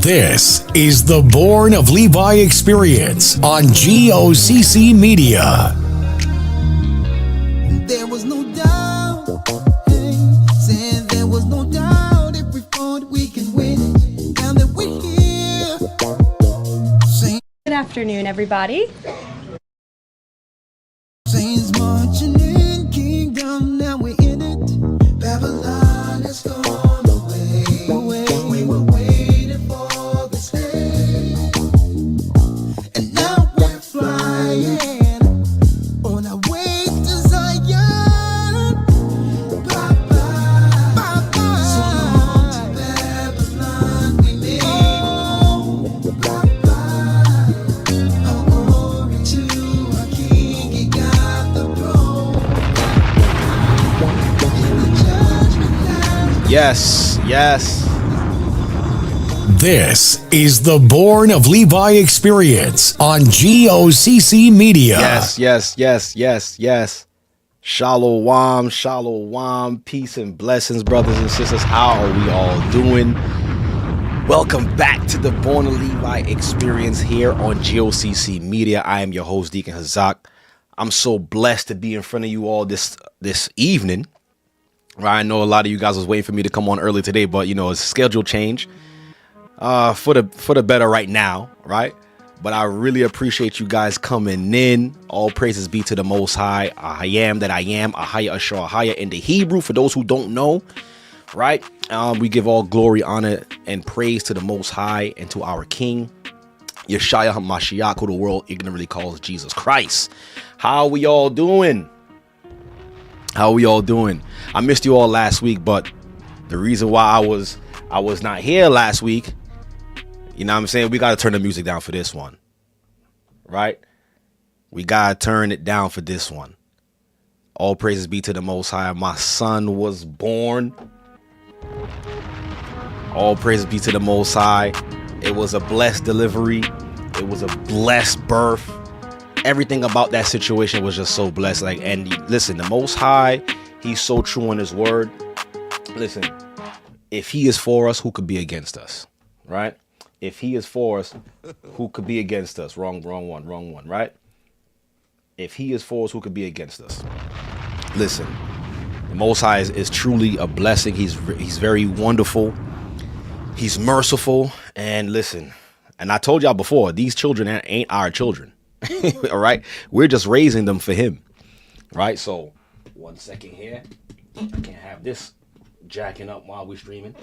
This is the Born of Levi experience on G.O.C.C. Media. There was no doubt, saying there was no doubt if we fought we can win it, and that we're here. Good afternoon, everybody. Saints marching in kingdom, now we're in it. Babylon is gone away. We were waiting for this day, and now we're flying on our way to Zion. Bye bye, bye bye. So long to Babylon we made. Oh, bye bye. All glory to our King, He got the throne. In the judgment line. Yes. This is the Born of Levi experience on G.O.C.C. Media. Yes. Shalom. Peace and blessings, brothers and sisters. How are we all doing? Welcome back to the Born of Levi experience here on G.O.C.C. Media. I am your host, Deacon Hazak. I'm so blessed to be in front of you all this evening. Right, I know a lot of you guys was waiting for me to come on early today, but it's a schedule change for the better right now, right? But I really appreciate you guys coming in. All praises be to the Most High. I am that I am. Ahaya Ashar Ahaya in the Hebrew. For those who don't know, right? We give all glory, honor, and praise to the Most High and to our King, Yeshua HaMashiach, who the world ignorantly calls Jesus Christ. How we all doing? I missed you all last week, but the reason why I was not here last week, you know what I'm saying? We got to turn the music down for this one, right? We got to turn it down for this one. All praises be to the Most High. My son was born. All praises be to the Most High. It was a blessed delivery. It was a blessed birth. Everything about that situation was just so blessed. And listen, the Most High, He's so true on His word. Listen, if He is for us, who could be against us, right? If He is for us, who could be against us? Wrong one, right? If He is for us, who could be against us? Listen, the Most High is truly a blessing. He's very wonderful. He's merciful. And listen, and I told y'all before, these children ain't our children. All right, we're just raising them for Him, right? So 1 second here. I can't have this jacking up while we're streaming,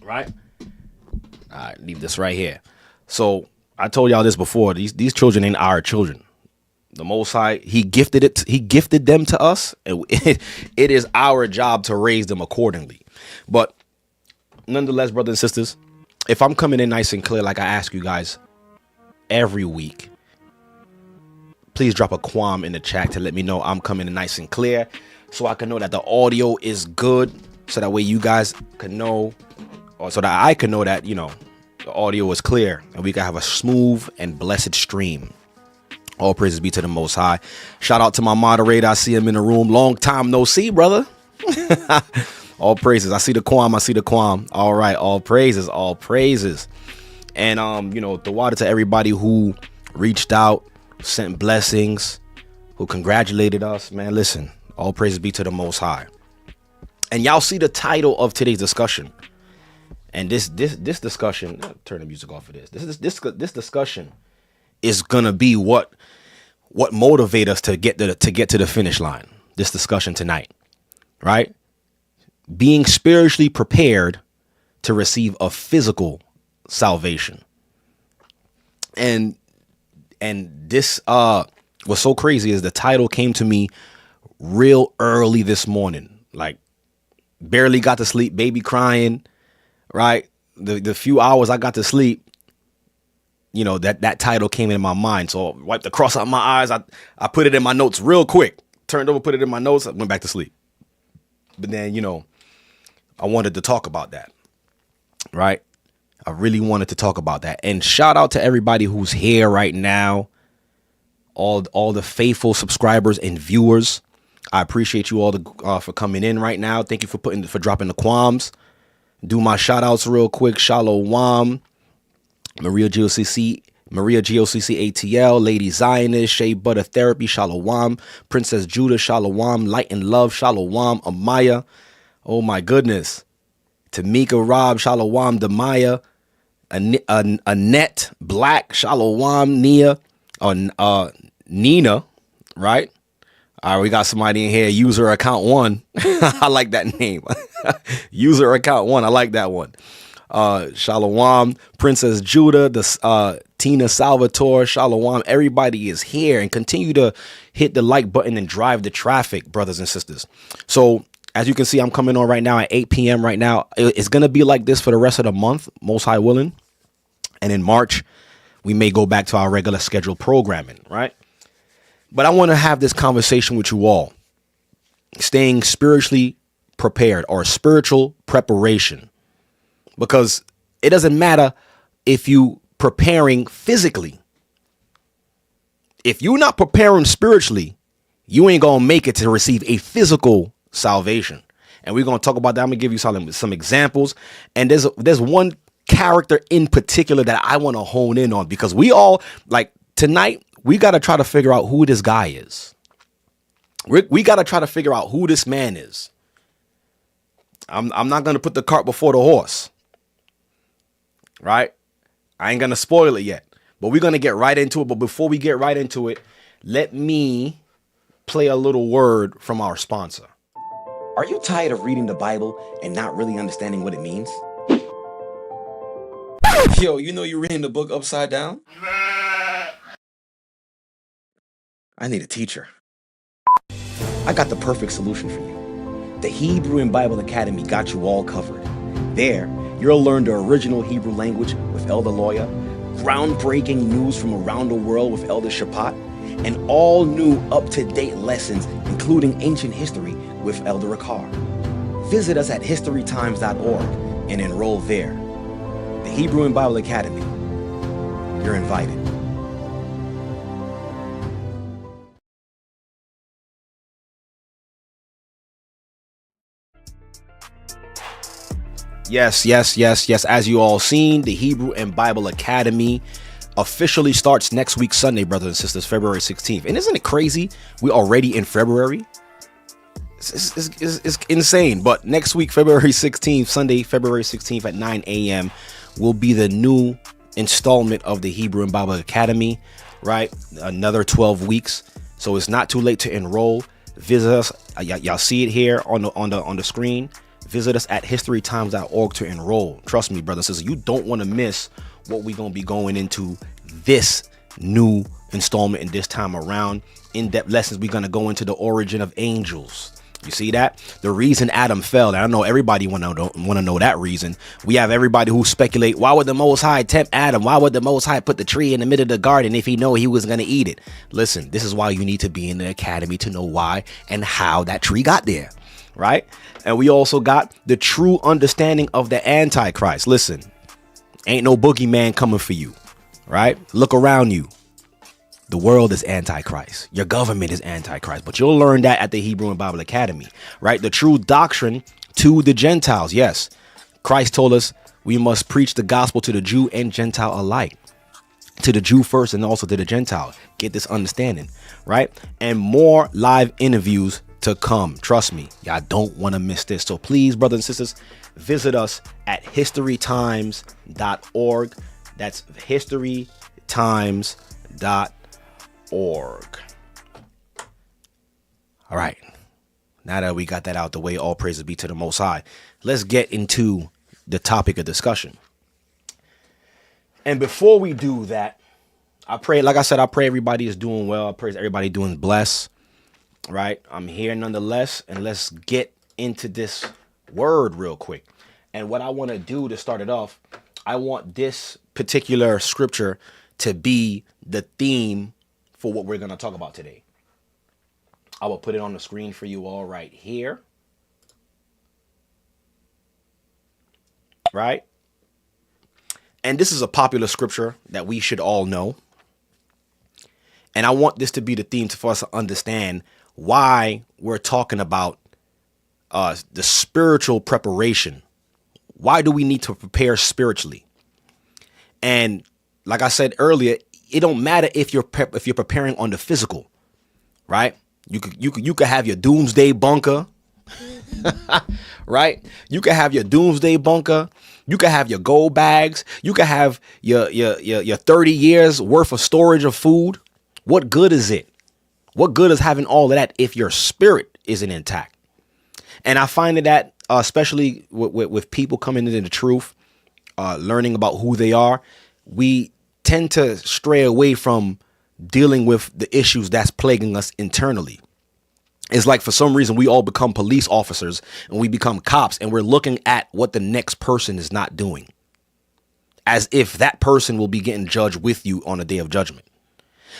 right? All right, leave this right here. So I told y'all this before. These children ain't our children. The Most High, He gifted them to us, and it is our job to raise them accordingly. But nonetheless, brothers and sisters, if I'm coming in nice and clear, like I ask you guys every week, please drop a qualm in the chat to let me know I'm coming in nice and clear, so I can know that the audio is good, so that way you guys can know, or so that I can know that, the audio is clear and we can have a smooth and blessed stream. All praises be to the Most High. Shout out to my moderator. I see him in the room. Long time no see, brother. All praises. I see the qualm. All right. All praises. And, the water to everybody who reached out, sent blessings, who congratulated us, man. Listen, all praises be to the Most High. And y'all see the title of today's discussion. And this discussion, turn the music off for this. This discussion is gonna be what motivate us to get to the finish line. This discussion tonight, right? Being spiritually prepared to receive a physical salvation. And this what's so crazy is the title came to me real early this morning. Like, barely got to sleep, baby crying, right? The few hours I got to sleep, that title came in my mind. So I wiped the cross out of my eyes. I put it in my notes real quick. Turned over, put it in my notes, I went back to sleep. But then, I wanted to talk about that, right? I really wanted to talk about that. And shout out to everybody who's here right now. All the faithful subscribers and viewers. I appreciate you all for coming in right now. Thank you for dropping the qualms. do my shout outs real quick. Shalom, Maria G.O.C.C, ATL, Lady Zionist, Shea Butter Therapy, Shalom, Princess Judah, Shalom, Light and Love, Shalom, Amaya, oh my goodness, Tamika Rob, Shalom, Demaya, Annette Black, Shalom, Nia, Nina, right? All right, we got somebody in here, user account 1. I like that name. User account 1, I like that one. Shalom, Princess Judah, Tina Salvatore, Shalom. Everybody is here, and continue to hit the like button and drive the traffic, brothers and sisters. So as you can see, I'm coming on right now at 8 p.m. right now. It's going to be like this for the rest of the month, most high willing. And in March, we may go back to our regular scheduled programming, right? But I want to have this conversation with you all. Staying spiritually prepared, or spiritual preparation. Because it doesn't matter if you preparing physically. If you're not preparing spiritually, you ain't going to make it to receive a physical salvation. And we're going to talk about that. I'm going to give you some examples. And there's one character in particular that I want to hone in on, because we all, like tonight, we got to try to figure out who this guy is. We got to try to figure out who this man is. I'm not going to put the cart before the horse. Right? I ain't going to spoil it yet, but we're going to get right into it. But before we get right into it, let me play a little word from our sponsor. Are you tired of reading the Bible and not really understanding what it means? Yo, you know you're reading the book upside down? I need a teacher. I got the perfect solution for you. The Hebrew and Bible Academy got you all covered. There, you'll learn the original Hebrew language with Elder Lawya, groundbreaking news from around the world with Elder Shaphat, and all new up-to-date lessons, including ancient history with Elder Rawchaa. Visit us at historytimes.org and enroll there. The Hebrew and Bible Academy. You're invited. Yes. As you all seen, the Hebrew and Bible Academy officially starts next week, Sunday, brothers and sisters, February 16th. And isn't it crazy? We're already in February. It's insane. But next week, February 16th, Sunday, February 16th at 9 a.m. will be the new installment of the Hebrew and Bible Academy, right? Another 12 weeks. So it's not too late to enroll. Visit us. Y'all see it here on the screen. Visit us at historytimes.org to enroll. Trust me, brothers and sisters, you don't want to miss what we're going to be going into this new installment and this time around. In-depth lessons, we're going to go into the origin of angels. You see that? The reason Adam fell. And I know everybody want to know that reason. We have everybody who speculate, why would the Most High tempt Adam? Why would the Most High put the tree in the middle of the garden if he know he was going to eat it? Listen, this is why you need to be in the academy to know why and how that tree got there. Right? And we also got the true understanding of the Antichrist. Listen, ain't no boogeyman coming for you. Right? Look around you. The world is Antichrist. Your government is Antichrist. But you'll learn that at the Hebrew and Bible Academy. Right? The true doctrine to the Gentiles. Yes. Christ told us we must preach the gospel to the Jew and Gentile alike. To the Jew first and also to the Gentile. Get this understanding. Right? And more live interviews to come. Trust me, y'all don't want to miss this. So please, brothers and sisters, visit us at historytimes.org. That's historytimes.org. All right. Now that we got that out the way, all praises be to the Most High. Let's get into the topic of discussion. And before we do that, I pray, like I said, I pray everybody is doing well. I pray everybody doing blessed. Right, I'm here nonetheless, and let's get into this word real quick. And what I want to do to start it off, I want this particular scripture to be the theme for what we're going to talk about today. I will put it on the screen for you all right here. Right, and this is a popular scripture that we should all know. And I want this to be the theme for us to understand why we're talking about the spiritual preparation. Why do we need to prepare spiritually? And like I said earlier, it don't matter if you're preparing on the physical, right? You could have your doomsday bunker, right? You could have your doomsday bunker. You could have your gold bags. You could have your 30 years worth of storage of food. What good is it? What good is having all of that if your spirit isn't intact? And I find that especially with people coming into the truth, learning about who they are, we tend to stray away from dealing with the issues that's plaguing us internally. It's like for some reason we all become police officers and we become cops and we're looking at what the next person is not doing, as if that person will be getting judged with you on the day of judgment.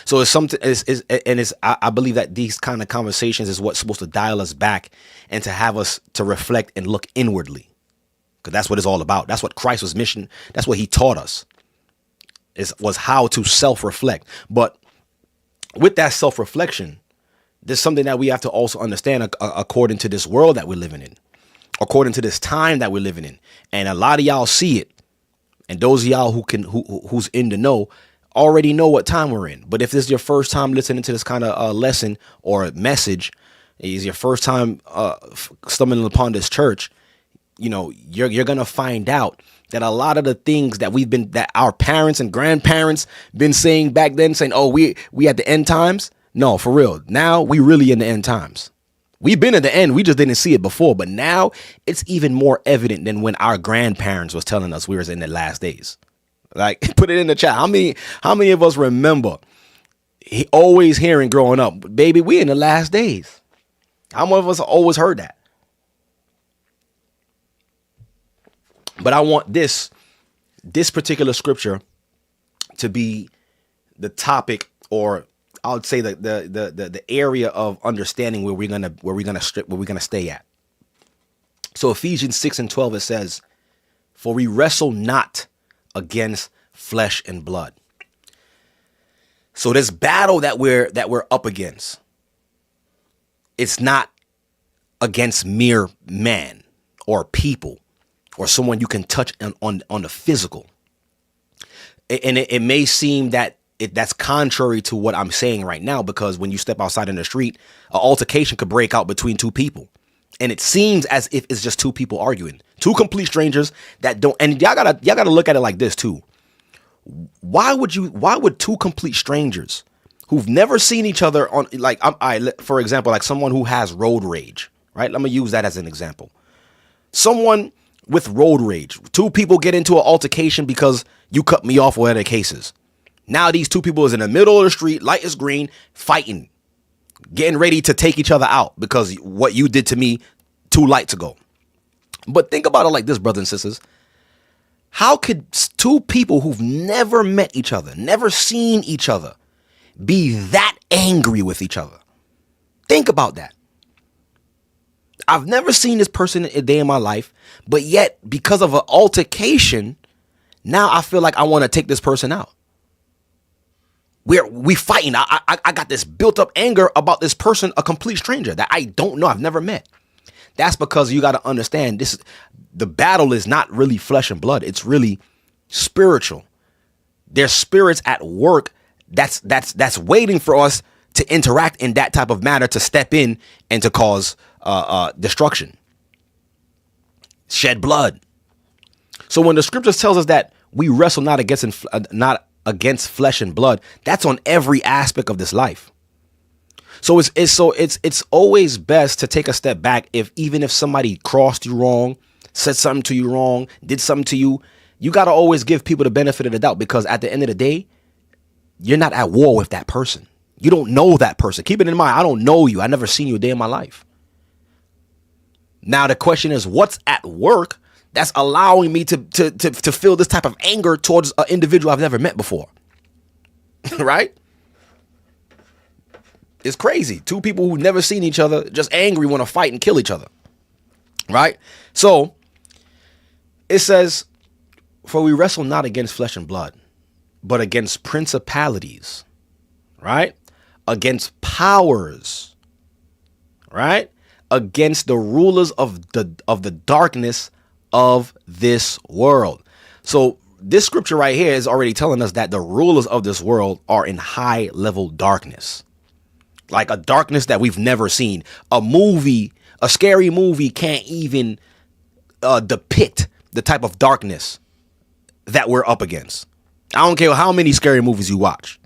So it's something, I believe that these kind of conversations is what's supposed to dial us back and to have us to reflect and look inwardly, because that's what it's all about. That's what Christ was mission. That's what he taught us, was how to self-reflect. But with that self-reflection, there's something that we have to also understand according to this world that we're living in, according to this time that we're living in. And a lot of y'all see it. And those of y'all who's in the know already know what time we're in. But if this is your first time listening to this kind of lesson or message, is your first time stumbling upon this church, you're going to find out that a lot of the things that our parents and grandparents been saying back then, saying, oh, we at the end times. No, for real. Now we really in the end times. We've been at the end. We just didn't see it before. But now it's even more evident than when our grandparents was telling us we was in the last days. Like, put it in the chat. How many of us remember always hearing growing up, baby, we in the last days? How many of us always heard that? But I want this particular scripture to be the topic, or I would say the area of understanding where we're gonna stay at. So Ephesians 6:12, it says, "For we wrestle not against flesh and blood." So this battle that we're up against, it's not against mere man or people or someone you can touch on the physical. And it may seem that that's contrary to what I'm saying right now, because when you step outside in the street, an altercation could break out between two people. And it seems as if it's just two people arguing, two complete strangers that don't. And y'all gotta look at it like this too. Why would two complete strangers who've never seen each other on, like, for example, like someone who has road rage, right? Let me use that as an example. Someone with road rage, two people get into an altercation because you cut me off, whatever the case is. Now these two people is in the middle of the street, light is green, fighting, getting ready to take each other out because what you did to me 2 lights ago. But think about it like this, brothers and sisters. How could two people who've never met each other, never seen each other, be that angry with each other? Think about that. I've never seen this person a day in my life, but yet because of an altercation, now I feel like I want to take this person out. We fighting. I got this built up anger about this person, a complete stranger that I don't know, I've never met. That's because you got to understand the battle is not really flesh and blood. It's really spiritual. There's spirits at work that's waiting for us to interact in that type of manner, to step in and to cause destruction, shed blood. So when the scriptures tells us that we wrestle not against flesh and blood, that's on every aspect of this life. So it's always best to take a step back. Even if somebody crossed you wrong, said something to you wrong, did something to you, you got to always give people the benefit of the doubt, because at the end of the day, you're not at war with that person. You don't know that person. Keep it in mind, I don't know you. I never seen you a day in my life. Now the question is, what's at work that's allowing me to feel this type of anger towards an individual I've never met before? Right? It's crazy. Two people who've never seen each other, just angry, want to fight and kill each other. Right? So it says, "For we wrestle not against flesh and blood, but against principalities," right? Against powers, right? Against the rulers of the darkness of this world. So this scripture right here is already telling us that the rulers of this world are in high level darkness, like a darkness that we've never seen. A scary movie can't even depict the type of darkness that we're up against. I don't care how many scary movies you watch.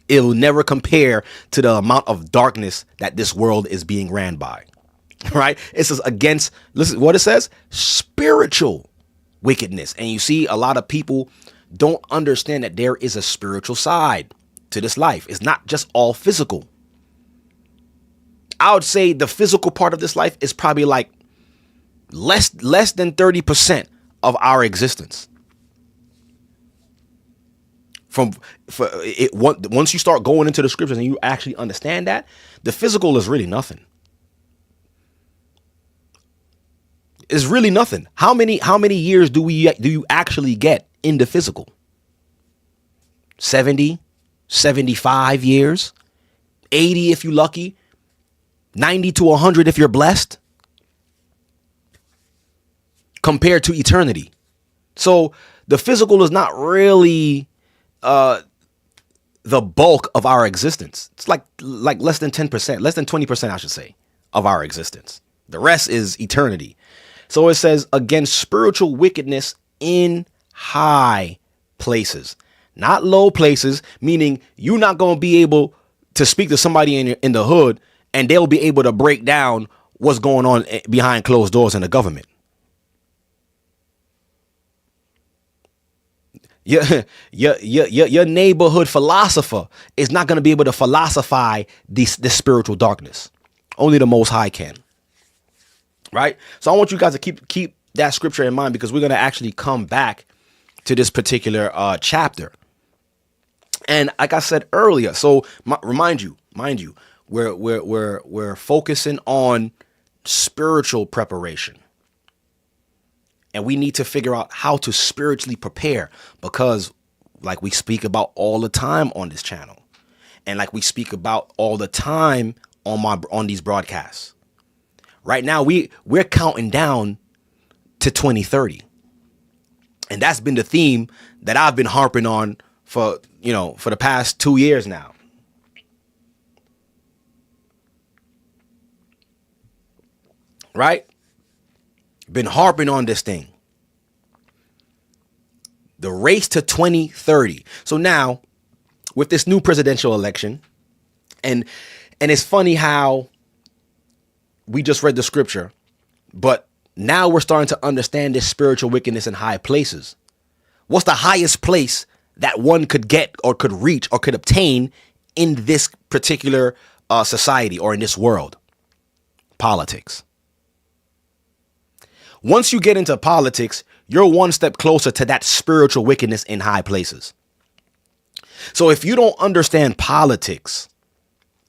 It will never compare to the amount of darkness that this world is being ran by. Right? It says against, listen what it says, spiritual wickedness. And you see, a lot of people don't understand that there is a spiritual side to this life. It's not just all physical. I would say the physical part of this life is probably like less than 30% of our existence. Once you start going into the scriptures and you actually understand that, the physical is really nothing. It's really nothing. How many years do you actually get in the physical? 70, 75 years, 80 if you're lucky, 90 to 100 if you're blessed, compared to eternity. So the physical is not really the bulk of our existence. It's like less than 10%, less than 20%, I should say, of our existence. The rest is eternity. So it says against spiritual wickedness in high places, not low places, meaning you're not going to be able to speak to somebody in the hood and they'll be able to break down what's going on behind closed doors in the government. Your neighborhood philosopher is not going to be able to philosophize this spiritual darkness. Only the Most High can. Right? So I want you guys to keep that scripture in mind, because we're going to actually come back to this particular chapter. And like I said earlier, so mind you, we're focusing on spiritual preparation. And we need to figure out how to spiritually prepare, because like we speak about all the time on this channel, and like we speak about all the time on these broadcasts. Right now, we're counting down to 2030. And that's been the theme that I've been harping on for the past 2 years now. Right? Been harping on this thing. The race to 2030. So now, with this new presidential election, and it's funny how we just read the scripture, but now we're starting to understand this spiritual wickedness in high places. What's the highest place that one could get or could reach or could obtain in this particular society or in this world? Politics. Once you get into politics, you're one step closer to that spiritual wickedness in high places. So if you don't understand politics,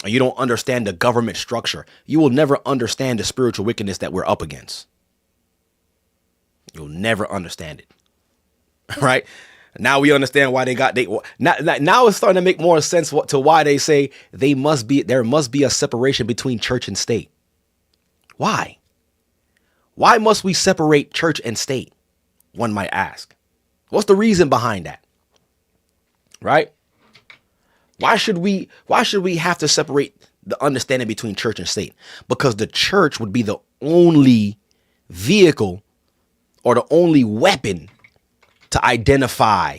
or you don't understand the government structure, you will never understand the spiritual wickedness that we're up against. You'll never understand it. Right? Now we understand why now it's starting to make more sense to why they say there must be a separation between church and state. Why? Why must we separate church and state? One might ask. What's the reason behind that? Right? Why should we have to separate the understanding between church and state? Because the church would be the only vehicle or the only weapon to identify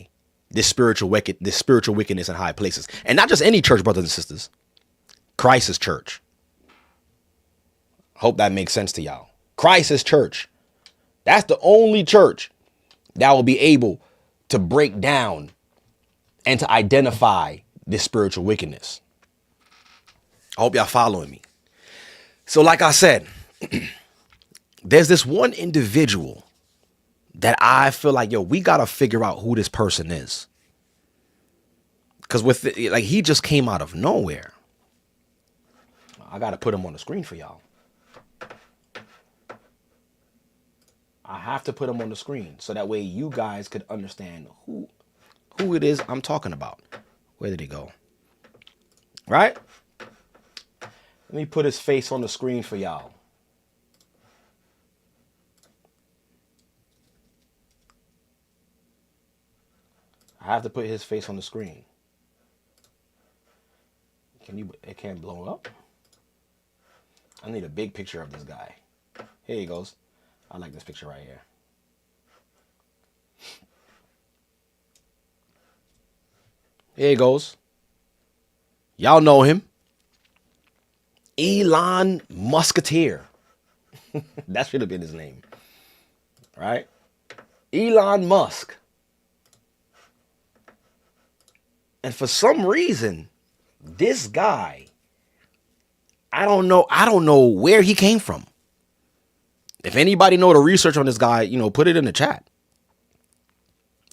this spiritual wickedness in high places. And not just any church, brothers and sisters. Christ's church. Hope that makes sense to y'all. Christ's church. That's the only church that will be able to break down and to identify this spiritual wickedness. I hope y'all following me. So like I said, there's this one individual that I feel like, we got to figure out who this person is. Because he just came out of nowhere. I got to put him on the screen for y'all. I have to put him on the screen so that way you guys could understand who it is I'm talking about. Where did he go? Right? Let me put his face on the screen for y'all. have to put his face on the screen. It can't blow up? I need a big picture of this guy. Here he goes. I like this picture right here. Here he goes. Y'all know him. Elon Musketeer. That should have been his name. Right? Elon Musk. And for some reason, this guy, I don't know where he came from. If anybody know the research on this guy, put it in the chat.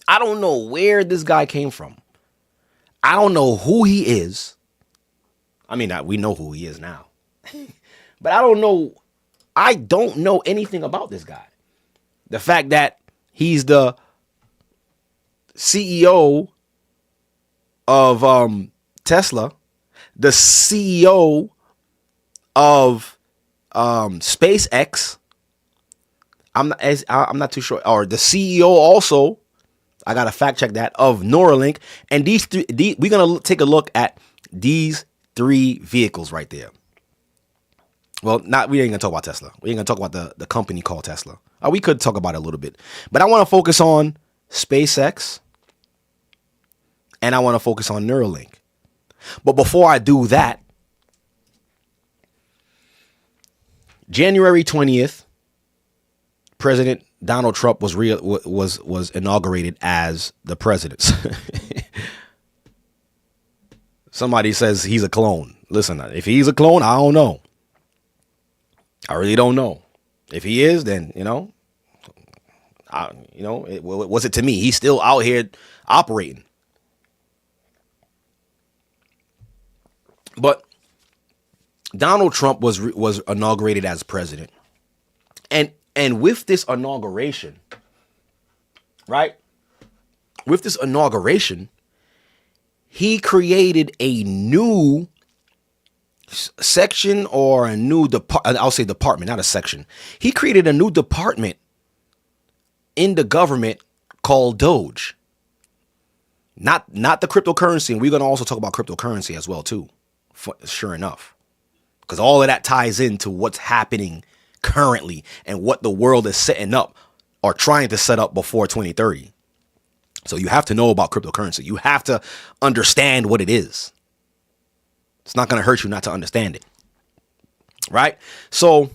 I don't know where this guy came from. I don't know who he is. I mean, we know who he is now. But I don't know anything about this guy. The fact that he's the CEO of Tesla, the CEO of SpaceX. I'm not too sure. Or the CEO also, I gotta fact check that, of Neuralink. And we're gonna take a look at these 3 vehicles right there. Well, we ain't gonna talk about Tesla. We ain't gonna talk about the company called Tesla. We could talk about it a little bit, but I want to focus on SpaceX and I want to focus on Neuralink. But before I do that, January 20th, President Donald Trump was inaugurated as the president. Somebody says he's a clone. Listen, if he's a clone, I don't know. I really don't know. If he is, then, was it to me? He's still out here operating. But Donald Trump was inaugurated as president. And with this inauguration, right? With this inauguration, he created a new section, or a new I'll say department, not a section. He created a new department in the government called DOGE. Not the cryptocurrency, and we're going to also talk about cryptocurrency as well too. Sure enough. Because all of that ties into what's happening currently and what the world is setting up or trying to set up before 2030. So you have to know about cryptocurrency. You have to understand what it is. It's not going to hurt you not to understand it. Right? So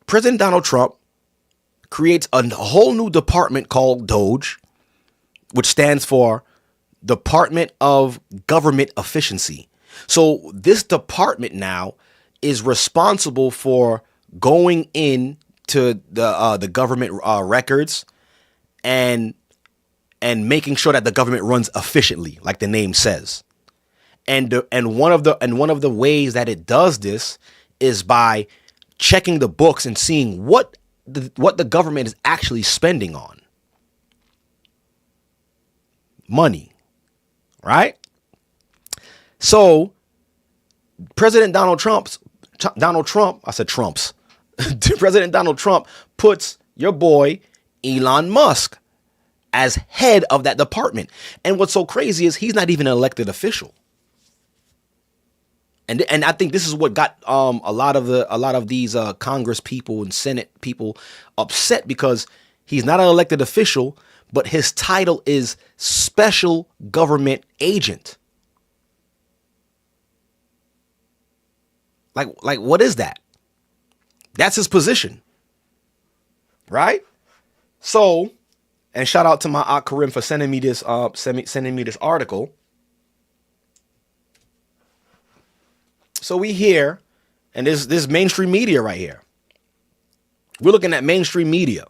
President Donald Trump creates a whole new department called DOGE, which stands for Department of Government Efficiency. So this department now is responsible for going in to the government records and making sure that the government runs efficiently, like the name says. And one of the ways that it does this is by checking the books and seeing what the government is actually spending on. Money, right? So President Donald Trump, I said Trump's. President Donald Trump puts your boy Elon Musk as head of that department. And what's so crazy is he's not even an elected official. And I think this is what got a lot of these Congress people and Senate people upset, because he's not an elected official, but his title is Special Government Agent. Like what is that? That's his position, right? So, and shout out to my aunt Karim for sending me this article. So we here, and this mainstream media right here. We're looking at mainstream media.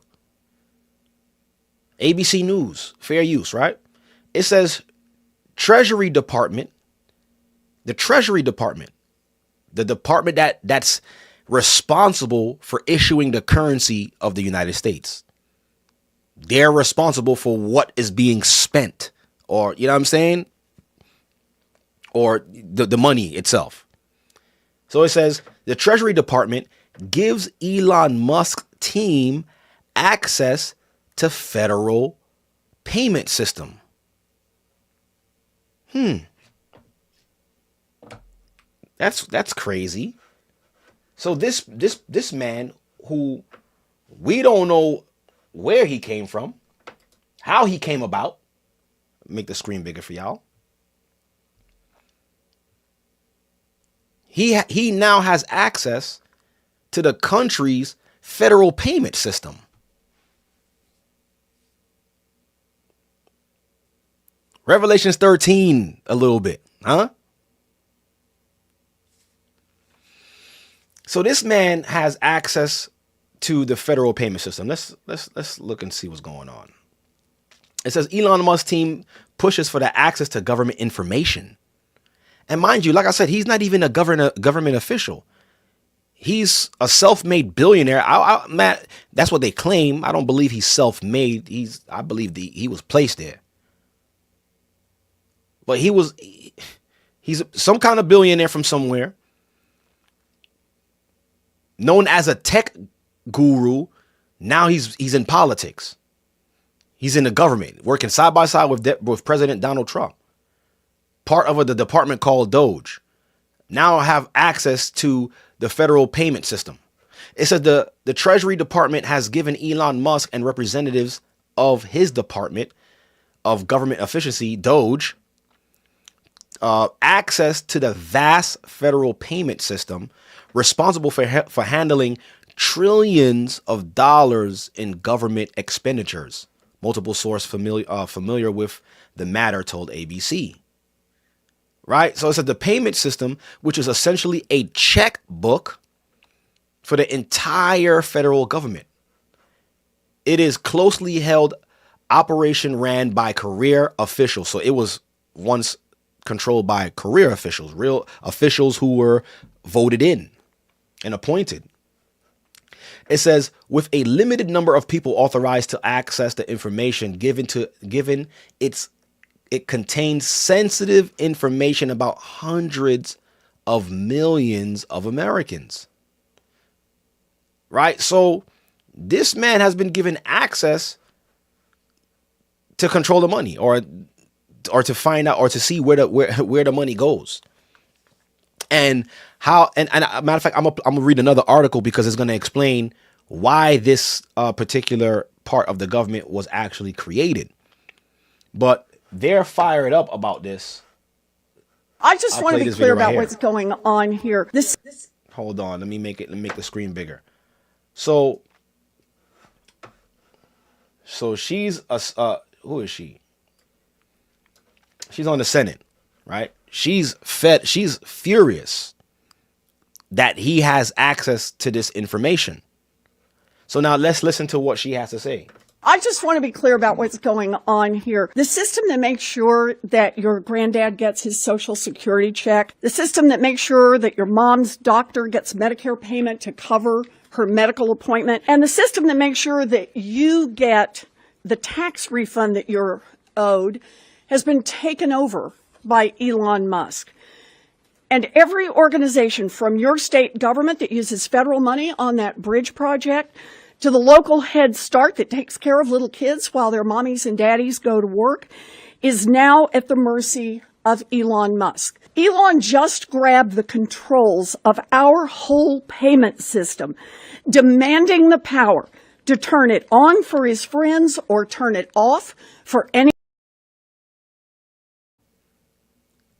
ABC News, fair use, right? It says Treasury Department, the Treasury Department, the department that's responsible for issuing the currency of the United States. They're responsible for what is being spent, or, you know what I'm saying? Or the money itself. So it says the Treasury Department gives Elon Musk's team access to federal payment system. That's crazy. So this man, who we don't know where he came from, how he came about. Make the screen bigger for y'all. He now has access to the country's federal payment system. Revelations 13 a little bit, huh? So this man has access to the federal payment system. Let's look and see what's going on. It says Elon Musk team pushes for the access to government information. And mind you, like I said, he's not even a government official. He's a self-made billionaire. Matt, that's what they claim. I don't believe he's self-made. I believe he was placed there. But he's some kind of billionaire from somewhere, known as a tech guru. Now he's in politics. He's in the government, working side by side with President Donald Trump. Part of the department called DOGE. Now have access to the federal payment system. It says the Treasury Department has given Elon Musk and representatives of his Department of Government Efficiency, DOGE, access to the vast federal payment system responsible for handling trillions of dollars in government expenditures. Multiple source familiar with the matter told ABC. Right? So it's the payment system, which is essentially a checkbook for the entire federal government. It is closely held operation ran by career officials. So it was once controlled by career officials, real officials who were voted in and appointed. It says, with a limited number of people authorized to access the information given it contains sensitive information about hundreds of millions of Americans. Right? So this man has been given access to control the money or to find out or to see where the money goes. And how, and a matter of fact, I'm gonna read another article because it's going to explain why this particular part of the government was actually created. But they're fired up about this. I just want to be clear about what's going on here. Hold on, let me make the screen bigger. So she's who is she? She's on the Senate, right? She's furious that he has access to this information. So now let's listen to what she has to say. I just want to be clear about what's going on here. The system that makes sure that your granddad gets his Social Security check, the system that makes sure that your mom's doctor gets Medicare payment to cover her medical appointment, and the system that makes sure that you get the tax refund that you're owed has been taken over by Elon Musk. And every organization from your state government that uses federal money on that bridge project to the local Head Start that takes care of little kids while their mommies and daddies go to work is now at the mercy of Elon Musk. Elon just grabbed the controls of our whole payment system, demanding the power to turn it on for his friends or turn it off for any.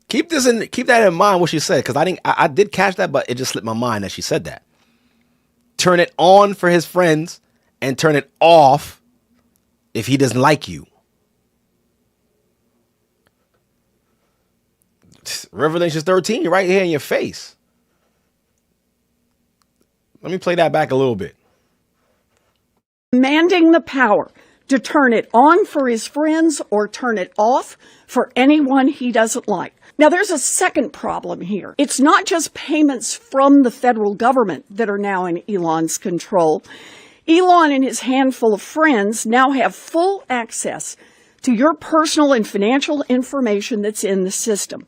Keep that in mind what she said, because I did catch that, but it just slipped my mind that she said that. Turn it on for his friends and turn it off if he doesn't like you. Revelations 13 right here in your face. Let me play that back a little bit. Demanding the power to turn it on for his friends or turn it off for anyone he doesn't like. Now, there's a second problem here. It's not just payments from the federal government that are now in Elon's control. Elon and his handful of friends now have full access to your personal and financial information that's in the system.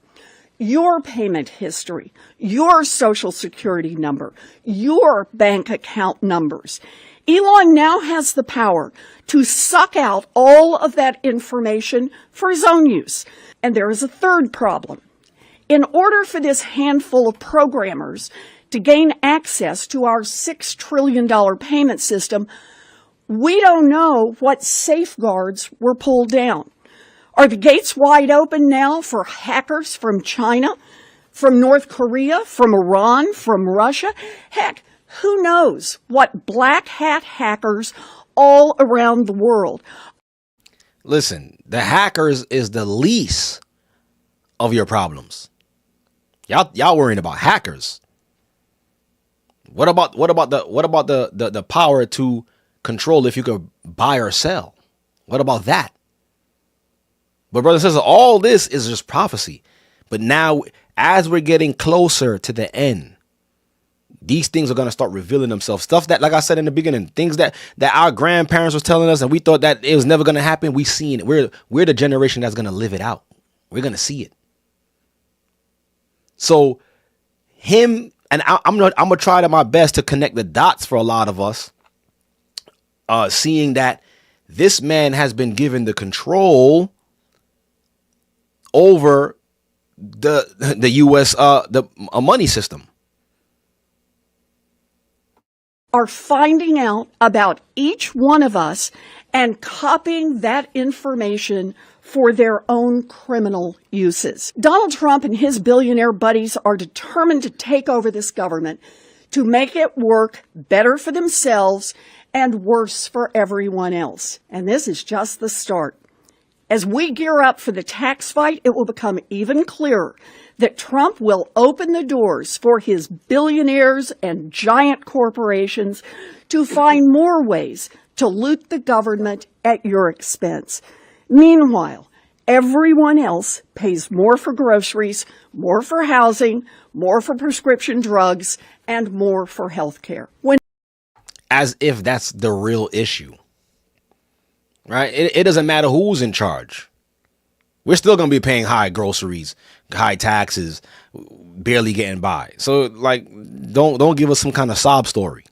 Your payment history, your Social Security number, your bank account numbers. Elon now has the power to suck out all of that information for his own use. And there is a third problem. In order for this handful of programmers to gain access to our $6 trillion payment system, we don't know what safeguards were pulled down. Are the gates wide open now for hackers from China, from North Korea, from Iran, from Russia? Heck, who knows what black hat hackers all around the world. Listen, the hackers is the least of your problems. Y'all worrying about hackers. What about the power to control if you could buy or sell? What about that? But brothers and sisters, all this is just prophecy. But now, as we're getting closer to the end, these things are going to start revealing themselves. Stuff that, like I said in the beginning, things that our grandparents was telling us and we thought that it was never going to happen. We seen it. We're the generation that's going to live it out. We're going to see it. So him, and I'm going to try to my best to connect the dots for a lot of us, seeing that this man has been given the control over the U.S. the money system. Are finding out about each one of us and copying that information for their own criminal uses. Donald Trump and his billionaire buddies are determined to take over this government to make it work better for themselves and worse for everyone else. And this is just the start. As we gear up for the tax fight, it will become even clearer that Trump will open the doors for his billionaires and giant corporations to find more ways to loot the government at your expense. Meanwhile, everyone else pays more for groceries, more for housing, more for prescription drugs, and more for health care. As if that's the real issue. Right? It doesn't matter who's in charge. We're still going to be paying high groceries, high taxes, barely getting by. So, like, don't give us some kind of sob story,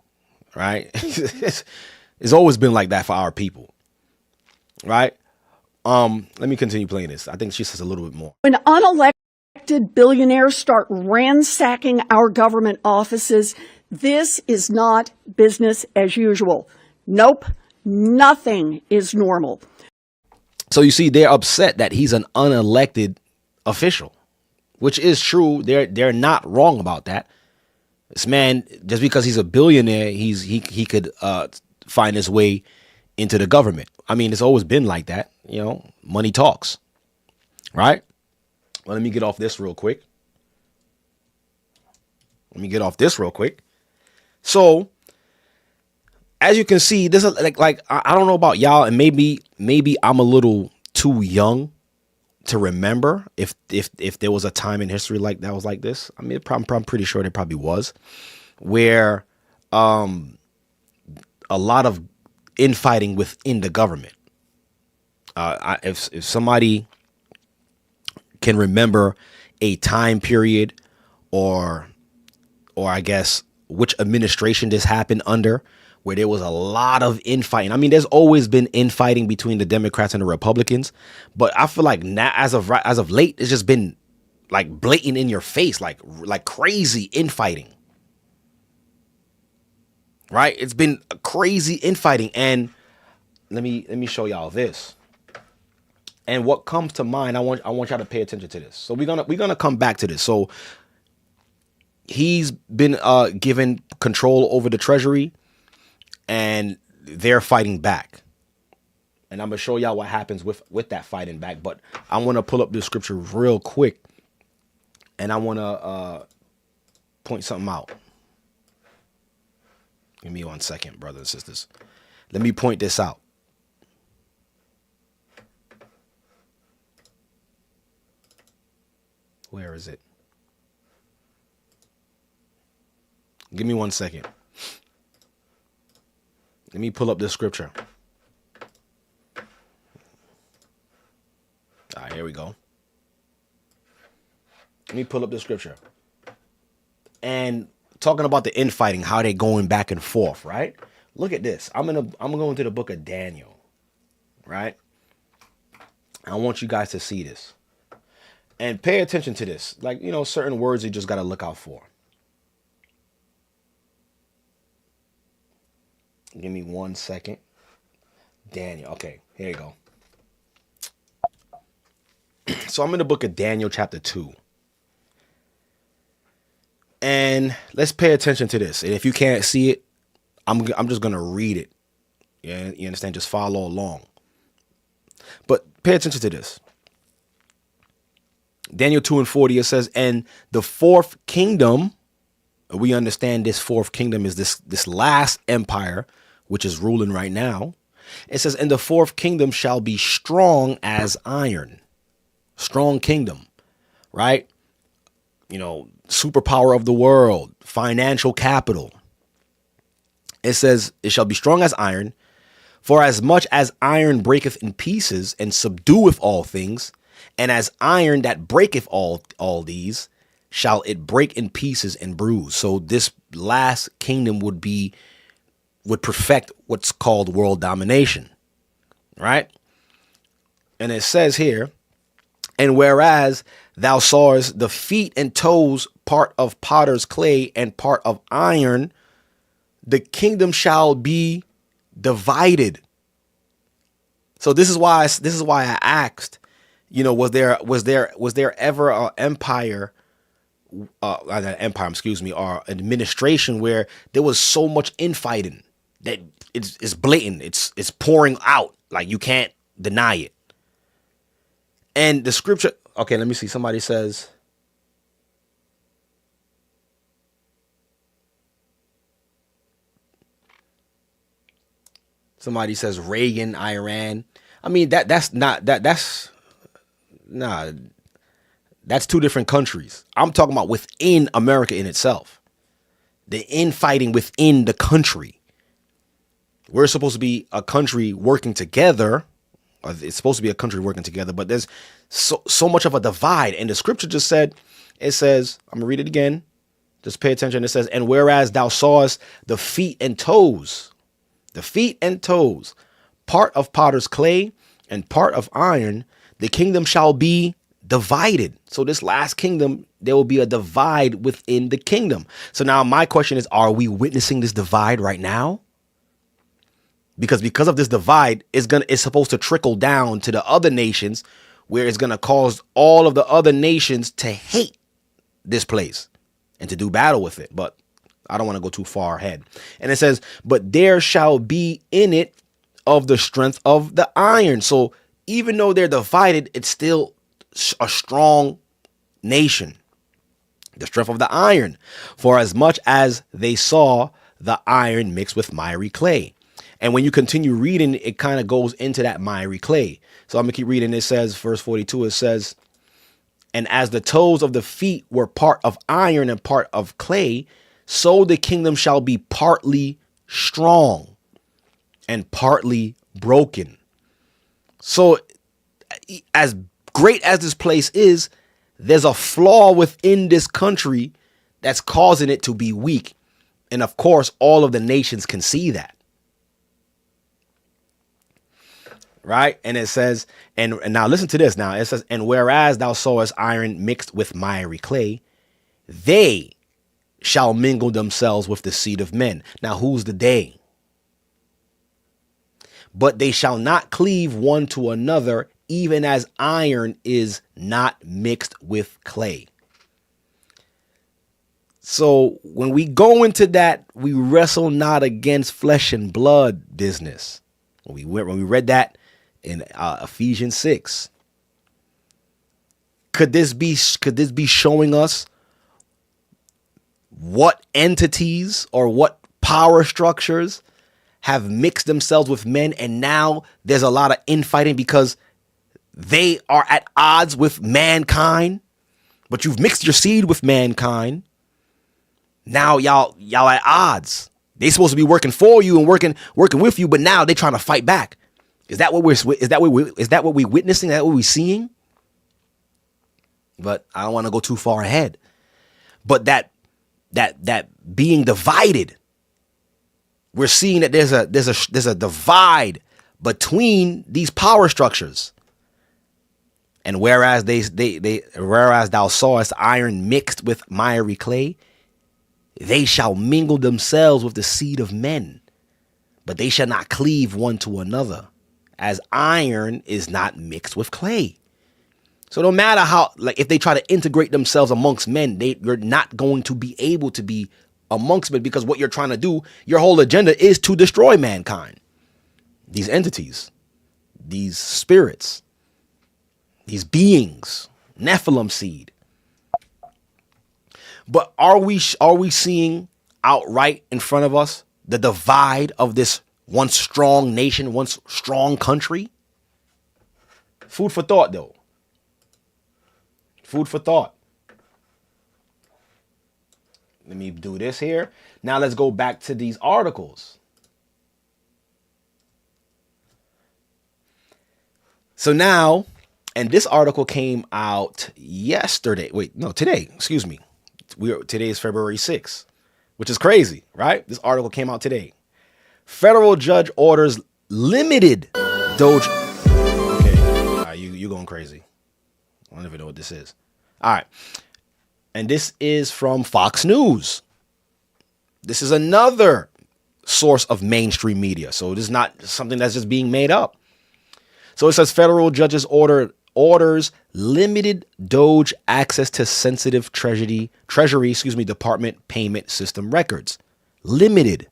right? It's always been like that for our people, right? Let me continue playing this. I think she says a little bit more. When unelected billionaires start ransacking our government offices, this is not business as usual. Nope. Nothing is normal. So you see, they're upset that he's an unelected official, which is true. They're not wrong about that. This man, just because he's a billionaire, he could find his way into the government. I mean, it's always been like that. You know, money talks, right? Well, let me get off this real quick. So, as you can see, this is like I don't know about y'all, and maybe I'm a little too young to remember if there was a time in history like that was like this. I mean, I'm pretty sure there probably was, where a lot of infighting within the government. If somebody can remember a time period, or I guess which administration this happened under, where there was a lot of infighting. I mean, there's always been infighting between the Democrats and the Republicans, but I feel like now, as of late, it's just been like blatant in your face, like crazy infighting. Right? It's been crazy infighting, and let me show y'all this. And what comes to mind, I want y'all to pay attention to this. So we're gonna come back to this. So he's been given control over the Treasury, and they're fighting back. And I'm going to show y'all what happens with that fighting back. But I want to pull up this scripture real quick, and I want to point something out. Give me 1 second, brothers and sisters. Let me point this out. Where is it? Give me 1 second. Let me pull up this scripture. All right, here we go. Let me pull up the scripture. And talking about the infighting, how they're going back and forth, right? Look at this. I'm going to the book of Daniel, right? I want you guys to see this and pay attention to this. Like, you know, certain words you just got to look out for. Give me 1 second. Daniel. Okay, here you go. So I'm in the book of Daniel chapter 2. And let's pay attention to this. And if you can't see it, I'm just going to read it. Yeah, you understand? Just follow along. But pay attention to this. Daniel 2:40, it says, and the fourth kingdom, we understand this fourth kingdom is this last empire, which is ruling right now. It says, and the fourth kingdom shall be strong as iron. Strong kingdom, right? You know, superpower of the world, financial capital. It says, it shall be strong as iron, for as much as iron breaketh in pieces and subdueth all things, and as iron that breaketh all these, shall it break in pieces and bruise. So this last kingdom would perfect what's called world domination, right? And it says here, and whereas thou sawest the feet and toes, part of potter's clay and part of iron, the kingdom shall be divided. So this is why I asked, you know, was there ever an empire, or administration where there was so much infighting that it's blatant, it's pouring out, like you can't deny it. And the scripture, okay, let me see. Somebody says, Reagan, Iran. I mean, that's two different countries. I'm talking about within America in itself. The infighting within the country. We're supposed to be a country working together. It's supposed to be a country working together, but there's so much of a divide. And the scripture just said, it says, I'm gonna read it again. Just pay attention. It says, and whereas thou sawest the feet and toes, part of potter's clay and part of iron, the kingdom shall be divided. So this last kingdom, there will be a divide within the kingdom. So now my question is, are we witnessing this divide right now? Because of this divide, it's supposed to trickle down to the other nations, where it's going to cause all of the other nations to hate this place and to do battle with it. But I don't want to go too far ahead. And it says, but there shall be in it of the strength of the iron. So even though they're divided, it's still a strong nation. The strength of the iron, for as much as they saw the iron mixed with miry clay. And when you continue reading, it kind of goes into that miry clay. So I'm going to keep reading. It says, verse 42, it says, and as the toes of the feet were part of iron and part of clay, so the kingdom shall be partly strong and partly broken. So as great as this place is, there's a flaw within this country that's causing it to be weak. And of course, all of the nations can see that. Right. And it says, and now listen to this. Now it says, and whereas thou sawest iron mixed with miry clay, they shall mingle themselves with the seed of men. Now, who's the they? But they shall not cleave one to another, even as iron is not mixed with clay. So when we go into that, we wrestle not against flesh and blood business. When we read that in Ephesians 6, could this be showing us what entities or what power structures have mixed themselves with men, and now there's a lot of infighting because they are at odds with mankind, but you've mixed your seed with mankind. Now y'all at odds. They supposed to be working for you and working with you, but now they're trying to fight back. Is that what we're witnessing? Is that what we're seeing? But I don't want to go too far ahead. But that being divided we're seeing that there's a divide between these power structures. And whereas whereas thou sawest iron mixed with miry clay, they shall mingle themselves with the seed of men, but they shall not cleave one to another, as iron is not mixed with clay. So no matter how, like, if they try to integrate themselves amongst men, you're not going to be able to be amongst men, because what you're trying to do, your whole agenda is to destroy mankind. These entities, these spirits, these beings, Nephilim seed. But are we seeing outright in front of us the divide of this once strong nation, once strong country? Food for thought, though. Food for thought. Let me do this here. Now let's go back to these articles. So now, and this article came out yesterday. Wait, no, today. Excuse me. Today is February 6th, which is crazy, right? This article came out today. Federal judge orders limited DOGE. Okay, you going crazy. I don't even know what this is. All right. And this is from Fox News. This is another source of mainstream media. So this is not something that's just being made up. So it says federal judges orders limited DOGE access to sensitive Treasury Department payment system records. Limited.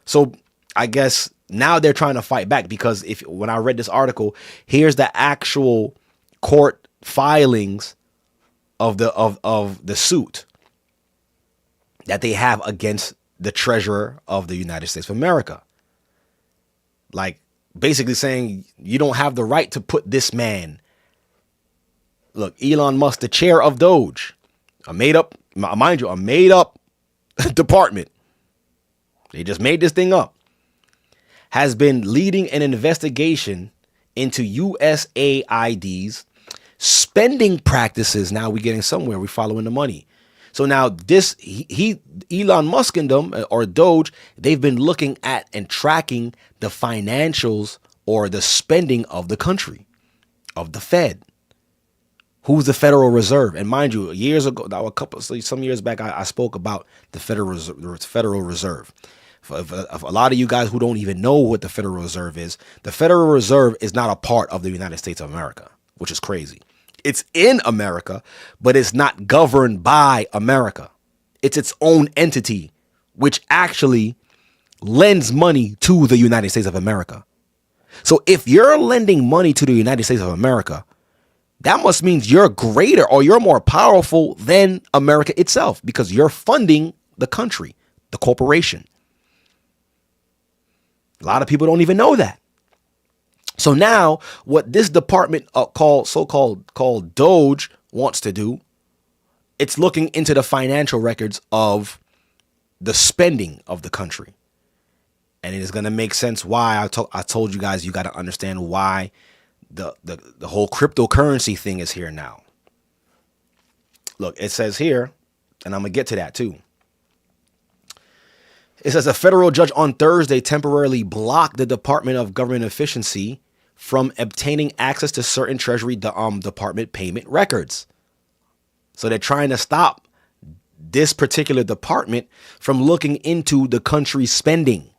So I guess now they're trying to fight back, because when I read this article, here's the actual court filings of the suit that they have against the treasurer of the United States of America. Like, basically saying you don't have the right to put this man. Look, Elon Musk, the chair of DOGE, a made up department. They just made this thing up. Has been leading an investigation into USAID's spending practices. Now we're getting somewhere. We're following the money. So now this, Elon Musk and them, or DOGE, they've been looking at and tracking the financials or the spending of the country, of the Fed. Who's the Federal Reserve? And mind you, years ago, some years back, I spoke about the Federal Reserve. For a lot of you guys who don't even know what the Federal Reserve is, the Federal Reserve is not a part of the United States of America, which is crazy. It's in America, but it's not governed by America. It's its own entity, which actually lends money to the United States of America. So if you're lending money to the United States of America, that must mean you're greater or you're more powerful than America itself, because you're funding the country, the corporation. A lot of people don't even know that. So now what this department called DOGE wants to do, it's looking into the financial records of the spending of the country. And it is going to make sense why I told you guys, you got to understand why the whole cryptocurrency thing is here now. Look, it says here, and I'm going to get to that too. It says a federal judge on Thursday temporarily blocked the Department of Government Efficiency from obtaining access to certain Treasury Department payment records. So they're trying to stop this particular department from looking into the country's spending.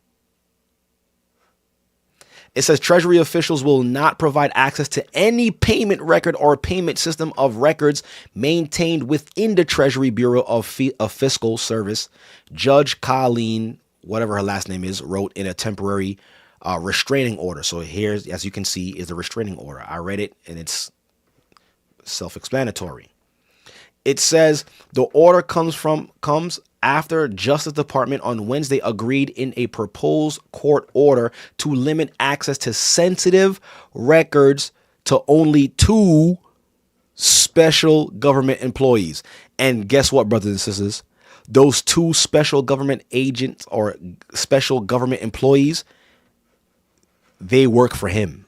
It says Treasury officials will not provide access to any payment record or payment system of records maintained within the Treasury Bureau of Fiscal Service. Judge Colleen, whatever her last name is, wrote in a temporary restraining order. So here's, as you can see, is the restraining order. I read it and it's self-explanatory. It says the order comes after Justice Department on Wednesday agreed in a proposed court order to limit access to sensitive records to only 2 special government employees. And guess what, brothers and sisters? Those 2 special government agents or special government employees, they work for him.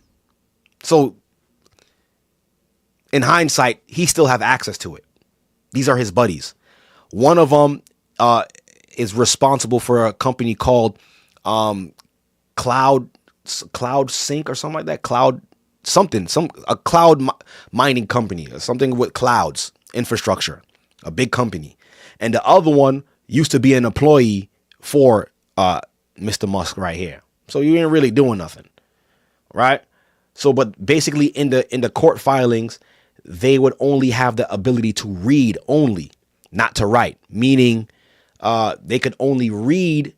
So in hindsight, he still have access to it. These are his buddies. One of them, is responsible for a company called Cloud Sync or something like that. A cloud mining company or something with clouds infrastructure, a big company. And the other one used to be an employee for Mr. Musk right here. So you ain't really doing nothing, right? So, but basically in the court filings, they would only have the ability to read only, not to write, meaning they could only read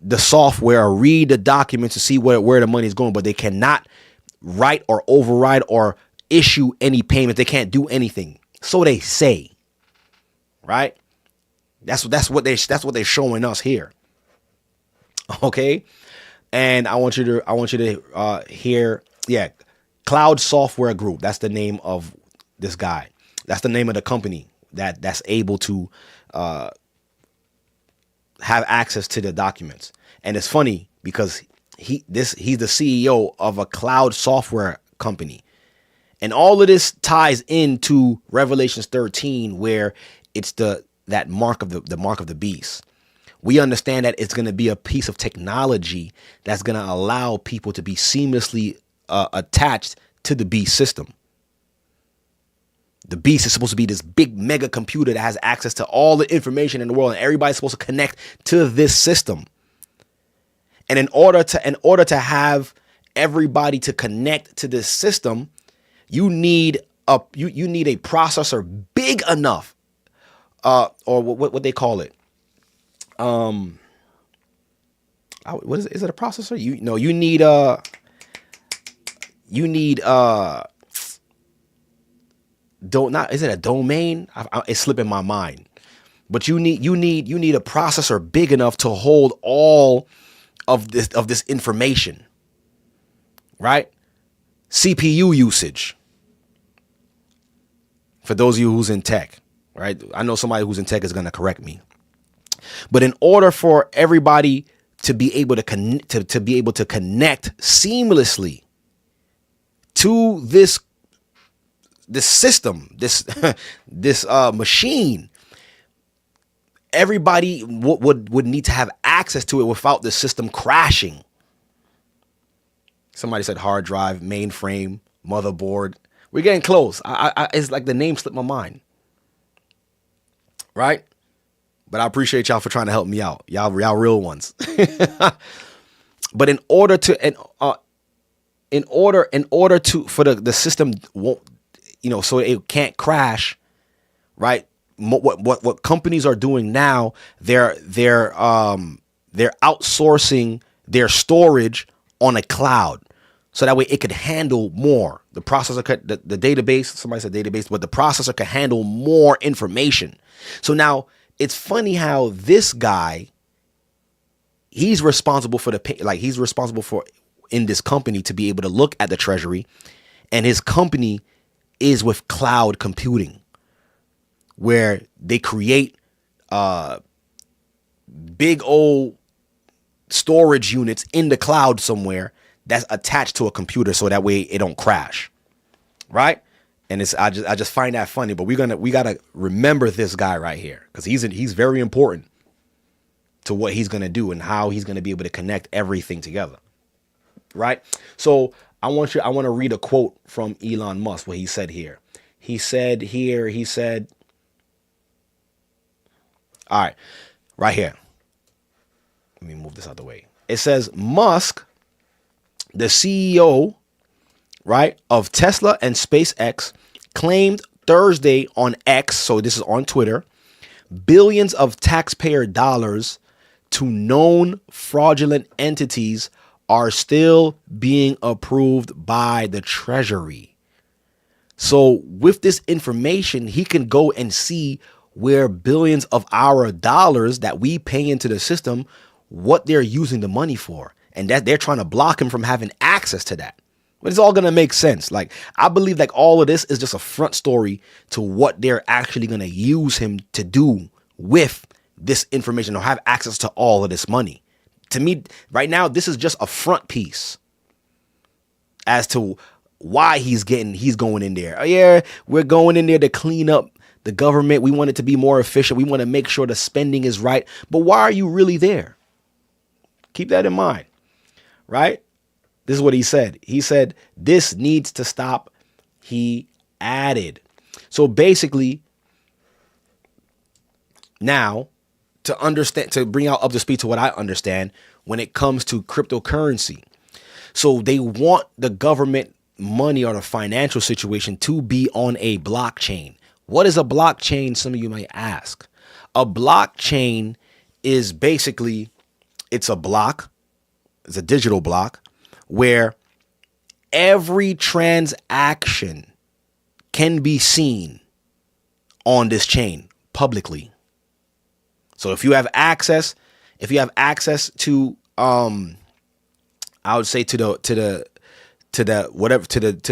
the software or read the documents to see where the money is going, but they cannot write or override or issue any payment. They can't do anything. So they say, right? That's what they're showing us here. Okay. And I want you to hear, yeah, Cloud Software Group. That's the name of this guy. That's the name of the company that's able to have access to the documents. And it's funny because he's the CEO of a cloud software company. And all of this ties into Revelations 13, where it's that mark of the beast. We understand that it's going to be a piece of technology that's going to allow people to be seamlessly attached to the beast system. The beast is supposed to be this big mega computer that has access to all the information in the world, and everybody's supposed to connect to this system. And in order to have everybody to connect to this system, you need a processor big enough, or what they call it. What is it? Is it a processor? You need is it a domain? It's slipping my mind. But you need a processor big enough to hold all of this information, right? CPU usage. For those of you who's in tech, right? I know somebody who's in tech is going to correct me. But in order for everybody to be able to connect seamlessly to this system, this machine, everybody would need to have access to it without the system crashing. Somebody said hard drive, mainframe, motherboard. We're getting close. It's like the name slipped my mind, right? But I appreciate y'all for trying to help me out. Y'all real ones. But in order for the system won't, so it can't crash, right? What companies are doing now, they're outsourcing their storage on a cloud, so that way it could handle more. The processor the database. Somebody said database, but the processor can handle more information. So now it's funny how this guy, he's responsible for in this company to be able to look at the treasury, and his company is with cloud computing, where they create big old storage units in the cloud somewhere that's attached to a computer, so that way it don't crash, right? And I just find that funny. But we gotta remember this guy right here, because he's very important to what he's gonna do and how he's gonna be able to connect everything together, right? So I want to read a quote from Elon Musk, what he said here. He said, all right, right here. Let me move this out the way. It says, Musk, the CEO, right, of Tesla and SpaceX, claimed Thursday on X, so this is on Twitter, billions of taxpayer dollars to known fraudulent entities are still being approved by the Treasury. So with this information, he can go and see where billions of our dollars that we pay into the system, what they're using the money for, and that they're trying to block him from having access to that. But it's all going to make sense. Like, I believe like all of this is just a front story to what they're actually going to use him to do with this information, or have access to all of this money. To me, right now, this is just a front piece as to why he's going in there. Oh, yeah, we're going in there to clean up the government, we want it to be more efficient. We want to make sure the spending is right. But why are you really there? Keep that in mind, right? This is what he said. He said, this needs to stop. He added. So basically, now to understand, to bring out up to speed to what I understand when it comes to cryptocurrency. So they want the government money or the financial situation to be on a blockchain. What is a blockchain? Some of you might ask. A blockchain is basically, it's a block. It's a digital block where every transaction can be seen on this chain publicly. So if you have access to I would say to the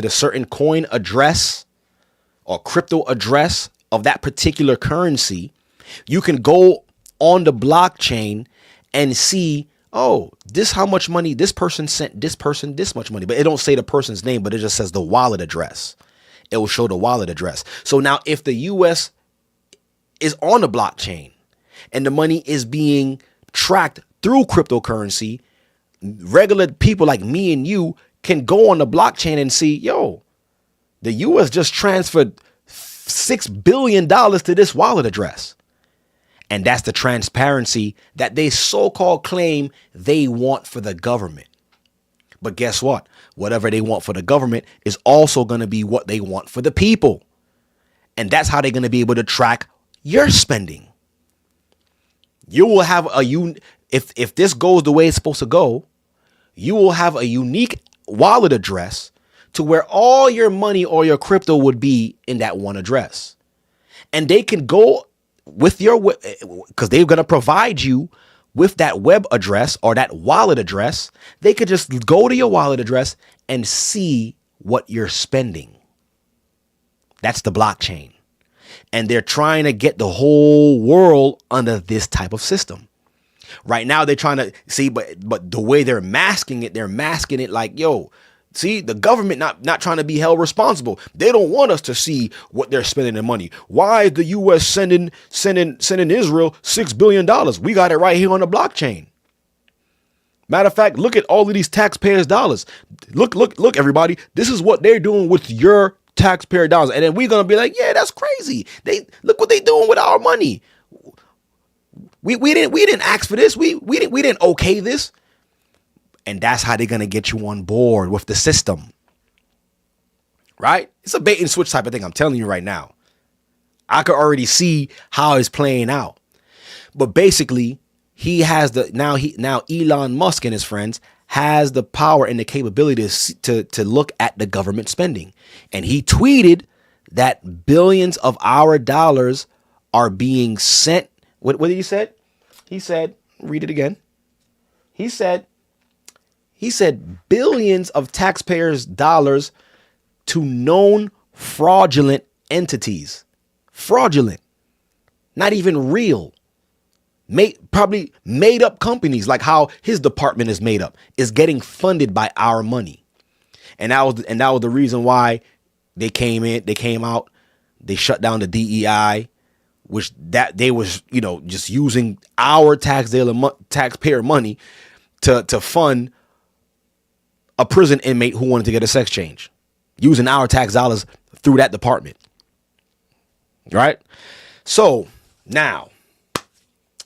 certain coin address or crypto address of that particular currency, you can go on the blockchain and see, oh, this how much money this person sent this person this much money. But it don't say the person's name, but it just says the wallet address. It will show the wallet address. So now if the US is on the blockchain and the money is being tracked through cryptocurrency, regular people like me and you can go on the blockchain and see, yo, the US just transferred $6 billion to this wallet address. And that's the transparency that they so-called claim they want for the government. But guess what? Whatever they want for the government is also going to be what they want for the people. And that's how they're going to be able to track your spending. You will have if this goes the way it's supposed to go, you will have a unique wallet address to where all your money or your crypto would be in that one address. And they can go with your, because they're going to provide you with that web address or that wallet address. They could just go to your wallet address and see what you're spending. That's the blockchain. And they're trying to get the whole world under this type of system. Right now, they're trying to see, but the way they're masking it like, yo, see, the government not trying to be held responsible. They don't want us to see what they're spending their money. Why is the U.S. sending Israel $6 billion? We got it right here on the blockchain. Matter of fact, look at all of these taxpayers' dollars. Look, everybody. This is what they're doing with your taxpayer dollars. And then we're going to be like, yeah, that's crazy. Look what they're doing with our money. We didn't ask for this. We didn't okay this. And that's how they're going to get you on board with the system. Right? It's a bait and switch type of thing. I'm telling you right now. I could already see how it's playing out. But basically, he has now Elon Musk and his friends has the power and the capability to look at the government spending. And he tweeted that billions of our dollars are being sent. What did he say? He said, read it again. He said billions of taxpayers' dollars to known fraudulent entities. Fraudulent. Not even real. Probably made up companies, like how his department is made up, is getting funded by our money. And that was the reason why they came out, they shut down the DEI, which that they was, just using our taxpayer money to fund a prison inmate who wanted to get a sex change, using our tax dollars through that department. Right? So now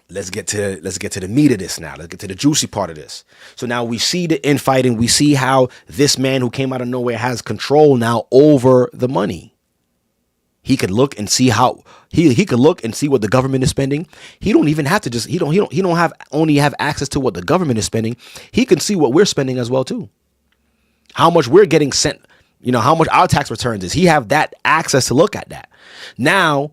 let's get to the meat of this now. Let's get to the juicy part of this. So now we see the infighting. We see how this man who came out of nowhere has control now over the money. He could look and see how he could look and see what the government is spending. He don't even have to just, he don't have only have access to what the government is spending. He can see what we're spending as well too. How much we're getting sent, how much our tax returns is. He have that access to look at that. Now,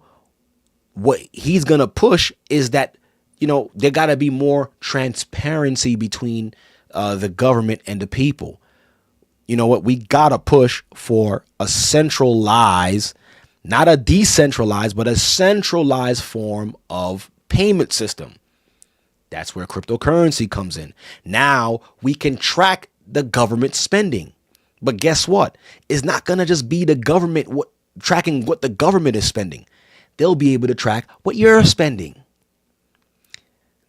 what he's going to push is that, there got to be more transparency between the government and the people. You know what? We got to push for a centralized, not a decentralized, but a centralized form of payment system. That's where cryptocurrency comes in. Now we can track the government spending. But guess what? It's not going to just be the government tracking what the government is spending. they'll be able to track what you're spending.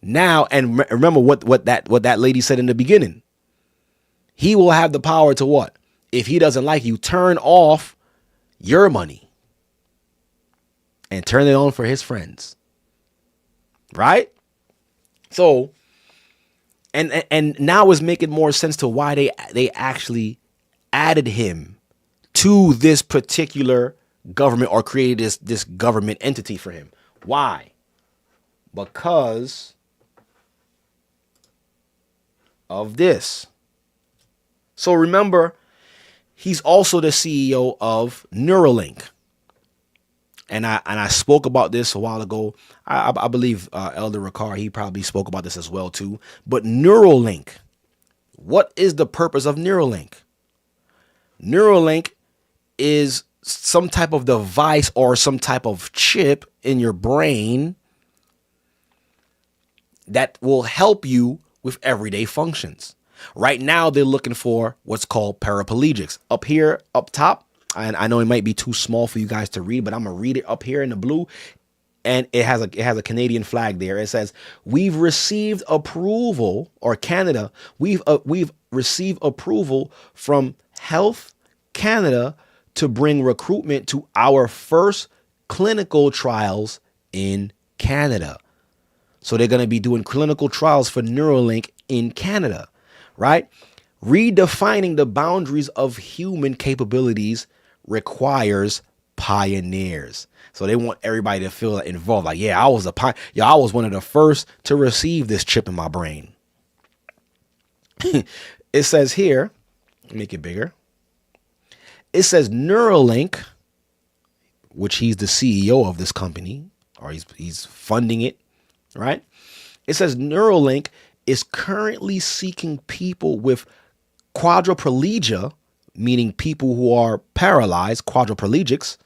Now, and remember what that lady said in the beginning. He will have the power to what? If he doesn't like you, turn off your money and turn it on for his friends. Right? So, and now it's making more sense to why they actually added him to this particular government, or created this government entity for him. Why? Because of this. So remember, he's also the CEO of Neuralink. And I spoke about this a while ago. I believe Elder Rawchaa, he probably spoke about this as well too. But Neuralink, what is the purpose of Neuralink? Neuralink is some type of device or some type of chip in your brain that will help you with everyday functions. Right now, they're looking for what's called paraplegics. Up here, up top, and I know it might be too small for you guys to read, but I'm gonna read it up here in the blue, and it has a Canadian flag there. It says, "We've received approval," or Canada, we've received approval from Health Canada to bring recruitment to our first clinical trials in Canada. So they're going to be doing clinical trials for Neuralink in Canada, right? Redefining the boundaries of human capabilities requires pioneers. So they want everybody to feel involved. Like, yeah, I was one of the first to receive this chip in my brain. It says here, make it bigger. It says Neuralink, which he's the CEO of this company, or he's funding it, right? It says Neuralink is currently seeking people with quadriplegia, meaning people who are paralyzed, quadriplegics,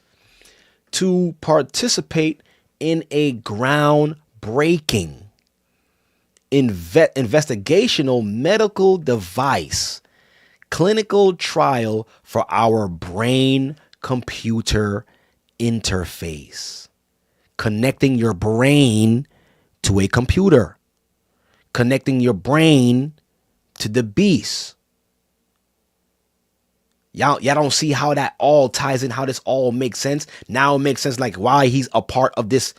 to participate in a groundbreaking investigational medical device clinical trial for our brain computer interface, connecting your brain to a computer, connecting your brain to the beast. Y'all don't see how that all ties in, how this all makes sense. Now it makes sense, like why he's a part of this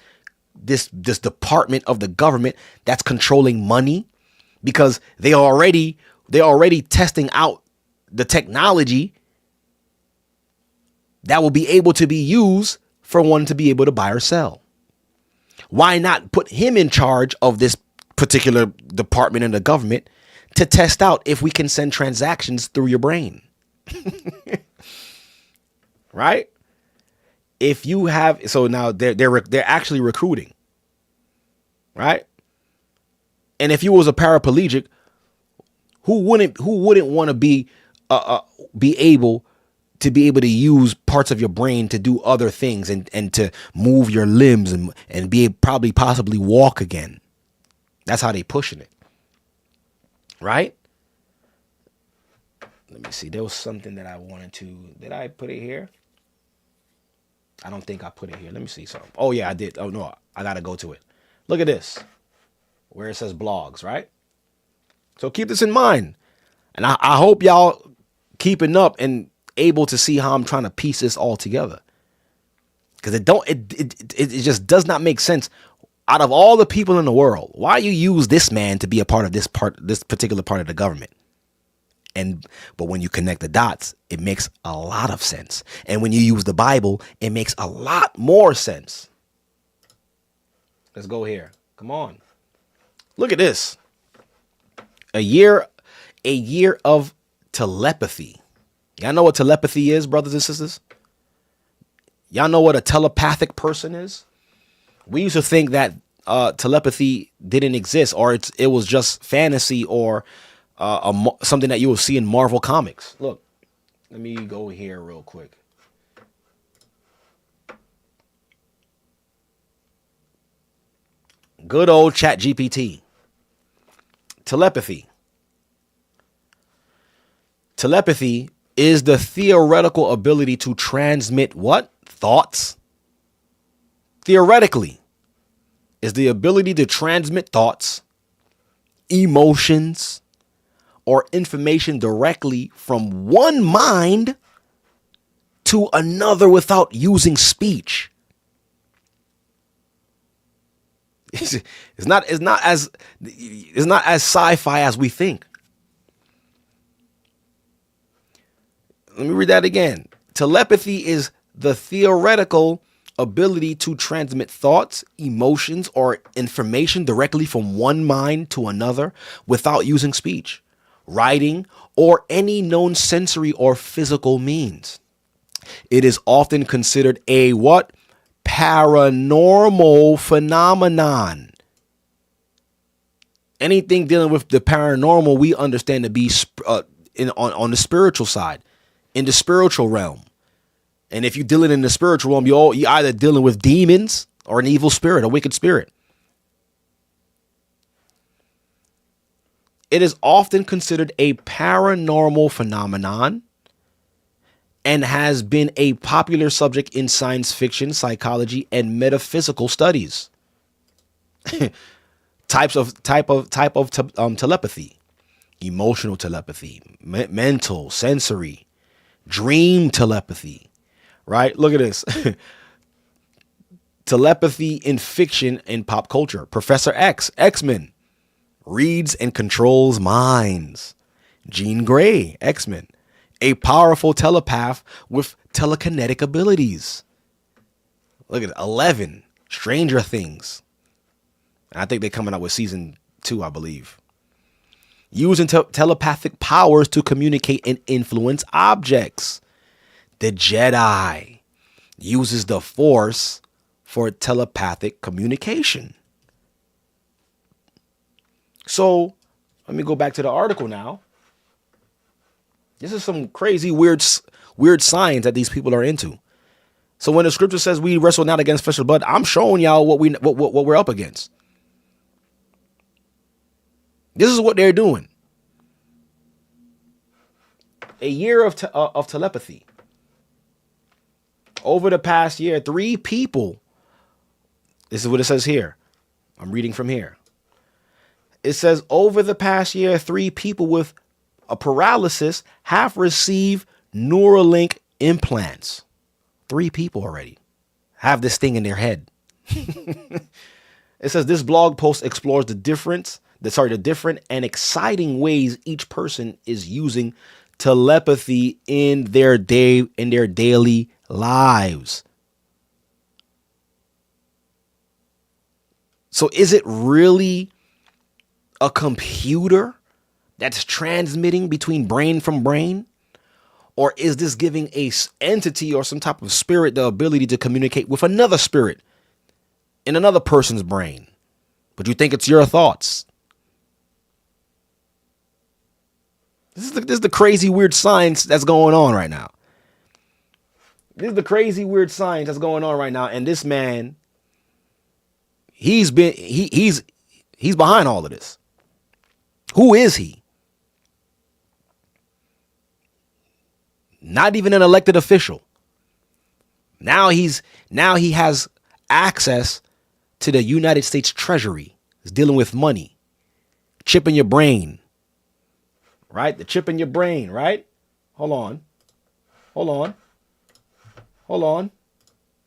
department of the government that's controlling money, because they're already testing out the technology that will be able to be used for one to be able to buy or sell. Why not put him in charge of this particular department in the government to test out if we can send transactions through your brain? Right? If you have, so now they're actually recruiting, right? And if you was a paraplegic, who wouldn't want to be able to use parts of your brain to do other things and to move your limbs and be possibly walk again? That's how they pushing it, right? Let me see. There was something that I wanted to. Did I put it here? I don't think I put it here. Let me see something. Oh yeah, I did. Oh no, I gotta go to it. Look at this, where it says blogs, right? So keep this in mind, and I hope y'all keeping up and able to see how I'm trying to piece this all together, because it just does not make sense. Out of all the people in the world, why you use this man to be a part of this particular part of the government? But when you connect the dots, it makes a lot of sense. And when you use the Bible, it makes a lot more sense. Let's go here. Come on. Look at this. A year of telepathy. Y'all know what telepathy is, brothers and sisters? Y'all know what a telepathic person is? We used to think that telepathy didn't exist, or it was just fantasy, or something that you will see in Marvel comics. Look, let me go here real quick. Good old Chat GPT. Telepathy. Telepathy is the theoretical ability to transmit what? Thoughts, theoretically, is the ability to transmit thoughts, emotions, or information directly from one mind to another without using speech. It's not as sci-fi as we think. Let me read that again. Telepathy is the theoretical ability to transmit thoughts, emotions, or information directly from one mind to another without using speech, writing, or any known sensory or physical means. It is often considered a what? Paranormal phenomenon. Anything dealing with the paranormal, we understand to be on the spiritual side, in the spiritual realm. And if you're dealing in the spiritual realm, you're either dealing with demons or an evil spirit, a wicked spirit. It is often considered a paranormal phenomenon and has been a popular subject in science fiction, psychology, and metaphysical studies. Type of telepathy: emotional telepathy, mental, sensory, dream telepathy. Right? Look at this. Telepathy in fiction and pop culture. Professor X, X-Men, reads and controls minds. Jean Grey, X-Men, a powerful telepath with telekinetic abilities. Look at it. 11, Stranger Things. I think they're coming out with season 2, I believe. Using telepathic powers to communicate and influence objects. The Jedi uses the Force for telepathic communication. So let me go back to the article now. This is some crazy, weird science that these people are into. So when the scripture says we wrestle not against flesh and blood, I'm showing y'all what we're up against. This is what they're doing. A year of telepathy. Over the past year, 3 people. This is what it says here. I'm reading from here. It says over the past year, 3 people with a paralysis have received Neuralink implants. 3 people already have this thing in their head. It says this blog post explores the different and exciting ways each person is using telepathy in their daily lives. So is it really a computer that's transmitting between brain from brain? Or is this giving a entity or some type of spirit the ability to communicate with another spirit in another person's brain? But you think it's your thoughts. This is the crazy weird science that's going on right now. This is the crazy weird science that's going on right now. And this man, he's behind all of this. Who is he? Not even an elected official. Now he has access to the United States Treasury. He's dealing with money. Chip in your brain. Right? The chip in your brain, right? Hold on.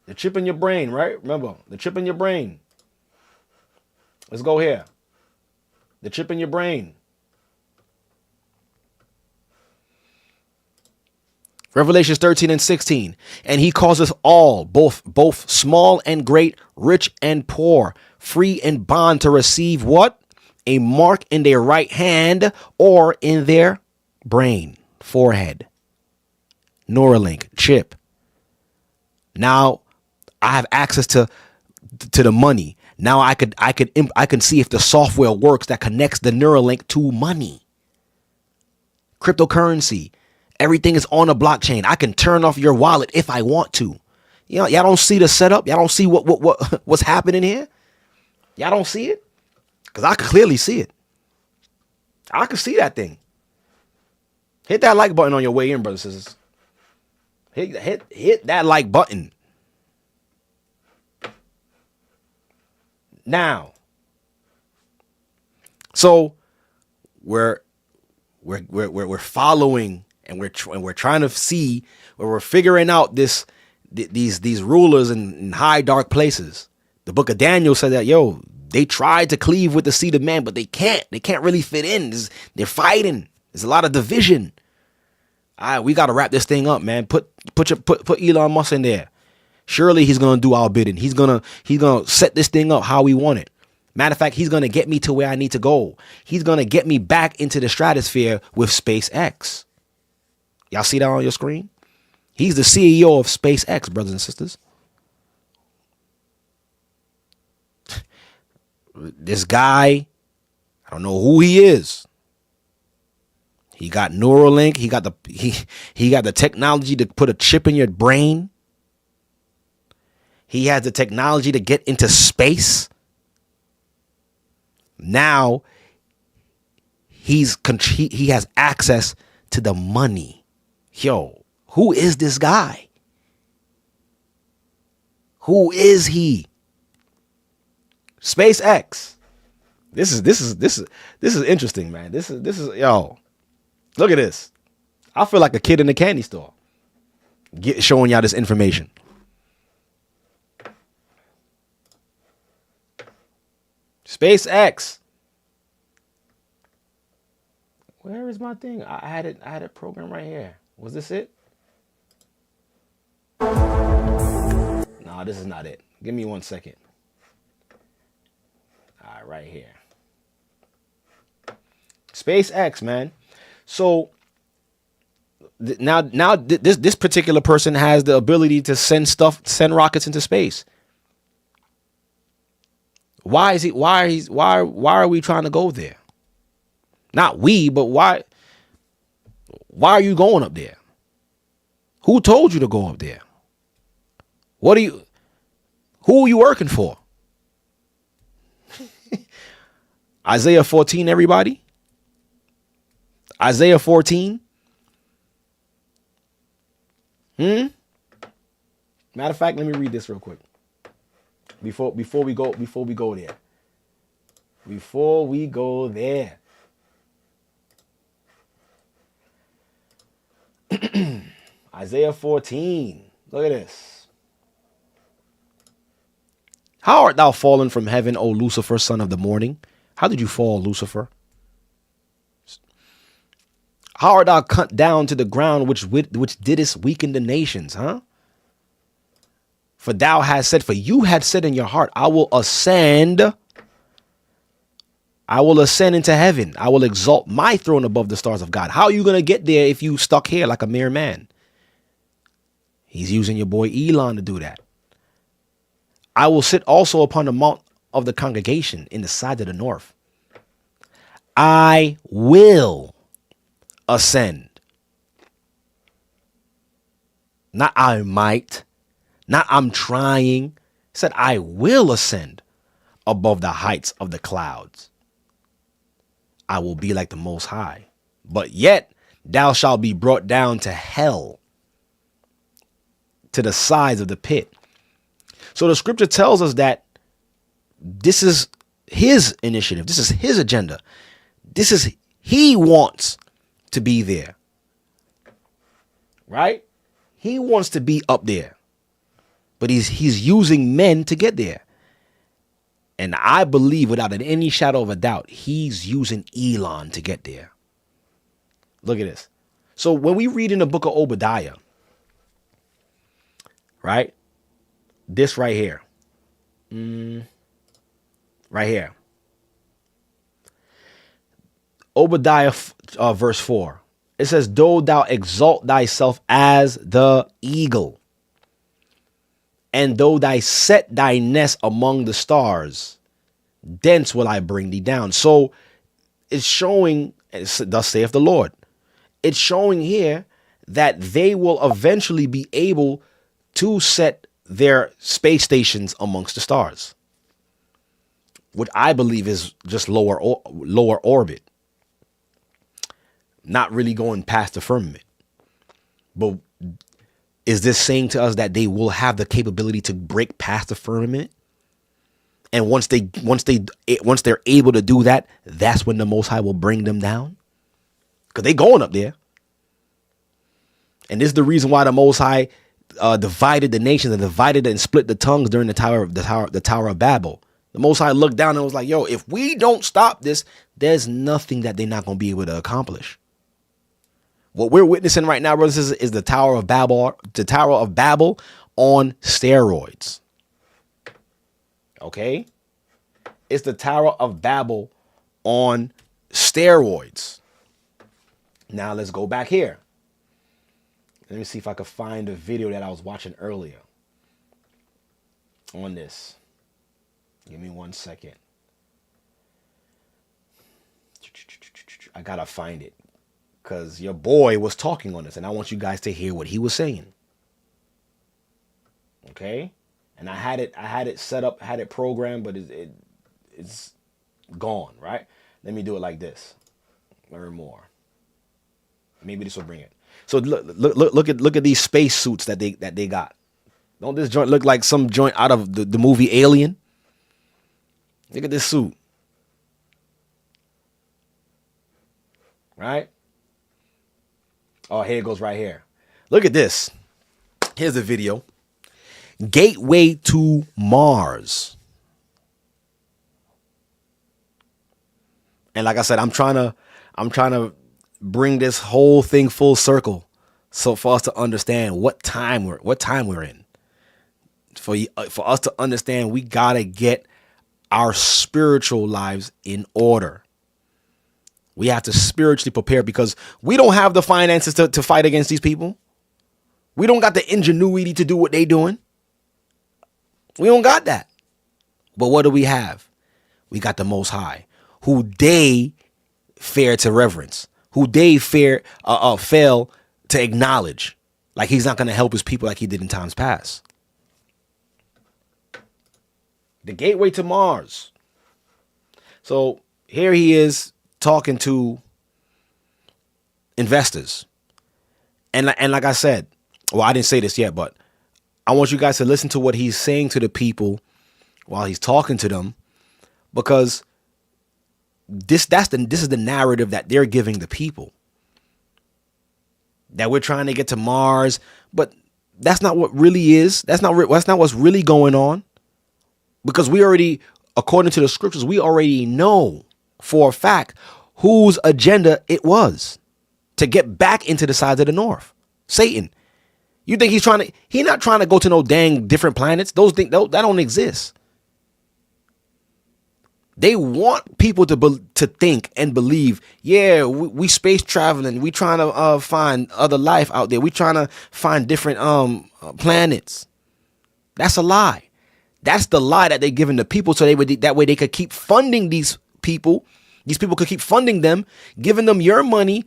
The chip in your brain, right? Remember, the chip in your brain. Let's go here. The chip in your brain. Revelations 13:16. And he causes all, both small and great, rich and poor, free and bond, to receive what? A mark in their right hand or in their brain, forehead. Neuralink chip. Now I have access to the money. Now I can see if the software works that connects the Neuralink to money. Cryptocurrency. Everything is on a blockchain. I can turn off your wallet if I want to. You know, y'all don't see the setup. Y'all don't see what's happening here. Y'all don't see it. Because I can clearly see it. I can see that thing. Hit that like button on your way in, brothers and sisters. Hit that like button. Now, so we're following and we're trying to see where we're figuring out these rulers in high dark places. The book of Daniel said that, yo, they tried to cleave with the seed of man, but they can't really fit in. They're fighting. There's a lot of division. All right, we got to wrap this thing up, man. Put Elon Musk in there. Surely he's going to do our bidding. He's going to set this thing up how we want it. Matter of fact, he's going to get me to where I need to go. He's going to get me back into the stratosphere with SpaceX. Y'all see that on your screen? He's the CEO of SpaceX, brothers and sisters. This guy, I don't know who he is. He got Neuralink. He got the technology to put a chip in your brain. He has the technology to get into space. Now he has access to the money. Yo, who is this guy? Who is he? SpaceX. This is interesting, man. This is yo. Look at this. I feel like a kid in a candy store showing y'all this information. SpaceX. Where is my thing? I had it programmed right here. Was this it? No, this is not it. Give me 1 second. All right, right here. SpaceX, man. So now this particular person has the ability to send rockets into space. Why are we trying to go there? Not we, but why are you going up there? Who told you to go up there? Who are you working for? Isaiah 14, everybody. Isaiah 14. Matter of fact, let me read this real quick. Before we go there. Before we go there. Isaiah 14. Look at this. How art thou fallen from heaven, O Lucifer, son of the morning? How did you fall, Lucifer? How art thou cut down to the ground, which didst weaken the nations, huh? For you had said in your heart, I will ascend into heaven. I will exalt my throne above the stars of God. How are you going to get there if you stuck here like a mere man? He's using your boy Elon to do that. I will sit also upon the mount of the congregation in the side of the north. I will ascend. Not I might. Not I'm trying. It said I will ascend above the heights of the clouds. I will be like the Most High. But yet thou shalt be brought down to hell, to the sides of the pit. So the scripture tells us that this is his initiative. This is his agenda. He wants to be there. Right? He wants to be up there. But he's using men to get there. And I believe without any shadow of a doubt, he's using Elon to get there. Look at this. So when we read in the book of Obadiah, right? This right here. Right here. Obadiah verse 4. It says, though thou exalt thyself as the eagle, and though thou set thy nest among the stars, thence will I bring thee down. So it's showing, thus saith the Lord, it's showing here that they will eventually be able to set their space stations amongst the stars, which I believe is just lower orbit, not really going past the firmament. But is this saying to us that they will have the capability to break past the firmament And once they're able to do that, that's when the Most High will bring them down. Because they going up there. And this is the reason why the Most High divided the nations and divided and split the tongues during the Tower of Babel. The Most High looked down and was like, yo, if we don't stop this, there's nothing that they're not going to be able to accomplish. What we're witnessing right now, brothers, is the Tower of Babel on steroids. Okay? It's the Tower of Babel on steroids. Now let's go back here. Let me see if I can find a video that I was watching earlier on this. Give me 1 second. I gotta find it because your boy was talking on this and I want you guys to hear what he was saying. Okay? And I had it set up, had it programmed, but it's gone, right? Let me do it like this. Learn more. Maybe this will bring it. So look at these space suits that they got. Don't this joint look like some joint out of the movie Alien? Look at this suit. Right? Oh, here it goes right here. Look at this. Here's the video. Gateway to Mars. And like I said, I'm trying to bring this whole thing full circle, so for us to understand what time we're in. For us to understand, we gotta get our spiritual lives in order. We have to spiritually prepare because we don't have the finances to fight against these people. We don't got the ingenuity to do what they doing. We don't got that. But what do we have? We got the Most High, who they fear to reverence, who they fail to acknowledge, like he's not going to help his people like he did in times past. The gateway to Mars. So here he is talking to investors. And like I said, well, I didn't say this yet, but I want you guys to listen to what he's saying to the people while he's talking to them, because this is the narrative that they're giving the people, that we're trying to get to Mars, but that's not what really is. That's not what's really going on, because we already, according to the scriptures, we already know for a fact whose agenda it was to get back into the sides of the north. Satan. You think he's not trying to go to no dang different planets? Those things that don't exist. They want people to think and believe, yeah, we space traveling. We trying to find other life out there. We trying to find different planets. That's a lie. That's the lie that they're giving the people, so that way they could keep funding these people. These people could keep funding them, giving them your money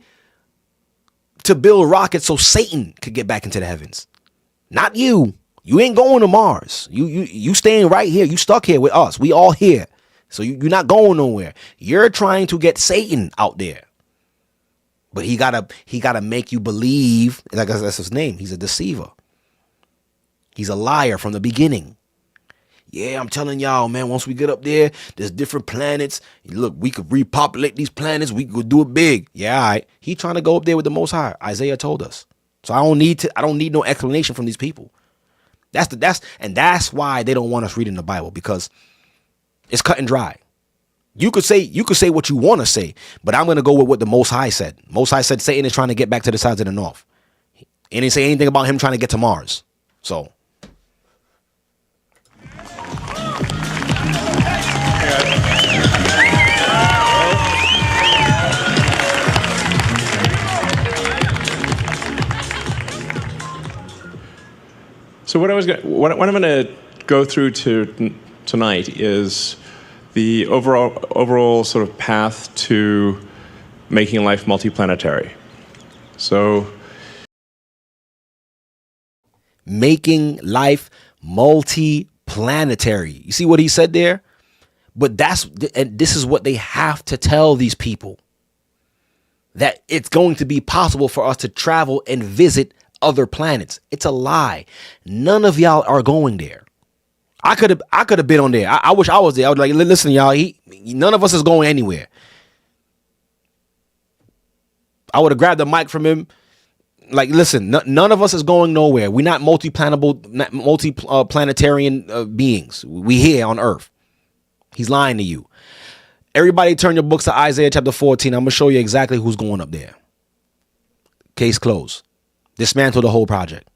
to build rockets so Satan could get back into the heavens. Not you. You ain't going to Mars. You staying right here. You stuck here with us. We all here. So you're not going nowhere. You're trying to get Satan out there. But he gotta make you believe, like that's his name. He's a deceiver. He's a liar from the beginning. Yeah, I'm telling y'all, man, once we get up there, there's different planets. Look, we could repopulate these planets. We could do it big. Yeah, all right. He trying to go up there with the Most High. Isaiah told us. So I don't need no explanation from these people. That's why they don't want us reading the Bible, because it's cut and dry. You could say what you want to say, but I'm going to go with what the Most High said. Most High said Satan is trying to get back to the sides of the north. He didn't say anything about him trying to get to Mars. So So what I'm going to go through tonight is the overall sort of path to making life multiplanetary. So making life multiplanetary. You see what he said there? But this is what they have to tell these people, that it's going to be possible for us to travel and visit other planets. It's a lie. None of y'all are going there. I could have been on there. I wish I was there. I was like, listen, y'all, none of us is going anywhere. I would have grabbed the mic from him. Like, listen, none of us is going nowhere. We're not multi-planetarian beings. We here on Earth. He's lying to you. Everybody turn your books to Isaiah chapter 14. I'm going to show you exactly who's going up there. Case closed. Dismantle the whole project.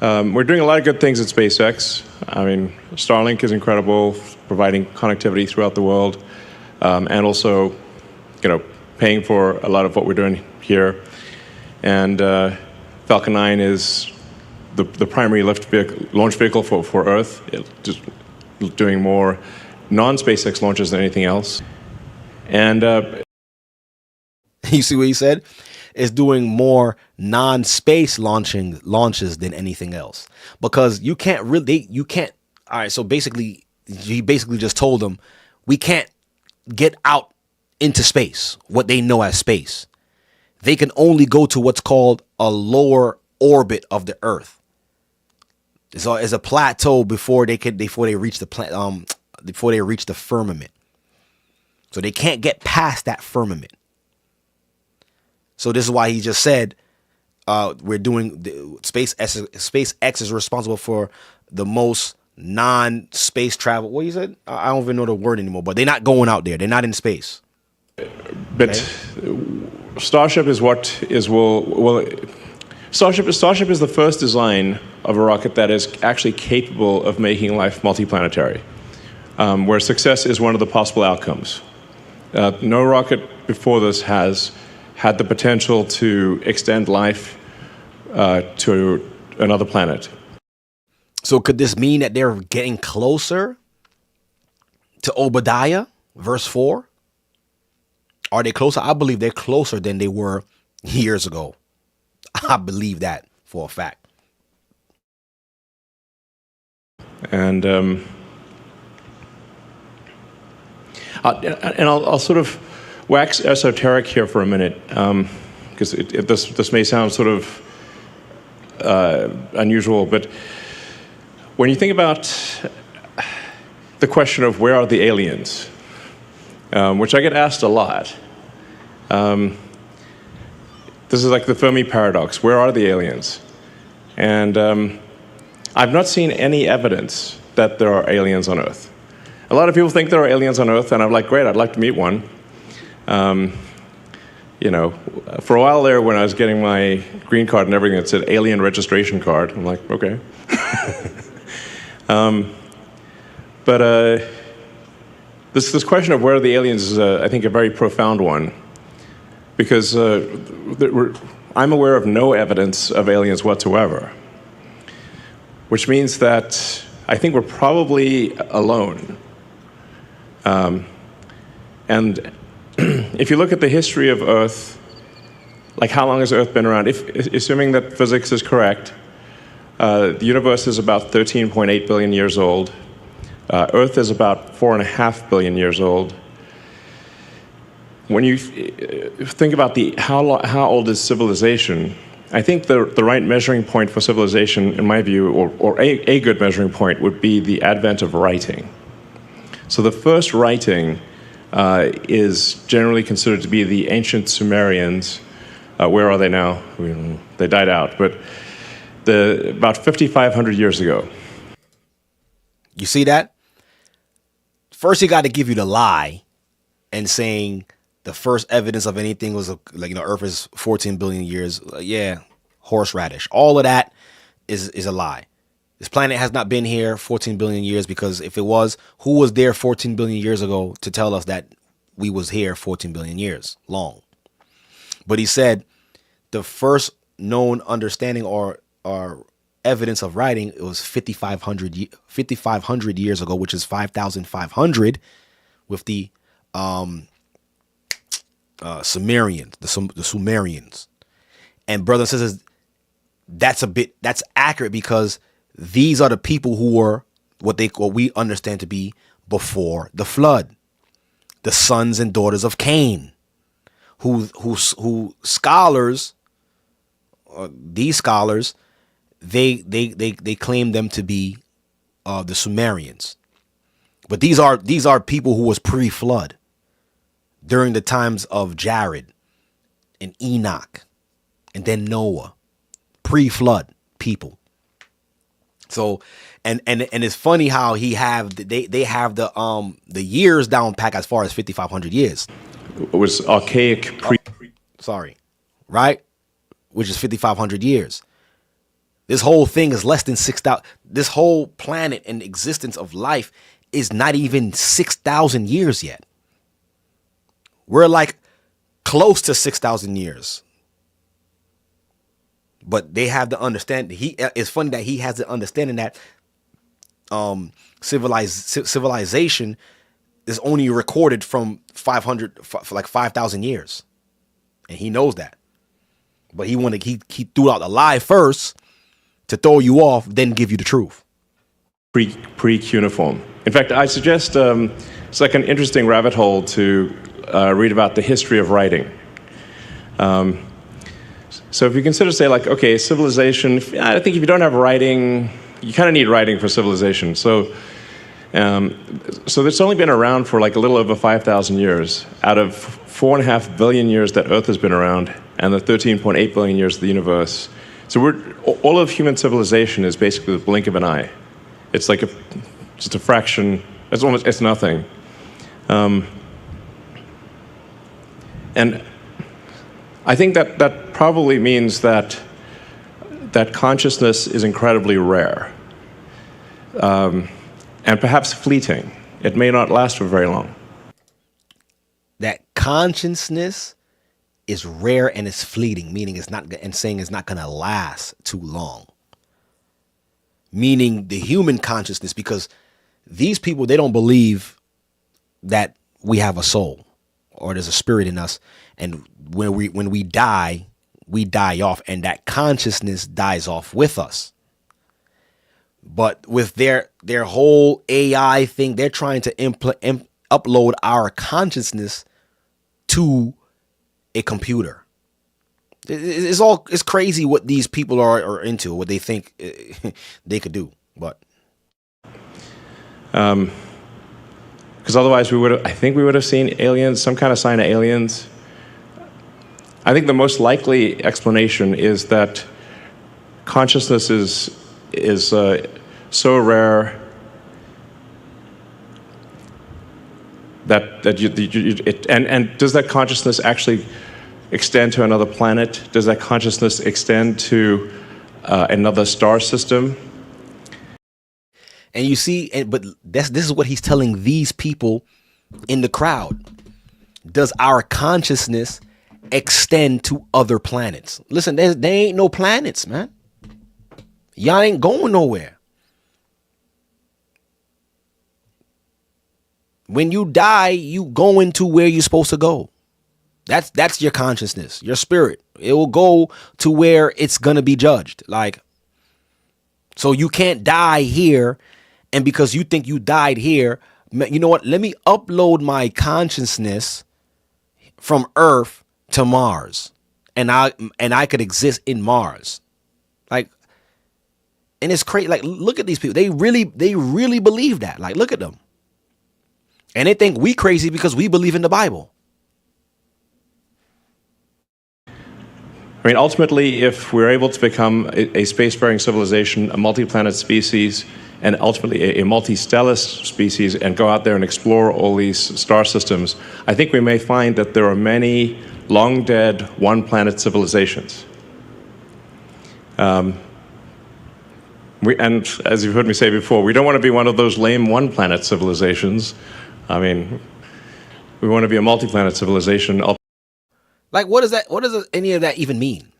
We're doing a lot of good things at SpaceX. I mean, Starlink is incredible, providing connectivity throughout the world, and also, paying for a lot of what we're doing here. And Falcon 9 is the primary launch vehicle for Earth, just doing more non-SpaceX launches than anything else. And you see what he said? It's doing more non-space launches than anything else, because you can't. All right. So basically, he just told them, we can't get out into space, what they know as space. They can only go to what's called a lower orbit of the Earth. So it's a plateau before they reach the firmament. So they can't get past that firmament. So this is why he just said, we're doing SpaceX is responsible for the most non-space travel. What you said? I don't even know the word anymore, but they're not going out there. They're not in space. But okay. Starship is Starship is the first design of a rocket that is actually capable of making life multiplanetary, where success is one of the possible outcomes. No rocket before this has had the potential to extend life to another planet. So could this mean that they're getting closer to Obadiah, verse 4? Are they closer? I believe they're closer than they were years ago. I believe that for a fact. And I'll sort of wax esoteric here for a minute, because this may sound sort of unusual, but when you think about the question of where are the aliens, which I get asked a lot, this is like the Fermi paradox. Where are the aliens? And I've not seen any evidence that there are aliens on Earth. A lot of people think there are aliens on Earth, and I'm like, great, I'd like to meet one. For a while there, when I was getting my green card and everything, it said alien registration card. I'm like, okay. But this question of where are the aliens is, I think, a very profound one, because I'm aware of no evidence of aliens whatsoever, which means that I think we're probably alone. And if you look at the history of Earth, like how long has Earth been around? Assuming that physics is correct, the universe is about 13.8 billion years old. Earth is about 4.5 billion years old. When you think about how old is civilization, I think the right measuring point for civilization, in my view, or a good measuring point, would be the advent of writing. So the first writing is generally considered to be the ancient Sumerians. Where are they now? They died out, but about 5,500 years ago. You see that? First, he got to give you the lie and saying the first evidence of anything was Earth is 14 billion years. Horseradish. All of that is a lie. This planet has not been here 14 billion years, because if it was, who was there 14 billion years ago to tell us that we was here 14 billion years long? But he said the first known understanding or evidence of writing, it was 5,500 years ago, which is 5,500 with the Sumerians, the Sumerians. And brothers and sisters, that's accurate, because these are the people who were what we understand to be before the flood, the sons and daughters of Cain, who scholars, these scholars, they claim them to be the Sumerians. But these are people who was pre-flood, during the times of Jared and Enoch and then Noah, pre-flood people. So and it's funny how they have the years down pack as far as 5,500 years. It was archaic right? Which is 5,500 years. This whole thing is less than 6,000. This whole planet and existence of life is not even 6,000 years yet. We're like close to 6,000 years. But they have the understanding. It's funny that he has the understanding that civilization is only recorded from 5,000 years. And he knows that. But he threw out the lie first to throw you off, then give you the truth. Pre-cuneiform. In fact, I suggest it's like an interesting rabbit hole to read about the history of writing. So if you consider, say, like, okay, civilization, I think if you don't have writing, you kind of need writing for civilization. So it's only been around for like a little over 5,000 years out of 4.5 billion years that Earth has been around and the 13.8 billion years of the universe. So all of human civilization is basically the blink of an eye. It's like just a fraction. It's nothing. And I think that probably means that consciousness is incredibly rare, and perhaps fleeting. It may not last for very long. That consciousness is rare and it's fleeting, meaning it's not going to last too long. Meaning the human consciousness, because these people, they don't believe that we have a soul or there's a spirit in us. And when we die off, and that consciousness dies off with us. But with their whole AI thing, they're trying to upload our consciousness to a computer. It's crazy what these people are into, what they think they could do. But because otherwise I think we would have seen aliens, some kind of sign of aliens. I think the most likely explanation is that consciousness is so rare that and does that consciousness actually extend to another planet? Does that consciousness extend to another star system? And you see, but this is what he's telling these people in the crowd. Does our consciousness extend to other planets? Listen, there ain't no planets, man. Y'all ain't going nowhere. When you die, you going to where you're supposed to go. That's your consciousness, your spirit. It will go to where it's gonna be judged. Like, so you can't die here, and because you think you died here, you know what? Let me upload my consciousness from Earth to Mars, and I could exist in Mars. Like, and it's crazy. Like, look at these people. They really believe that. Like, look at them. And they think we crazy because we believe in the Bible. I mean, ultimately, if we're able to become a spacefaring civilization, a multi-planet species, and ultimately a multi-stellar species, and go out there and explore all these star systems, I think we may find that there are many long-dead one-planet civilizations. And as you've heard me say before, we don't want to be one of those lame one-planet civilizations. I mean, we want to be a multi-planet civilization. Like, what is that? What does any of that even mean?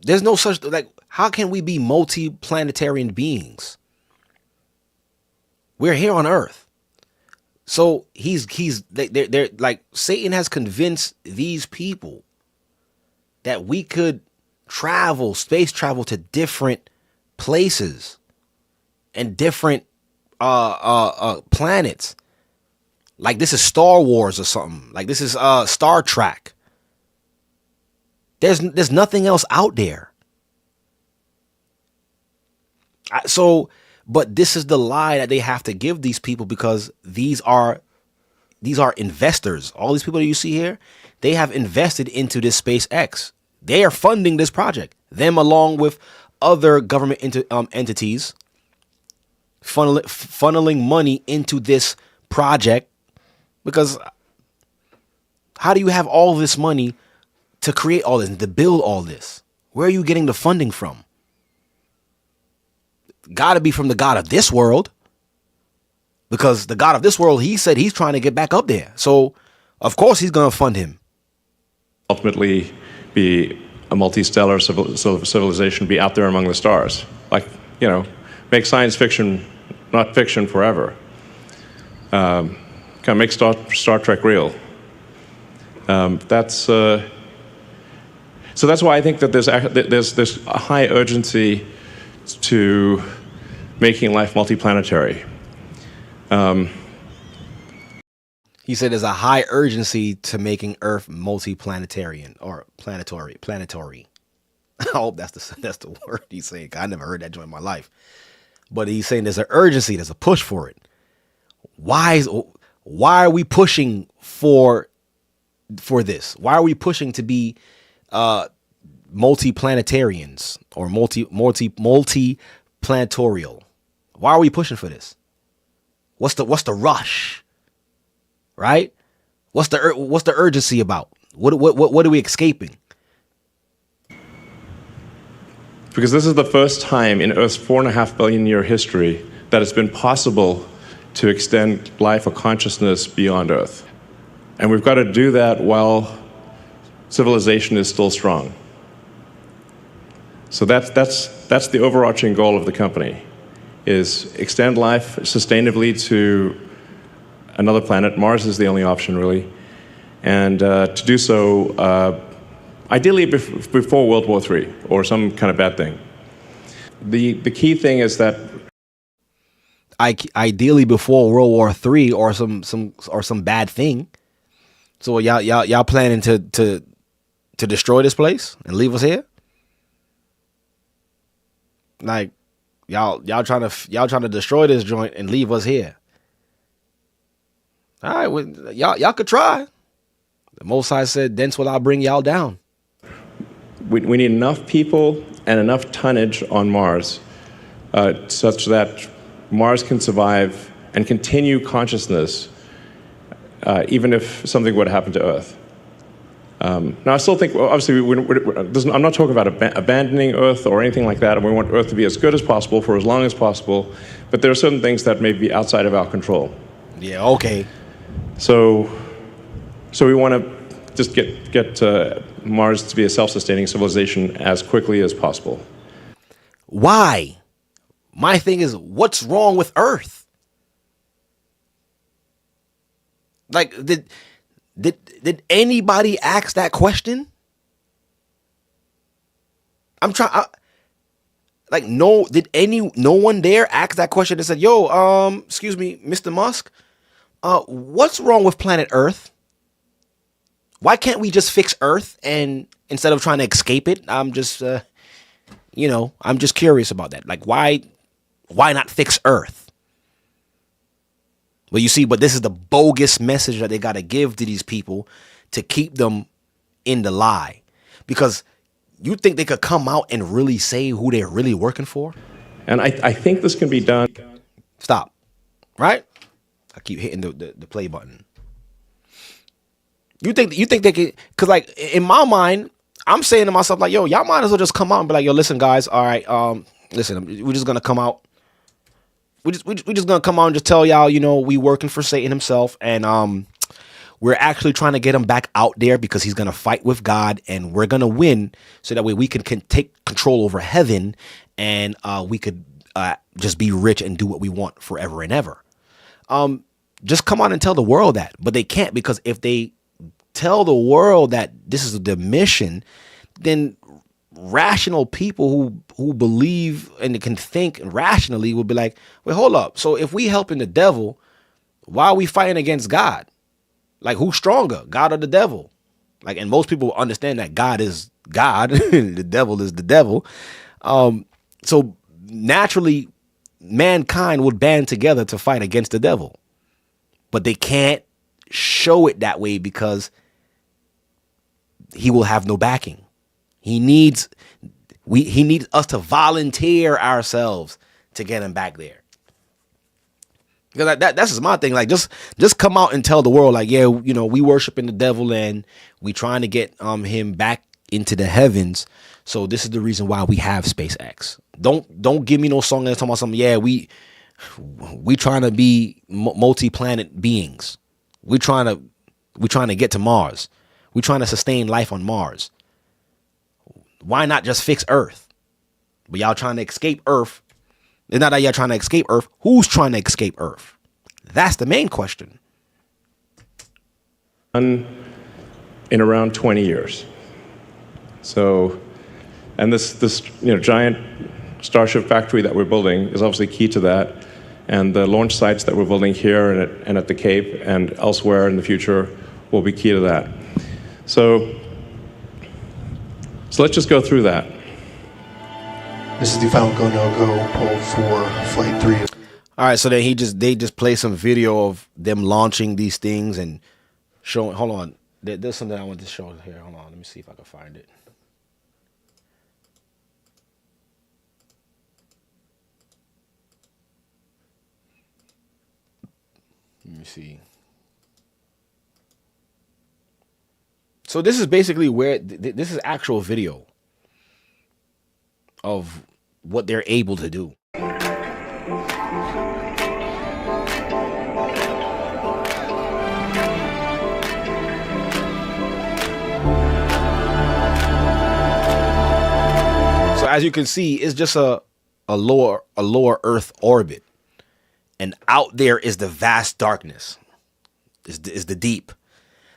There's no such, like, how can we be multi-planetarian beings? We're here on Earth. So they're like, Satan has convinced these people that we could space travel to different places and different planets. Like, this is Star Wars or something. Like, this is Star Trek. There's nothing else out there. But this is the lie that they have to give these people, because these are investors. All these people that you see here, they have invested into this SpaceX. They are funding this project. Them along with other government entities funneling money into this project. Because how do you have all this money to create all this and to build all this? Where are you getting the funding from? Got to be from the God of this world. Because the God of this world, he said he's trying to get back up there. So, of course, he's going to fund him. Ultimately be a multi-stellar civilization, be out there among the stars. Like, make science fiction not fiction forever. Kind of make Star Trek real. So that's why I think that there's a high urgency to making life multiplanetary. He said there's a high urgency to making Earth multiplanetarian or planetary. I hope that's the word he's saying. I never heard that joint in my life. But he's saying there's an urgency, there's a push for it. Why are we pushing for this? Why are we pushing to be multiplanetarians or multiplanetorial? Why are we pushing for this? What's the rush? Right? What's the urgency about? What are we escaping? Because this is the first time in Earth's 4.5 billion year history that it's been possible to extend life or consciousness beyond Earth. And we've got to do that while civilization is still strong. So that's the overarching goal of the company, is extend life sustainably to another planet. Mars is the only option, really. And to do so, ideally before World War III or some kind of bad thing. The key thing is that ideally before World War III or some bad thing. So y'all planning to destroy this place and leave us here? Like y'all trying to destroy this joint and leave us here? All right, well, y'all could try. The Most High said, "Thence will I bring y'all down." We need enough people and enough tonnage on Mars such that Mars can survive and continue consciousness even if something would happen to Earth. Now, I still think, obviously, I'm not talking about abandoning Earth or anything like that, and we want Earth to be as good as possible for as long as possible, but there are certain things that may be outside of our control. Yeah, okay. So we want to just get Mars to be a self-sustaining civilization as quickly as possible. Why? My thing is, what's wrong with Earth? Like, did anybody ask that question? I'm trying. No one there asked that question and said, "Yo, excuse me, Mr. Musk, what's wrong with planet Earth? Why can't we just fix Earth, and instead of trying to escape it?" I'm just, I'm just curious about that. Like, why not fix Earth? Well, you see, but this is the bogus message that they got to give to these people to keep them in the lie. Because you think they could come out and really say who they're really working for? And I think this can be done. Stop. Right? I keep hitting the play button. You think they could? Because, like, in my mind, I'm saying to myself, like, yo, y'all might as well just come out and be like, yo, listen, guys, all right, listen, we're just gonna come out. We just gonna come out and just tell y'all, we working for Satan himself, and we're actually trying to get him back out there because he's gonna fight with God, and we're gonna win, so that way we can take control over heaven, and we could just be rich and do what we want forever and ever. Just come on and tell the world that, but they can't, because if they tell the world that this is the mission, then rational people who believe and can think rationally would be like, wait, hold up. So if we helping the devil, why are we fighting against God? Like, who's stronger, God or the devil? Like, and most people understand that God is God, the devil is the devil. So naturally, mankind would band together to fight against the devil. But they can't show it that way because he will have no backing. He needs us to volunteer ourselves to get him back there. Because that's just my thing. Like, just come out and tell the world, like, yeah, you know, we worshiping the devil and we trying to get him back into the heavens. So this is the reason why we have SpaceX. Don't give me no song that's talking about something. Yeah, we trying to be multi-planet beings. We trying to get to Mars. We trying to sustain life on Mars. Why not just fix Earth? But y'all trying to escape Earth. It's not that y'all trying to escape Earth. Who's trying to escape Earth? That's the main question. In around 20 years. So, and this giant Starship factory that we're building is obviously key to that. And the launch sites that we're building here and at the Cape and elsewhere in the future will be key to that. So let's just go through that. This is the final go no go poll for Flight 3. All right, so then they just play some video of them launching these things and showing. Hold on, there's something I want to show here. Hold on, let me see if I can find it. Let me see. So this is basically where this is actual video of what they're able to do. So as you can see, it's just a lower Earth orbit, and out there is the vast darkness. Is the deep,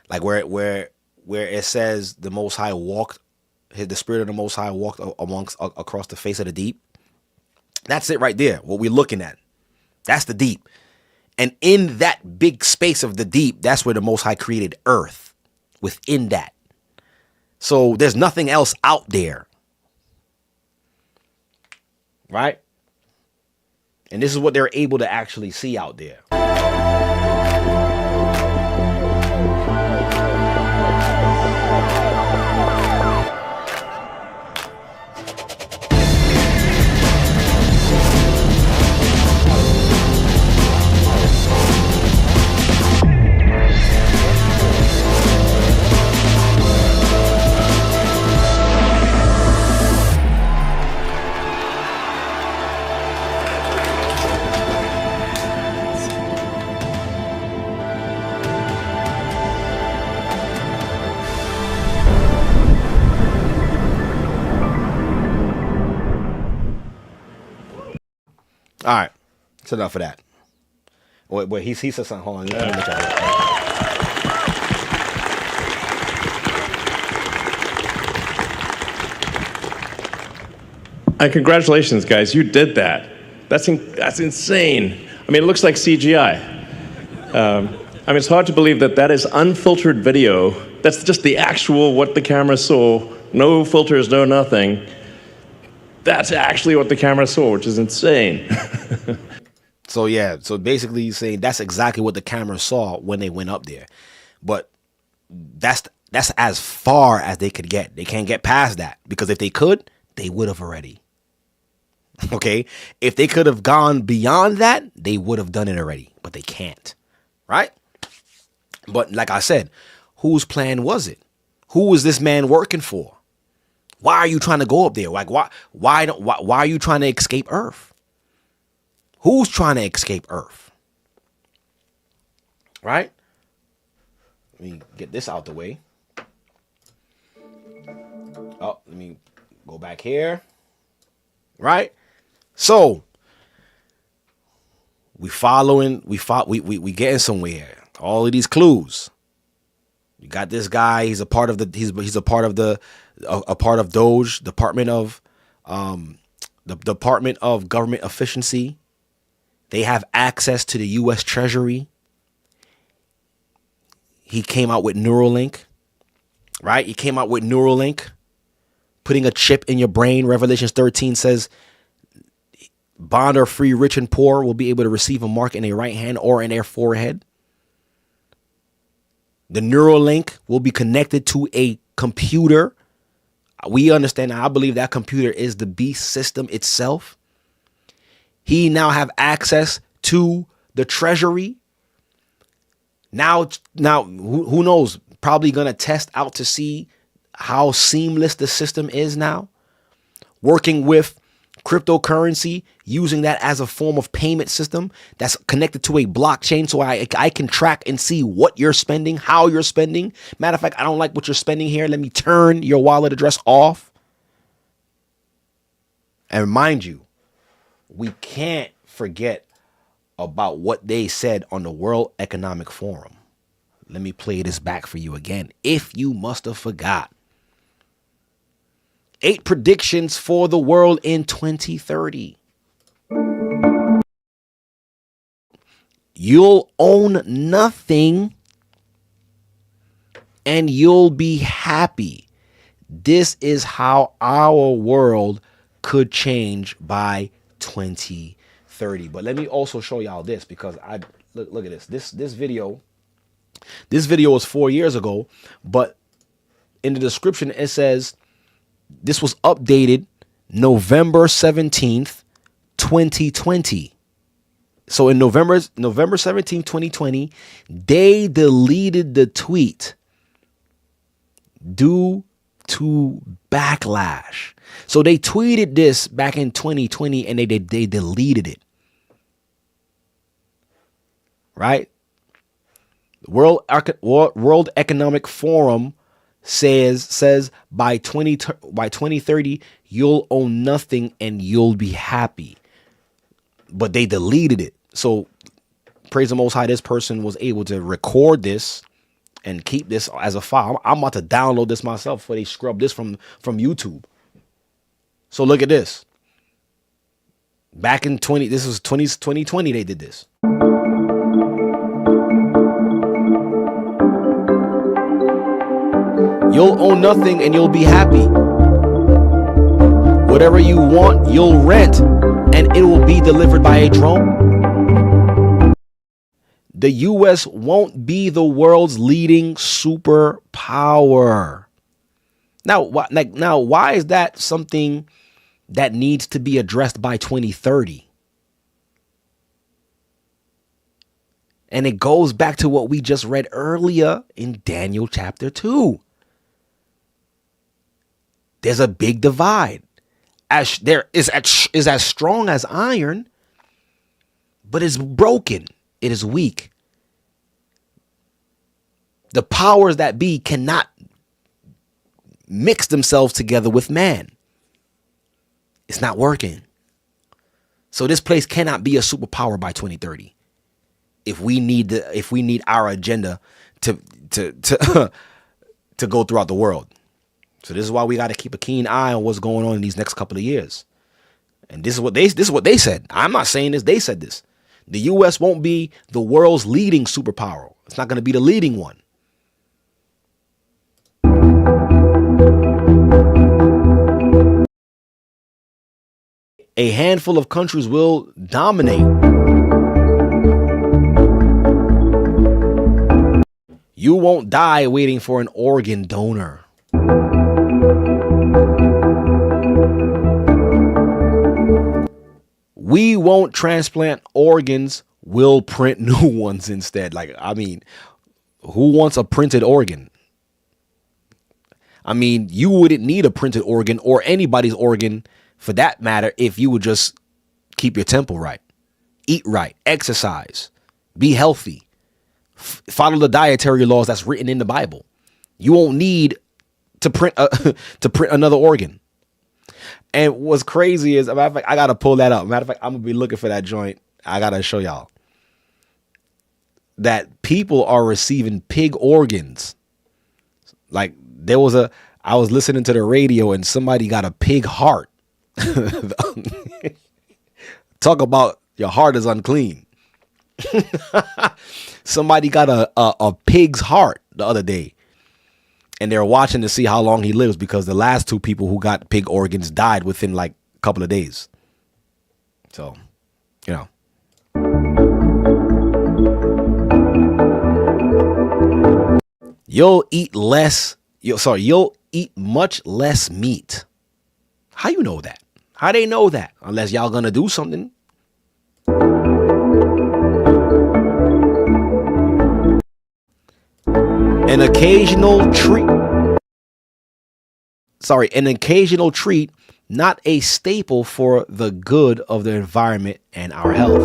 like where it says the Most High walked. The Spirit of the Most High walked across the face of the deep. That's it right there. What we're looking at. That's the deep. And in that big space of the deep, that's where the Most High created Earth. Within that. So there's nothing else out there. Right? And this is what they're able to actually see out there. All right, that's enough of that. Wait, he said something. Hold on, let me look at it. And congratulations, guys, you did that. That's insane. I mean, it looks like CGI. I mean, it's hard to believe that is unfiltered video. That's just the actual what the camera saw. No filters, no nothing. That's actually what the camera saw, which is insane. So yeah, so basically he's saying that's exactly what the camera saw when they went up there. But that's as far as they could get. They can't get past that, because if they could, they would have already. Okay? If they could have gone beyond that, they would have done it already, but they can't. Right? But like I said, whose plan was it? Who was this man working for? Why are you trying to go up there? Like, why are you trying to escape Earth? Who's trying to escape Earth? Right? Let me get this out the way. Oh, let me go back here. Right? So we getting somewhere. All of these clues. You got this guy. He's a part of DOGE, Department of Government Efficiency. They have access to the U.S. Treasury. He came out with Neuralink, right? He came out with Neuralink, putting a chip in your brain. Revelations 13 says bond are free, rich and poor will be able to receive a mark in their right hand or in their forehead. The Neuralink will be connected to a computer. We understand. I believe that computer is the beast system itself. He now have access to the treasury. Now, who knows? Probably going to test out to see how seamless the system is now. Working with cryptocurrency, using that as a form of payment system that's connected to a blockchain, so I can track and see what you're spending, how you're spending. Matter of fact, I don't like what you're spending here. Let me turn your wallet address off. And mind you, we can't forget about what they said on the World Economic Forum. Let me play this back for you again, if you must have forgot. 8 predictions for the world in 2030. You'll own nothing and you'll be happy. This is how our world could change by 2030. But let me also show y'all this, because I look at this. This video was 4 years ago, but in the description it says this was updated November 17th, 2020. So in November 17th, 2020, they deleted the tweet due to backlash. So they tweeted this back in 2020 and they deleted it. Right? World Economic Forum says by 2030 you'll own nothing and you'll be happy. But they deleted it. So praise the Most High, this person was able to record this and keep this as a file. I'm about to download this myself before they scrub this from YouTube. So look at this. Back in 2020 they did this. You'll own nothing and you'll be happy. Whatever you want, you'll rent, and it will be delivered by a drone. The U.S. won't be the world's leading superpower. Now, why is that something that needs to be addressed by 2030? And it goes back to what we just read earlier in Daniel chapter 2. There's a big divide. There is as strong as iron, but it's broken. It is weak. The powers that be cannot mix themselves together with man. It's not working. So this place cannot be a superpower by 2030. If we need our agenda to go throughout the world. So this is why we got to keep a keen eye on what's going on in these next couple of years. And this is what they said. I'm not saying this. They said this. The U.S. won't be the world's leading superpower. It's not going to be the leading one. A handful of countries will dominate. You won't die waiting for an organ donor. We won't transplant organs, we'll print new ones instead. Like, I mean, who wants a printed organ? I mean, you wouldn't need a printed organ or anybody's organ for that matter if you would just keep your temple right, eat right, exercise, be healthy, follow the dietary laws that's written in the Bible. You won't need to print another organ. And what's crazy is, matter of fact, I gotta pull that up. Matter of fact, I'm gonna be looking for that joint. I gotta show y'all that people are receiving pig organs. Like I was listening to the radio and somebody got a pig heart. Talk about your heart is unclean. Somebody got a pig's heart the other day. And they're watching to see how long he lives because the last 2 people who got pig organs died within like a couple of days. So, you know. You'll eat much less meat. How you know that? How they know that? Unless y'all gonna do something. An occasional treat, not a staple for the good of the environment and our health.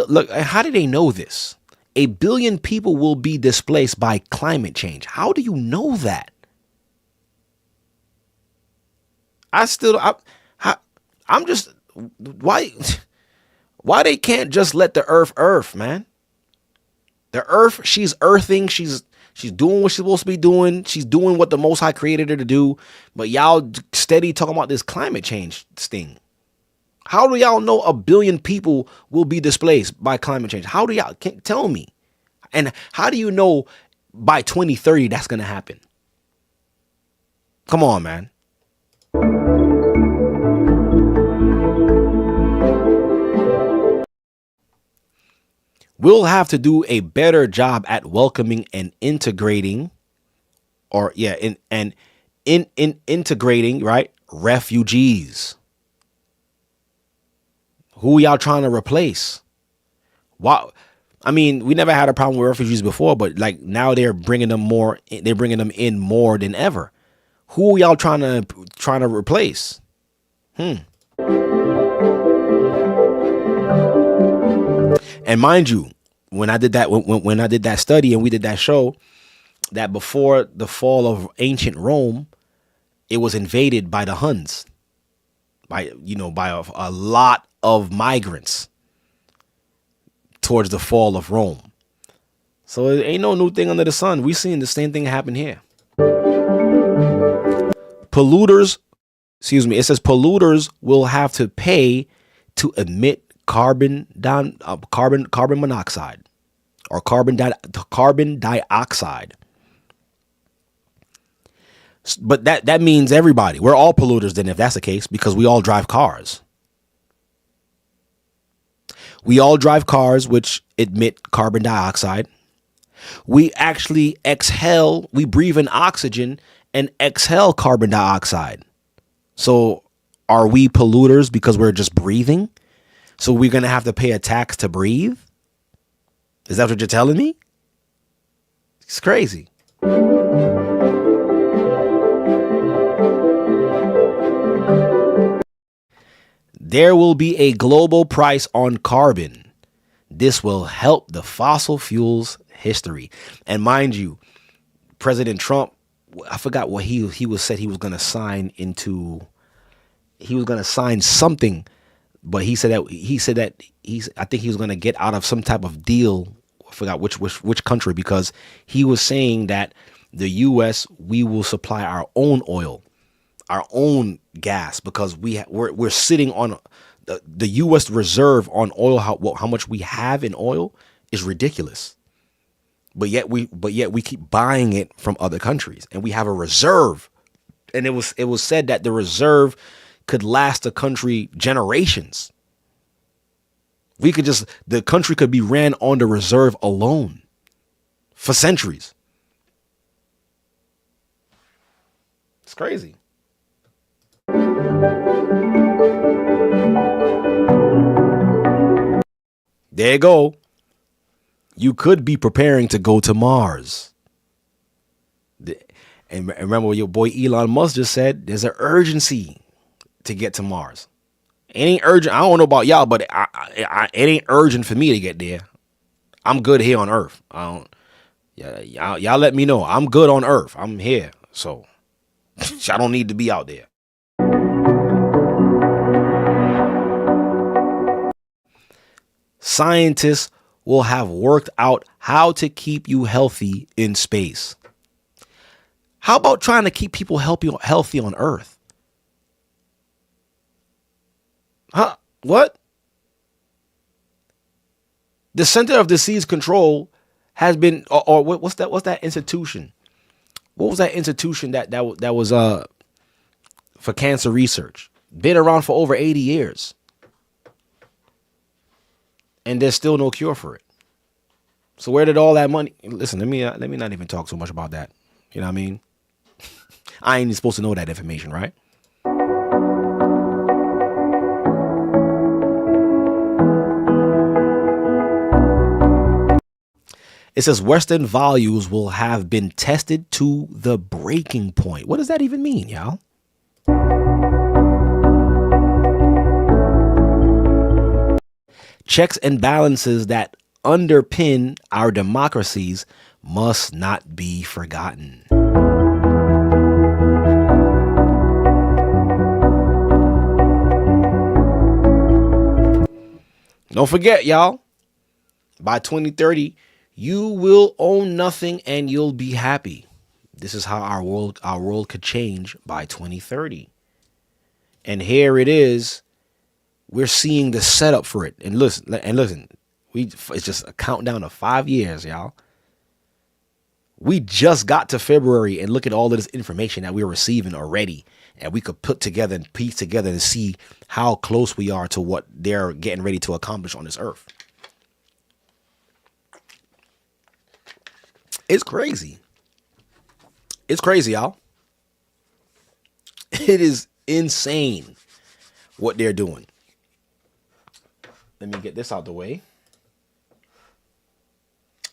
Look, how do they know this? 1 billion people will be displaced by climate change. How do you know that? I'm just, why they can't just let the earth, man? The earth, she's earthing, she's doing what she's supposed to be doing. She's doing what the Most High created her to do. But y'all steady talking about this climate change thing. How do y'all know 1 billion people will be displaced by climate change? How do y'all, can't tell me? And how do you know by 2030 that's going to happen? Come on, man. We'll have to do a better job at welcoming and integrating, integrating, right? Refugees. Who y'all trying to replace? Why? I mean, we never had a problem with refugees before, but like now they're bringing them more. They're bringing them in more than ever. Who y'all trying to replace? And mind you, when I did that study and we did that show, that before the fall of ancient Rome, it was invaded by the Huns, by a lot of migrants towards the fall of Rome. So it ain't no new thing under the sun. We seeing the same thing happen here. It says polluters will have to pay to emit carbon monoxide or carbon dioxide. But that means everybody. We're all polluters then if that's the case, because we all drive cars. We all drive cars which emit carbon dioxide. We actually exhale, we breathe in oxygen and exhale carbon dioxide. So are we polluters because we're just breathing? So we're going to have to pay a tax to breathe? Is that what you're telling me? It's crazy. There will be a global price on carbon. This will help the fossil fuels history. And mind you, President Trump, I forgot what he said he was going to sign into. He was going to sign something, but I think he was going to get out of some type of deal. I forgot which country, because he was saying that the U.S. we will supply our own oil, our own gas, because we're sitting on the U.S. reserve on oil. How much we have in oil is ridiculous. But yet we keep buying it from other countries, and we have a reserve. And it was said that the reserve could last a country generations. The country could be ran on the reserve alone for centuries. It's crazy. There you go. You could be preparing to go to Mars. And remember what your boy Elon Musk just said, there's an urgency to get to Mars. It ain't urgent. I don't know about y'all, but it ain't urgent for me to get there. I'm good here on Earth. Y'all let me know. I'm good on Earth. I'm here. So I don't need to be out there. Scientists will have worked out how to keep you healthy in space. How about trying to keep people healthy on Earth? Huh? What? The Center of Disease Control has been, or what's that institution? What was that institution that was for cancer research. Been around for over 80 years. And there's still no cure for it. So where did all that money? Listen, let me not even talk so much about that. You know what I mean? I ain't even supposed to know that information, right? It says Western values will have been tested to the breaking point. What does that even mean, y'all? Checks and balances that underpin our democracies must not be forgotten. Don't forget, y'all, by 2030, you will own nothing and you'll be happy. This is how our world could change by 2030. And here it is. We're seeing the setup for it. And listen, it's just a countdown of 5 years, y'all. We just got to February and look at all of this information that we're receiving already. And we could put together and piece together and see how close we are to what they're getting ready to accomplish on this earth. It's crazy. It's crazy, y'all. It is insane what they're doing. Let me get this out the way.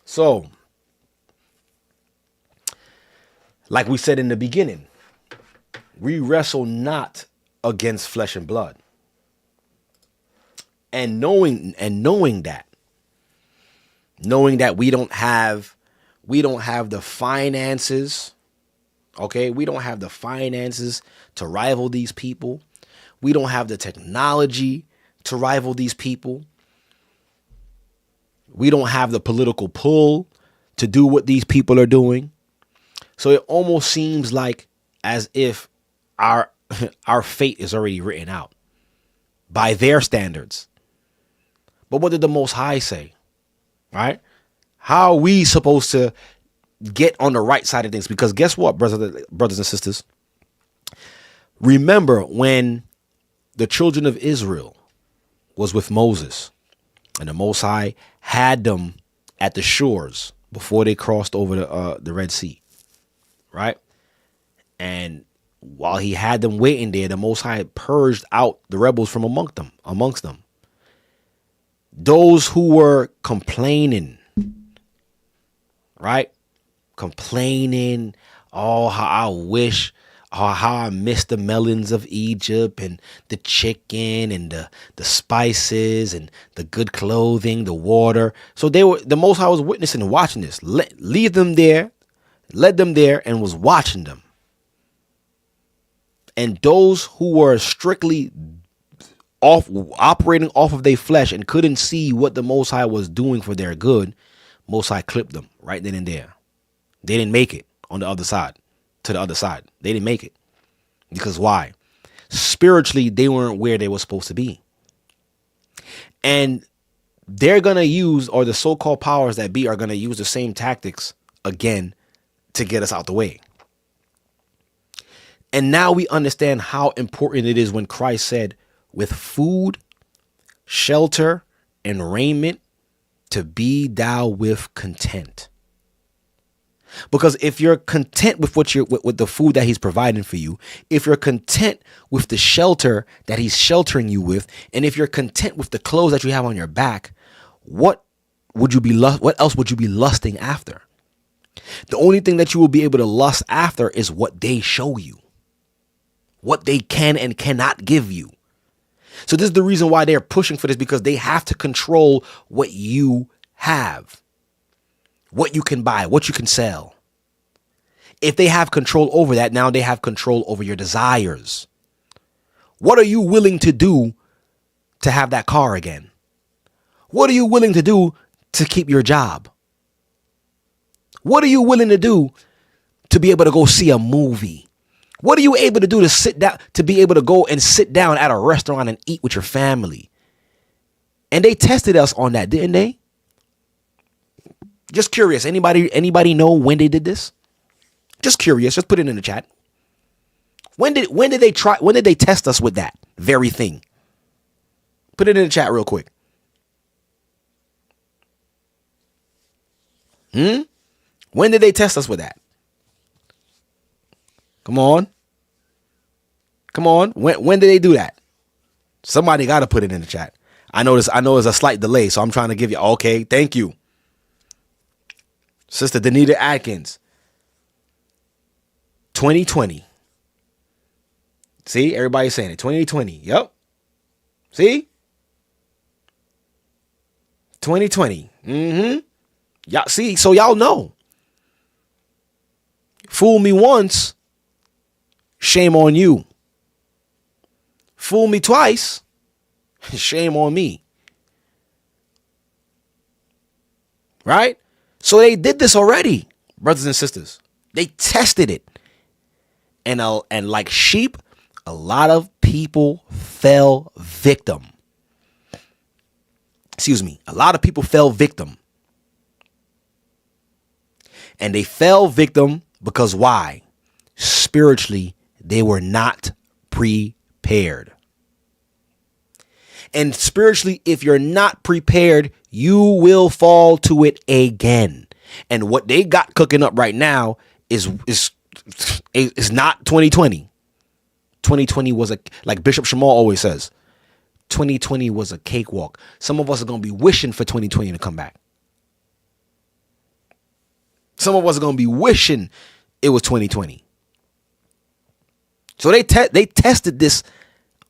So, like we said in the beginning, we wrestle not against flesh and blood. And knowing that we don't have the finances, okay? We don't have the finances to rival these people. We don't have the technology to rival these people. We don't have the political pull to do what these people are doing. So it almost seems like as if our fate is already written out by their standards. But what did the Most High say? Right? How are we supposed to get on the right side of things? Because guess what, brothers and sisters? Remember when the children of Israel was with Moses and the Most High had them at the shores before they crossed over the Red Sea, right? And while he had them waiting there, the Most High purged out the rebels from amongst them. Those who were complaining, right? Complaining, oh, how I miss the melons of Egypt and the chicken and the spices and the good clothing, the water. So the Most High was witnessing and watching this. Leave them there, led them there and was watching them. And those who were strictly operating off of their flesh and couldn't see what the Most High was doing for their good, Most High clipped them right then and there. They didn't make it on the other side, to the other side. They didn't make it. Because why? Spiritually, they weren't where they were supposed to be. And they're going to use, or the so-called powers that be are going to use the same tactics again to get us out the way. And now we understand how important it is when Christ said, with food, shelter, and raiment, to be thou with content. Because if you're content with with the food that he's providing for you, if you're content with the shelter that he's sheltering you with, and if you're content with the clothes that you have on your back, what else would you be lusting after? The only thing that you will be able to lust after is what they show you, what they can and cannot give you. So this is the reason why they're pushing for this, because they have to control what you have, what you can buy, what you can sell. If they have control over that, now they have control over your desires. What are you willing to do to have that car again? What are you willing to do to keep your job? What are you willing to do to be able to go see a movie? What are you able to do to sit down, to be able to go and sit down at a restaurant and eat with your family? And they tested us on that, didn't they? Just curious. Anybody know when they did this? Just curious. Just put it in the chat. When did they test us with that very thing? Put it in the chat real quick. When did they test us with that? Come on. When did they do that? Somebody got to put it in the chat. I know there's a slight delay, so I'm trying to give you. Okay, thank you. Sister Danita Atkins. 2020. See, everybody's saying it. 2020. Yep. See? 2020. Y'all see, so y'all know. Fool me once, shame on you. Fool me twice, shame on me. Right? So they did this already, brothers and sisters. They tested it. And like sheep, a lot of people fell victim. A lot of people fell victim. And they fell victim because why? Spiritually, they were not prepared. And spiritually, if you're not prepared, you will fall to it again. And what they got cooking up right now is not 2020. 2020 was like Bishop Shamal always says, 2020 was a cakewalk. Some of us are going to be wishing for 2020 to come back. Some of us are going to be wishing it was 2020. So they tested this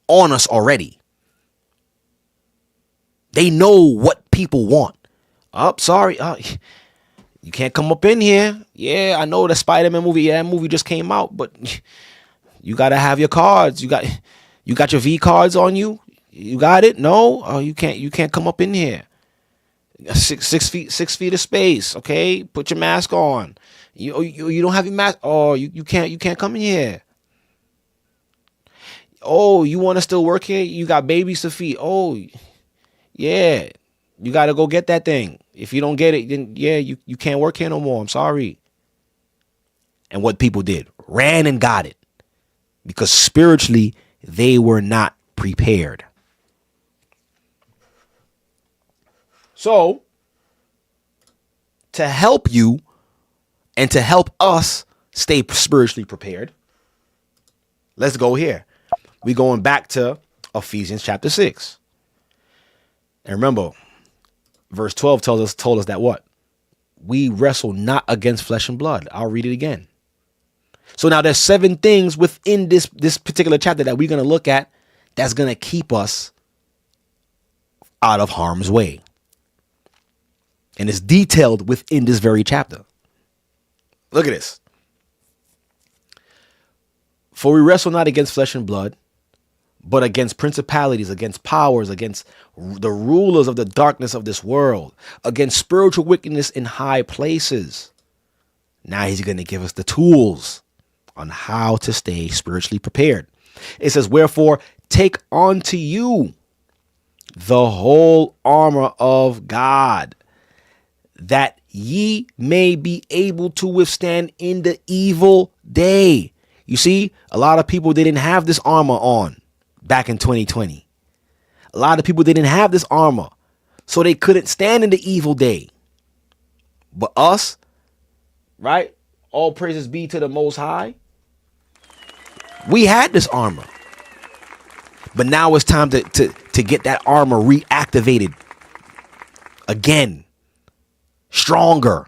on us already. They know what people want. Sorry. You can't come up in here. Yeah, I know the Spider-Man movie. Yeah, that movie just came out, but you got to have your cards. You got your V cards on you. You got it? No? Oh, you can't come up in here. 6 feet of space. Okay, put your mask on. You don't have your mask. Oh, you can't come in here. Oh, you want to still work here? You got babies to feed. Oh, yeah, you got to go get that thing. If you don't get it, then yeah, you can't work here no more. I'm sorry. And what people did, ran and got it, because spiritually they were not prepared. So, to help you and to help us stay spiritually prepared, let's go here. We're going back to Ephesians chapter 6. And remember, verse 12 told us that what? We wrestle not against flesh and blood. I'll read it again. So now there's 7 things within this particular chapter that we're going to look at that's going to keep us out of harm's way. And it's detailed within this very chapter. Look at this. For we wrestle not against flesh and blood, but against principalities, against powers, against the rulers of the darkness of this world, against spiritual wickedness in high places. Now he's going to give us the tools on how to stay spiritually prepared. It says, wherefore, take unto you the whole armor of God, that ye may be able to withstand in the evil day. You see, a lot of people didn't have this armor on back in 2020. A lot of people didn't have this armor, so they couldn't stand in the evil day. But us, right? All praises be to the Most High. We had this armor. But now it's time to get that armor reactivated again. Stronger,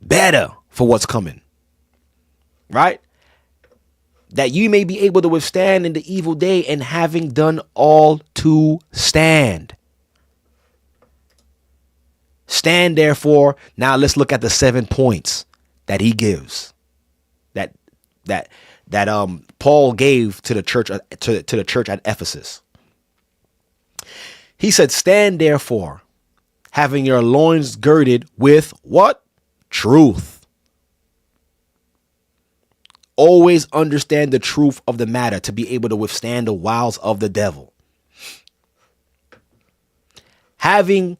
better for what's coming, right? That you may be able to withstand in the evil day, and having done all to stand. Stand therefore. Now let's look at the 7 points that he gives. That Paul gave to the church to the church at Ephesus. He said, stand therefore, having your loins girded with what? Truth. Always understand the truth of the matter to be able to withstand the wiles of the devil. Having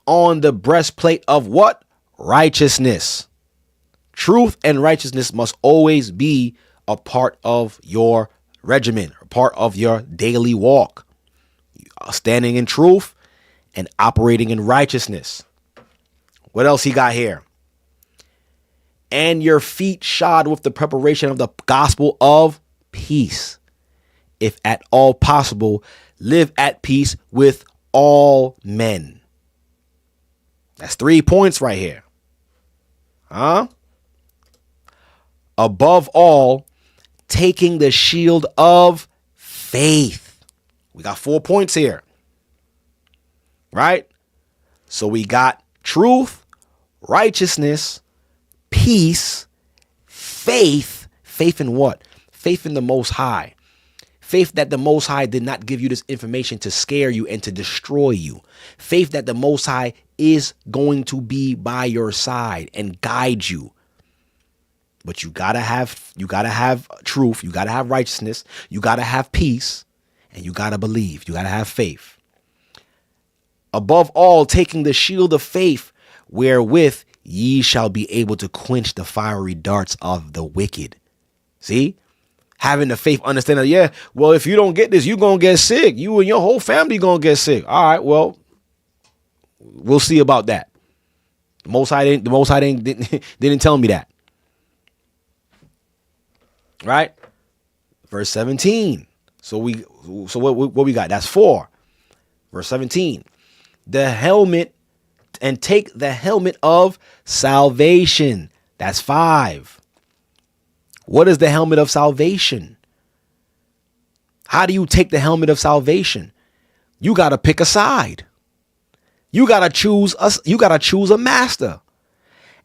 on the breastplate of what? Righteousness. Truth and righteousness must always be a part of your regimen, a part of your daily walk. Standing in truth and operating in righteousness. What else he got here? And your feet shod with the preparation of the gospel of peace. If at all possible, live at peace with all men. That's 3 points right here. Above all, taking the shield of faith. We got 4 points here. Right? So we got truth, righteousness, peace, faith. Faith in what? Faith in the Most High. Faith that the Most High did not give you this information to scare you and to destroy you. Faith that the Most High is going to be by your side and guide you. But you gotta have truth, you gotta have righteousness, you gotta have peace, and you gotta believe. You gotta have faith. Above all, taking the shield of faith, wherewith ye shall be able to quench the fiery darts of the wicked. See? Having the faith, understanding, yeah, well, if you don't get this, you're going to get sick. You and your whole family going to get sick. All right, well, we'll see about that. The Most High didn't tell me that. Right? Verse 17. So what we got? That's 4. Verse 17. The helmet, and take the helmet of salvation. That's 5. What is the helmet of salvation? How do you take the helmet of salvation? You got to pick a side. You got to choose a master.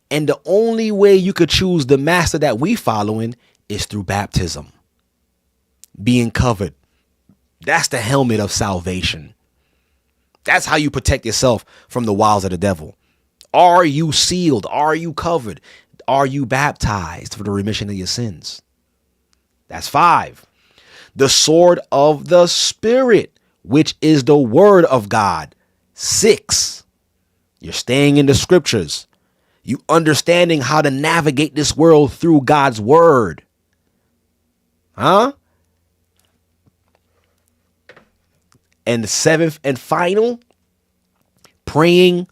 And the only way you could choose the master that we following is through baptism. Being covered. That's the helmet of salvation. That's how you protect yourself from the wiles of the devil. Are you sealed? Are you covered? Are you baptized for the remission of your sins? That's 5. The sword of the Spirit, which is the word of God. 6. You're staying in the scriptures. You understanding how to navigate this world through God's word. And the 7th and final, praying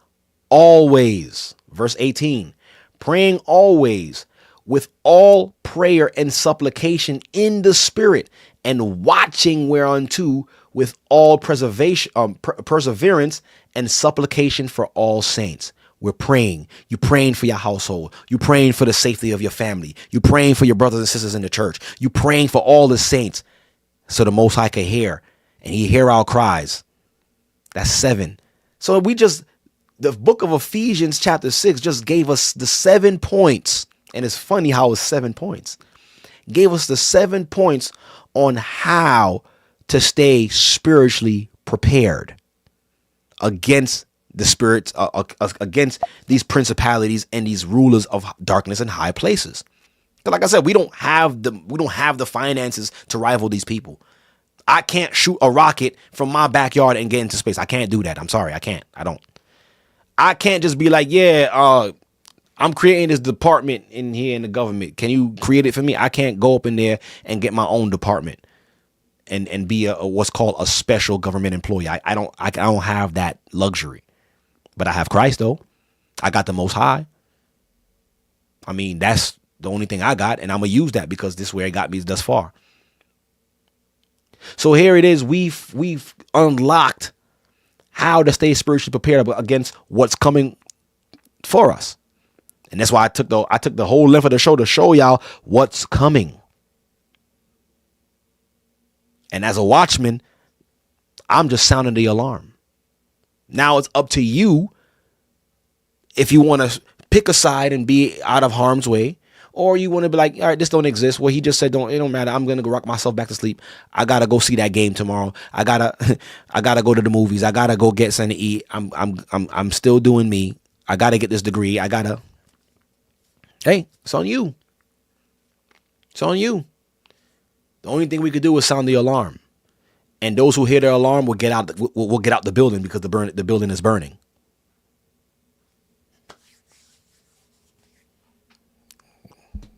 always. Verse 18. Praying always with all prayer and supplication in the Spirit, and watching whereunto with all perseverance and supplication for all saints. We're praying. You're praying for your household. You're praying for the safety of your family. You're praying for your brothers and sisters in the church. You're praying for all the saints so the Most High can hear, and he hear our cries. That's 7. So the book of Ephesians chapter 6 just gave us the 7 points. And it's funny how it's 7 points. Gave us the 7 points on how to stay spiritually prepared against the spirits, against these principalities and these rulers of darkness in high places. Because like I said, we don't have the finances to rival these people. I can't shoot a rocket from my backyard and get into space. I can't do that. I'm sorry. I can't. I can't just be like, I'm creating this department in here in the government. Can you create it for me? I can't go up in there and get my own department and be a what's called a special government employee. I don't have that luxury. But I have Christ though. I got the Most High. I mean, that's the only thing I got, and I'm gonna use that because this is where it got me thus far. So here it is. We've unlocked how to stay spiritually prepared against what's coming for us. And that's why I took the whole length of the show to show y'all what's coming. And as a watchman, I'm just sounding the alarm. Now it's up to you if you want to pick a side and be out of harm's way, or you want to be like, all right, this don't exist. Well, he just said, it don't matter. I'm going to go rock myself back to sleep. I got to go see that game tomorrow. I gotta go to the movies. I got to go get something to eat. I'm still doing me. I got to get this degree. Hey, it's on you. It's on you. The only thing we could do is sound the alarm. And those who hear the alarm will get out the building because the building is burning.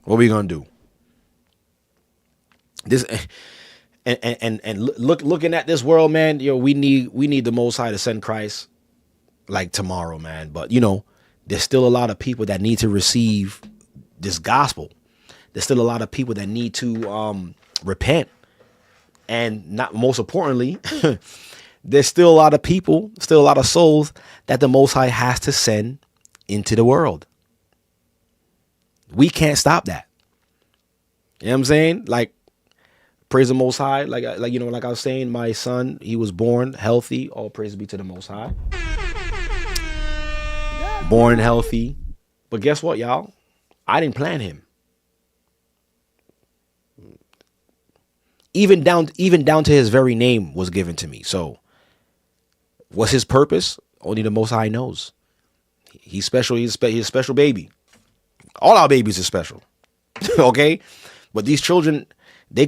What are we gonna do? And looking at this world, man, we need the Most High to send Christ like tomorrow, man. But there's still a lot of people that need to receive this gospel. There's still a lot of people that need to repent, and not most importantly, there's still a lot of people, still a lot of souls that the Most High has to send into the world. We can't stop that. You know what I'm saying? Like, praise the Most High. Like I was saying, my son, he was born healthy. All praise be to the Most High. Born healthy. But guess what, y'all? I didn't plan him. Even down to his very name was given to me. So what's his purpose? Only the Most High knows. He's special. He's a special baby. All our babies are special. Okay? But these children, they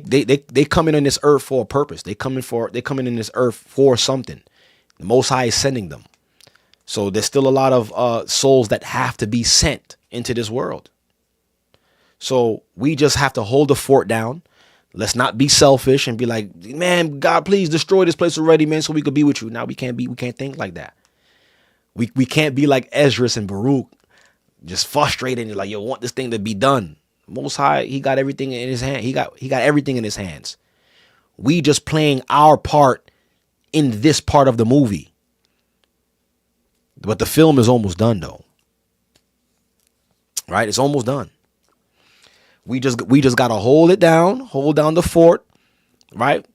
come in on this earth for a purpose. They come in this earth for something. The Most High is sending them. So there's still a lot of souls that have to be sent into this world. So we just have to hold the fort down. Let's not be selfish and be like, man, God, please destroy this place already, man, so we could be with you. Now we can't think like that. We can't be like Esdras and Baruch, just frustrated and like, yo, want this thing to be done. Most High, he got everything in his hand. He got everything in his hands. We just playing our part in this part of the movie. But the film is almost done though. Right? It's almost done. We just got to hold down the fort, right?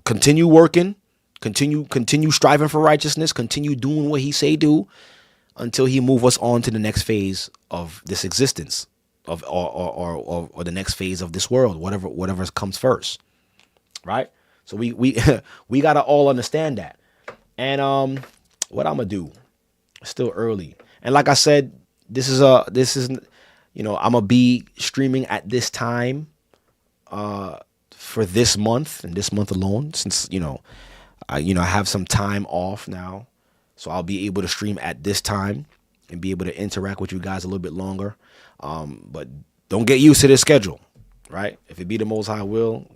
Continue working, continue striving for righteousness, continue doing what he say do until he move us on to the next phase of this existence of or the next phase of this world, whatever comes first. Right? So we we got to all understand that. And what I'm going to do, it's still early. And like I said, this is I'm going to be streaming at this time for this month and this month alone, since, I have some time off now. So I'll be able to stream at this time and be able to interact with you guys a little bit longer. But don't get used to this schedule, right? If it be the Most High will,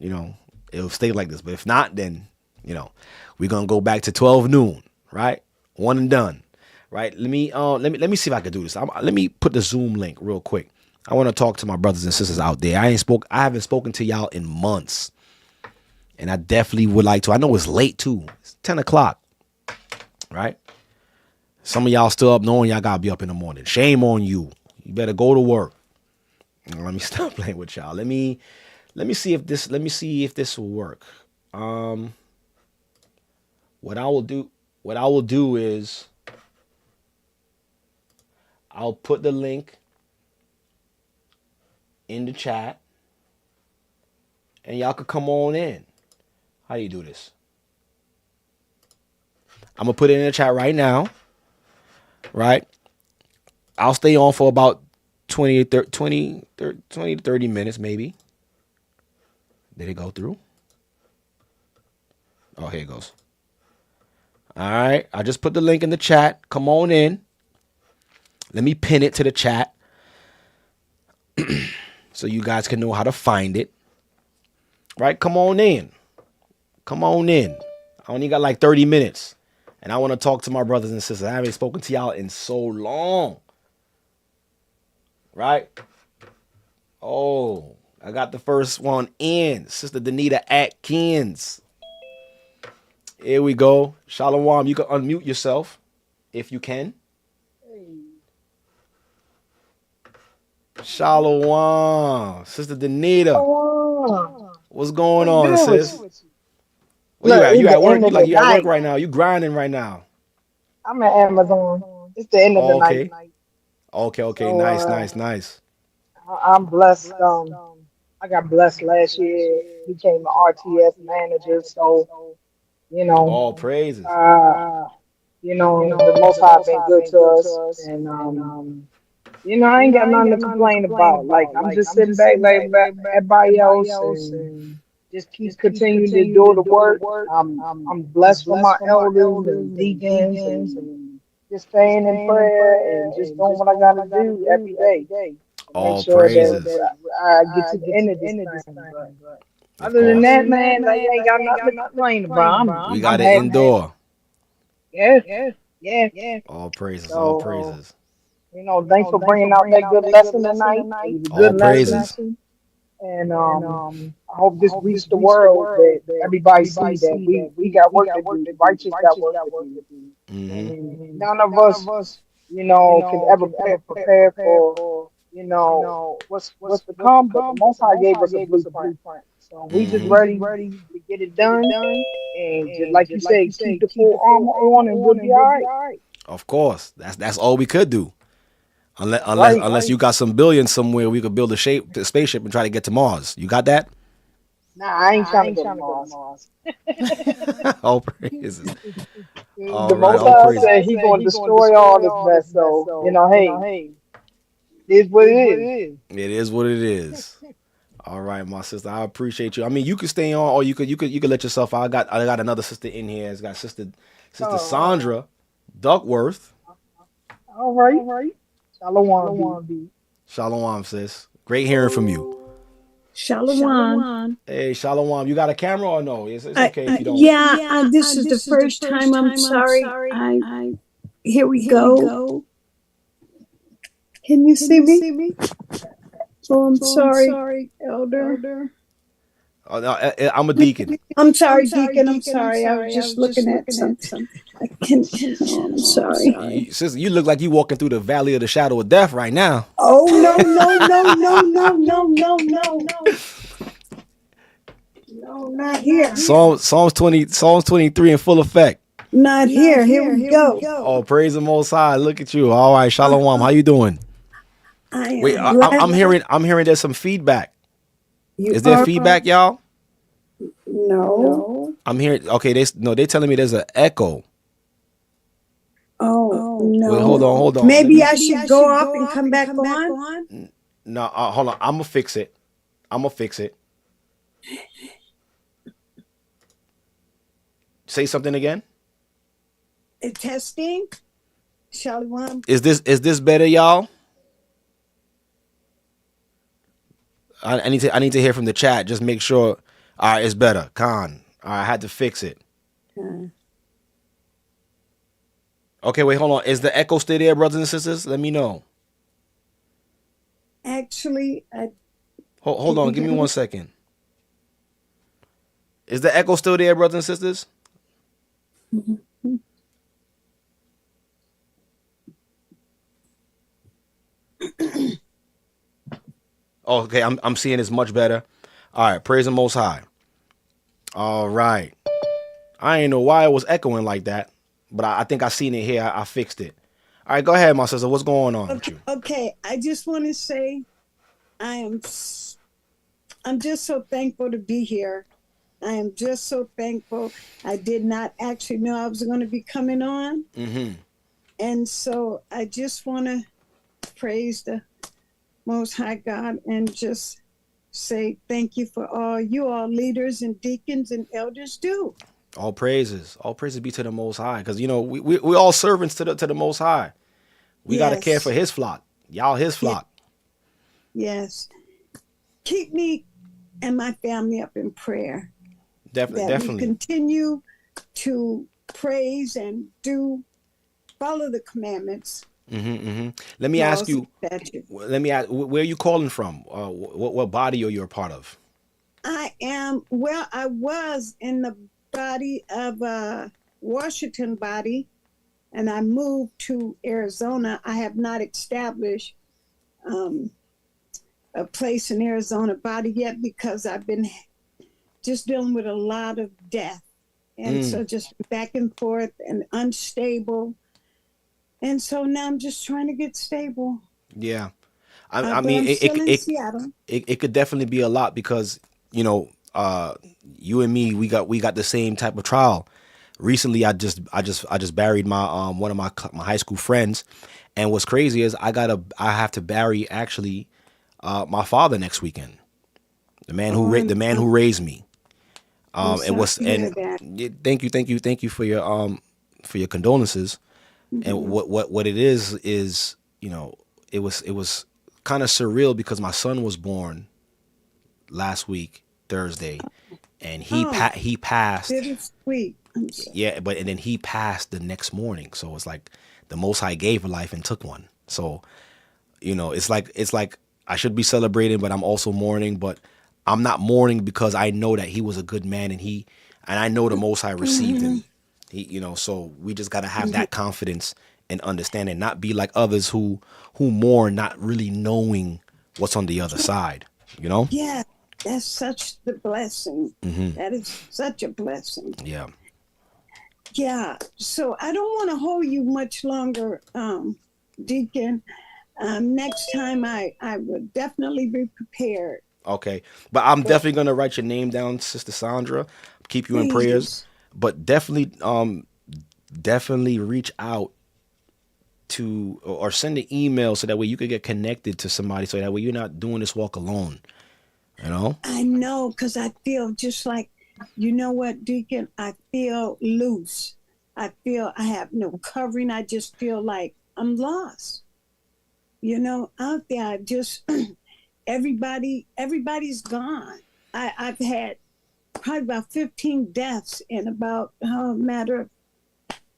it'll stay like this. But if not, then, we're going to go back to 12 noon, right? One and done. Right. Let me see if I can do this. Let me put the Zoom link real quick. I want to talk to my brothers and sisters out there. I haven't spoken to y'all in months. And I definitely would like to. I know it's late too. It's 10 o'clock. Right. Some of y'all still up knowing y'all gotta be up in the morning. Shame on you. You better go to work. Let me stop playing with y'all. Let me see if this will work. What I will do is I'll put the link in the chat and y'all could come on in. How do you do this? I'm going to put it in the chat right now. Right? I'll stay on for about 20 to 30 minutes maybe. Did it go through? Oh, here it goes. All right. I just put the link in the chat. Come on in. Let me pin it to the chat so you guys can know how to find it. Right? Come on in. Come on in. I only got like 30 minutes. And I want to talk to my brothers and sisters. I haven't spoken to y'all in so long. Right? Oh, I got the first one in. Sister Danita Atkins. Here we go. Shalom. You can unmute yourself if you can. Shalom, Sister Danita. What's going on, sis? Where you at? You at work? You at work right now? You grinding right now? I'm at Amazon. It's the end of the night. Okay. So, nice. I'm blessed. I got blessed last year. Became an RTS manager. So, all praises. The Most High been good to us, and I ain't got nothing to complain about. Like, I'm just sitting back like everybody else and just keep continuing to do the work. I'm blessed with my elders and deacons and just staying in prayer and just doing what I gotta do every day. All make sure praises. that I get to the end of this thing. Of Other than course. that, man, like, you ain't got nothing to complain about. We I'm got it happy. indoor. Yeah, yeah. All praises, all So, praises. thanks for bringing out that good lesson tonight. It was a All good lesson. praises. And I hope this reached the world that everybody see that we got work to do. Righteous got work to do. Hmm. And none of us, can ever prepare for, what's to come. But the Most High gave us a blueprint. So we just Hmm. ready to get it done. And just like you said, keep the full armor on, and we'll be all right. Of course. That's all we could do. Right. Unless you got some billions somewhere, we could build a spaceship and try to get to Mars. You got that? Nah, I ain't trying to go to Mars. All praises. The All right, Most all High praises. said He gonna destroy all this mess. So hey, it's what it is. It is what it is. All right, my sister. I appreciate you. I mean, you could stay on, or you could let yourself out. I got another sister in here. It's got sister Sandra Duckworth. All right. Shalom. Shalom, sis. Great hearing from you. Shalom. Hey, Shalom. You got a camera or no? It's okay if you don't. Yeah, this is the first time. I'm sorry. Here we go. Can you see me? Oh, I'm sorry, Elder. Oh, no, I'm a deacon. I'm sorry, Deacon. I'm sorry. I was just looking at something. I'm sorry. Sister, you look like you walking through the valley of the shadow of death right now. Oh, no. No, not here. Psalms 23 in full effect. Not here. Here we go. Oh, praise the Most High. Look at you. All right, Shalom. How you doing? Wait, I'm hearing there's some feedback. Is there feedback, y'all? No. I'm hearing. Okay, they telling me there's an echo. Oh, no. Wait, hold on. Maybe I should go off and come back on. No, hold on. I'm gonna fix it. Say something again. Testing. Shalom. Is this better, y'all? I need to hear from the chat. Just make sure. All right, it's better. Khan. All right, I had to fix it. Okay, wait, hold on. Is the echo still there, brothers and sisters? Let me know. Actually, hold on. Give me 1 second. Is the echo still there, brothers and sisters? Oh, okay, I'm seeing it's much better. All right, praise the Most High. All right. I ain't know why it was echoing like that, but I think I seen it here. I fixed it. All right, go ahead, my sister. What's going on with you? Okay, I just want to say I'm just so thankful to be here. I am just so thankful. I did not actually know I was going to be coming on. Mm-hmm. And so I just want to praise the Most High God and just say thank you for all you all leaders and deacons and elders do. All praises be to the Most High, because we all servants to the Most High. We gotta care for His flock. Y'all His flock. Yes. Keep me and my family up in prayer. Definitely. We continue to praise and follow the commandments. Let me ask you. Where are you calling from? What body are you a part of? I was in the body of Washington body, and I moved to Arizona. I have not established a place in Arizona body yet because I've been just dealing with a lot of death. And so just back and forth and unstable. And so now I'm just trying to get stable. Yeah. I mean, it could definitely be a lot because, you and me, we got the same type of trial. Recently, I just buried my one of my high school friends, and what's crazy is I have to bury actually my father next weekend, the man who raised me. Thank you for your condolences. And what it is it was kind of surreal because my son was born last week Thursday, and Oh, he passed. bittersweet. Yeah, but and then he passed the next morning. So it's like the Most High gave a life and took one. So it's like I should be celebrating, but I'm also mourning. But I'm not mourning because I know that he was a good man, and I know the Most High received Mhm. him. So we just gotta have that confidence and understanding, not be like others who mourn, not really knowing what's on the other side. You know? Yeah, that's such the blessing. Hmm. That is such a blessing. Yeah. Yeah. So I don't want to hold you much longer, Deacon. Next time I would definitely be prepared. Okay, but I'm definitely gonna write your name down, Sister Sandra. Keep you in prayers, Please. but definitely reach out to or send an email so that way you could get connected to somebody, so that way you're not doing this walk alone. You know? I know, because I feel just like, you know what, Deacon? I feel loose. I feel I have no covering. I just feel like I'm lost. Out there, I just everybody's gone. I've had probably about 15 deaths in about a matter of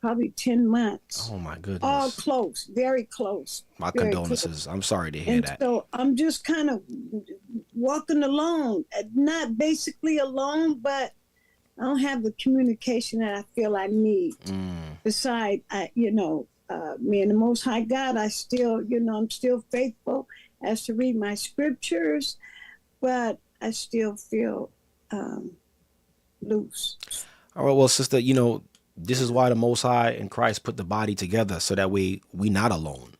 probably 10 months. Oh my goodness. All close, very close. My very condolences. close. I'm sorry to hear And that. so I'm just kind of walking alone, not basically alone, but I don't have the communication that I feel I need. Besides, me and the Most High God, I still, I'm still faithful as to read my scriptures, but I still feel loose. All right, well, sister, this is why the Most High and Christ put the body together, so that way we not alone.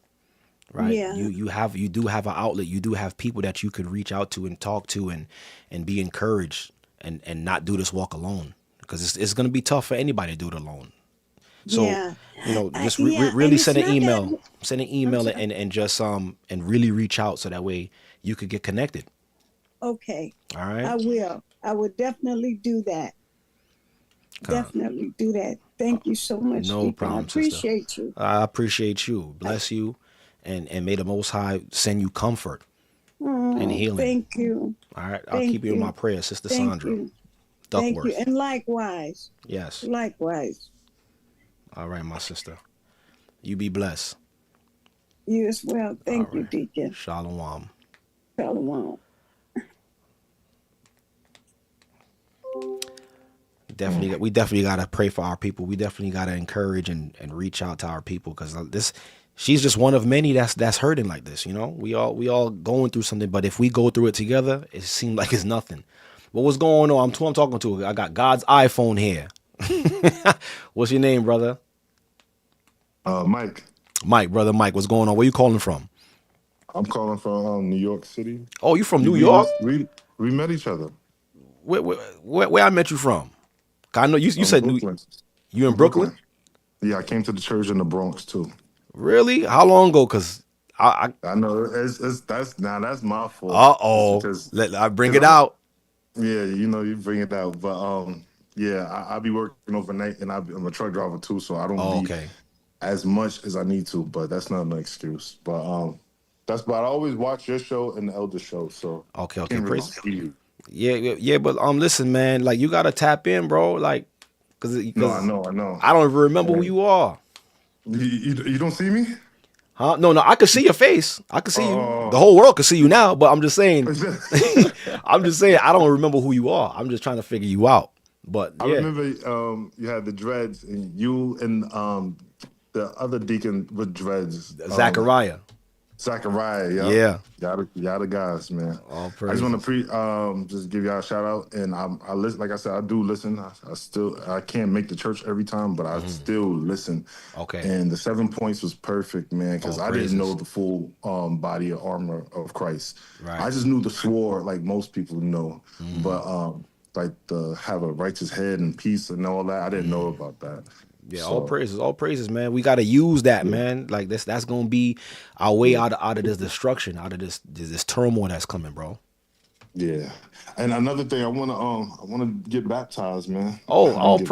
Right. Yeah. You do have an outlet. You do have people that you could reach out to and talk to and be encouraged and not do this walk alone, because it's going to be tough for anybody to do it alone. So, Yeah. just Yeah, really and send it's an not email, that- send an I'm email sorry. and just and really reach out, so that way you could get connected. Okay. All right. I will. I will definitely do that. Definitely do that. Thank you so much, No Deacon. problem, I sister. appreciate you. I appreciate you. Bless you, and may the Most High send you comfort and healing. Thank you. All right. I'll Thank keep you in you. my prayers, Sister Thank Sandra. you. Thank you. Duckworth. And likewise. Yes. Likewise. All right, my sister. You be blessed. You as well. Thank you, right. Deacon. Shalom. Shalom. We definitely gotta pray for our people. We definitely gotta encourage and reach out to our people, because she's just one of many that's hurting like this. We all going through something, but if we go through it together, it seems like it's nothing. But what's going on? I'm talking to. I got God's iPhone here. What's your name, brother? Mike. Mike, brother Mike. What's going on? Where you calling from? I'm calling from New York City. Oh, you from New York? We met each other. Where I met you from? I know you said Brooklyn. You in Brooklyn? Yeah, I came to the church in the Bronx too. Really? How long ago? Cause I know that's my fault. I bring it out. Yeah, you bring it out, but yeah, I be working overnight, and I'm a truck driver too, so I don't leave as much as I need to. But that's not an excuse. But I always watch your show and the Elder show. So okay, can't really praise. see you. Yeah, but listen, man, like you gotta tap in, bro, like, cause No, I know. I don't even remember who you are. You don't see me? Huh? No, I can see your face. I can see you. The whole world can see you now, but I'm just saying. I don't remember who you are. I'm just trying to figure you out. But yeah. I remember you had the dreads, and you and the other deacon with dreads, Zachariah. Yeah. Y'all the guys, man. All I just want to just give y'all a shout out, and I listen. Like I said, I do listen. I can't make the church every time, but I still listen. Okay. And the 7 points was perfect, man, because I didn't know the full body of armor of Christ. Right. I just knew the sword, like most people know, but like to have a righteous head and peace and all that, I didn't know about that. Yeah, all praises, man. We gotta use that, man. Like that's gonna be our way out of this destruction, out of this turmoil that's coming, bro. Yeah, and another thing, I wanna get baptized, man. Hold on.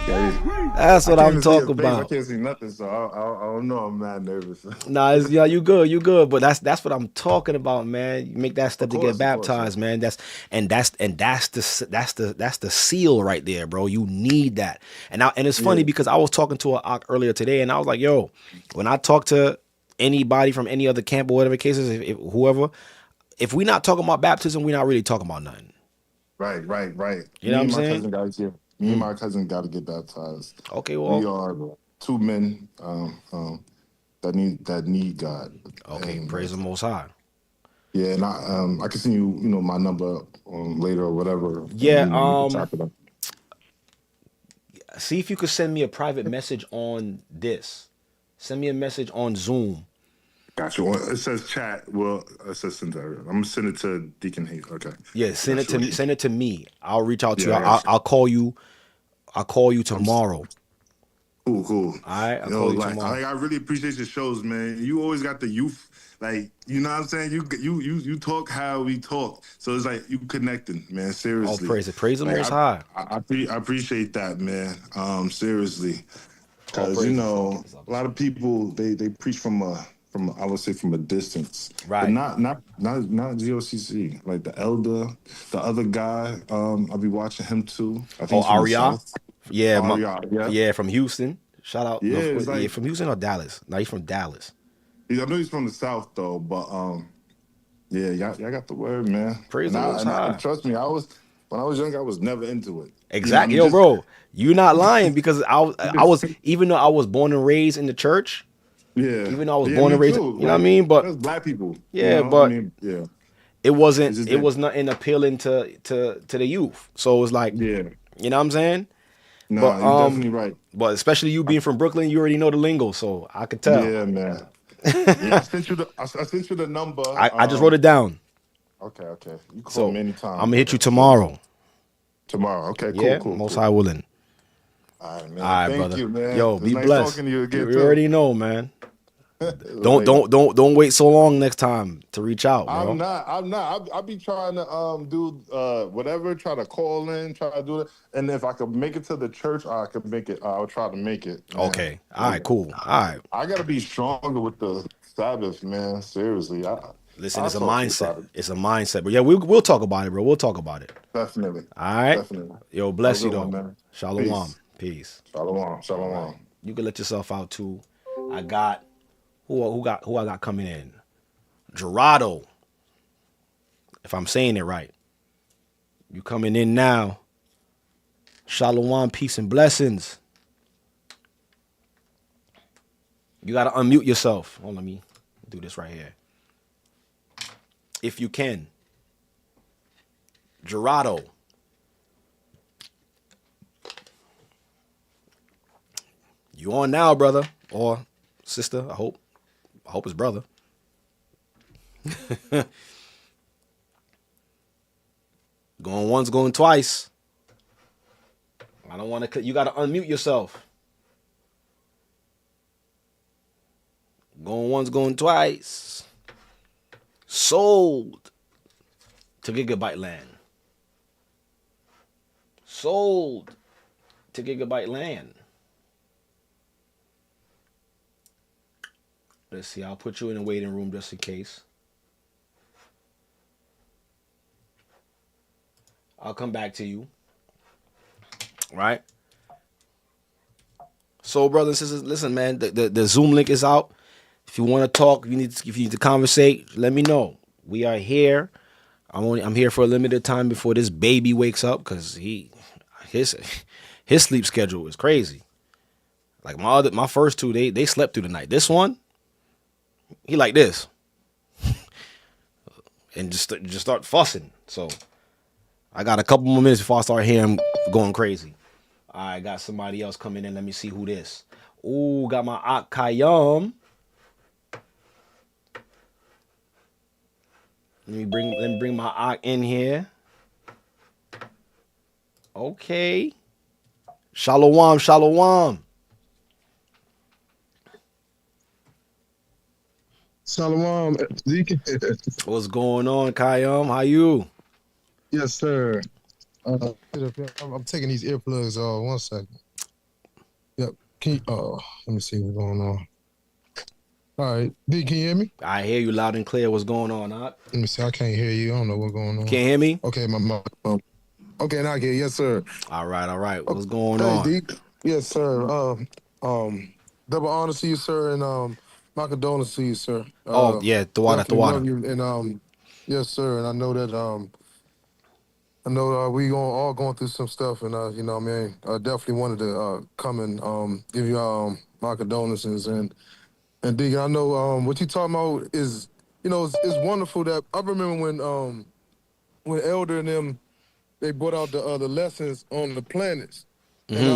That's what I'm talking I about. can't see nothing, so I don't know. I'm mad nervous. Nah, yeah, you good. But that's what I'm talking about, man. You make that step to get Of course, baptized, man. That's the seal right there, bro. You need that. And it's funny because I was talking to a earlier today, and I was like, yo, when I talk to anybody from any other camp or whatever the case is, whoever, if we're not talking about baptism, we're not really talking about nothing. Right. You know what I'm saying? Me and my cousin got to get baptized. Okay, well, we are two men that need God. Okay, and, praise the Most High. Yeah, and I can send you, my number later or whatever. Yeah. See if you could send me a private message on this. Send me a message on Zoom. Got you. It says chat. Well, it says send it. I'm gonna send it to Deacon Hayes. Okay. Yeah, send it to me. Send it to me. I'll reach out to you. I'll call you. I'll call you tomorrow. Cool. All right. I'll call you tomorrow. I really appreciate your shows, man. You always got the youth, you know what I'm saying. You talk how we talk, so it's like you connecting, man. Seriously. Oh, praise the Most High. I appreciate that, man. Seriously, because a lot of people they preach from I would say from a distance, right? But not G.O.C.C. Like the elder, the other guy. I'll be watching him too. I think Rawchaa. Yeah, Rawchaa, from Houston. Shout out. Yeah, from Houston or Dallas? No, he's from Dallas. I know he's from the South though, but yeah, y'all got the word, man. Praise the Most High. Trust me, when I was young, I was never into it. Exactly, yo, bro. You not lying because I was even though I was born and raised in the church. Yeah. Even though I was born and raised, you know what I mean? But that's black people. Yeah, but it was nothing appealing to the youth. So it was like, you know what I'm saying? No, but, you're definitely right. But especially you being from Brooklyn, you already know the lingo, so I could tell. Yeah, man. I sent you the number. I just wrote it down. Okay. You call me anytime. I'm gonna hit you tomorrow. Okay, cool. Most High willing. All right, man. All right, Thank brother. you, man. Yo, be blessed. You already know, man. Don't wait so long next time to reach out, bro. I'm not. I'll be trying to do whatever, try to call in, try to do it. And if I could make it to the church, I could make it. I'll try to make it. Man. Okay. All right, cool. All right. I gotta be stronger with the Sabbath, man. Seriously. Listen, it's a mindset. It's a mindset. But yeah, we'll talk about it, bro. We'll talk about it. Definitely. All right. Definitely. Yo, bless you though. Man. Shalom. Peace. Shalom. Right. You can let yourself out too. I got who I got coming in. Gerardo. If I'm saying it right. You coming in now. Shalom, peace and blessings. You gotta unmute yourself. Hold on, let me do this right here. If you can. Gerardo. You on now, brother or sister? I hope it's brother. Going once, going twice. I don't want to. You got to unmute yourself. Going once, going twice. Sold to Gigabyte Land. Sold to Gigabyte Land. Let's see. I'll put you in the waiting room just in case. I'll come back to you. Right? So, brothers and sisters, listen, man. The Zoom link is out. If you want to talk, if you need to conversate, let me know. We are here. I'm here for a limited time before this baby wakes up because his sleep schedule is crazy. Like my first two, they slept through the night. This one, he like this, and just start fussing. So I got a couple more minutes before I start hearing him going crazy. I got somebody else coming in. Let me see who this. Ooh, got my Ak Kayam. Let me bring my Ak in here. Okay. Shalom. Shalom, Deacon. What's going on, Kayam? How you? Yes, sir. I'm taking these earplugs off. 1 second. Yep. Let me see what's going on. All right, D, can you hear me? I hear you loud and clear. What's going on, Doc? Let me see. I can't hear you. I don't know what's going on. Can't hear me? Okay, okay, now I can. Yes, sir. All right. What's going Hey, on? D. Yes, sir. Double honor to you, sir, and my condolences to you, sir. Oh yeah, the water. Love you, and yes, sir. And I know that we all going through some stuff, and you know, what I mean, I definitely wanted to come and give you my condolences, and Deacon, I know what you talking about is, you know, it's wonderful that I remember when Elder and them they brought out the lessons on the planets, and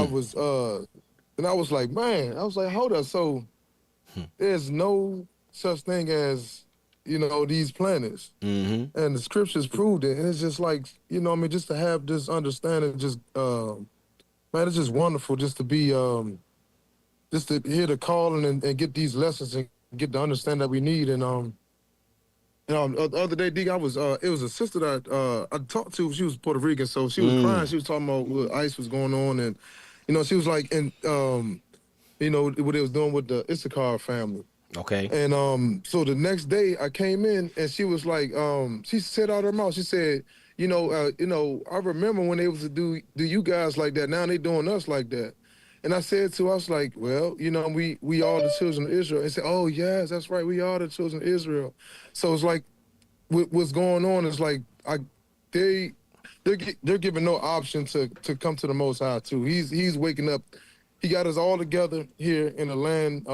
I was like, man, I was like, hold up, so there's no such thing as, you know, these planets, and the scriptures proved it, and it's just like, you know, what I mean, just to have this understanding, just man, it's just wonderful just to be just to hear the call and get these lessons and get the understanding that we need. And the other day, Deke, it was a sister that I talked to. She was Puerto Rican, so she was crying. She was talking about what ICE was going on, and you know, she was like, and you know what they was doing with the Issachar family. Okay. And so the next day I came in and she was like, she said out her mouth, she said, you know, I remember when they was to do you guys like that. Now they doing us like that. And I said to her, I was like, well, you know, we are the children of Israel. And said, oh yes, that's right, we are the children of Israel. So it's like, what's going on is like, they're giving no option to come to the Most High too. He's waking up. He got us all together here in a land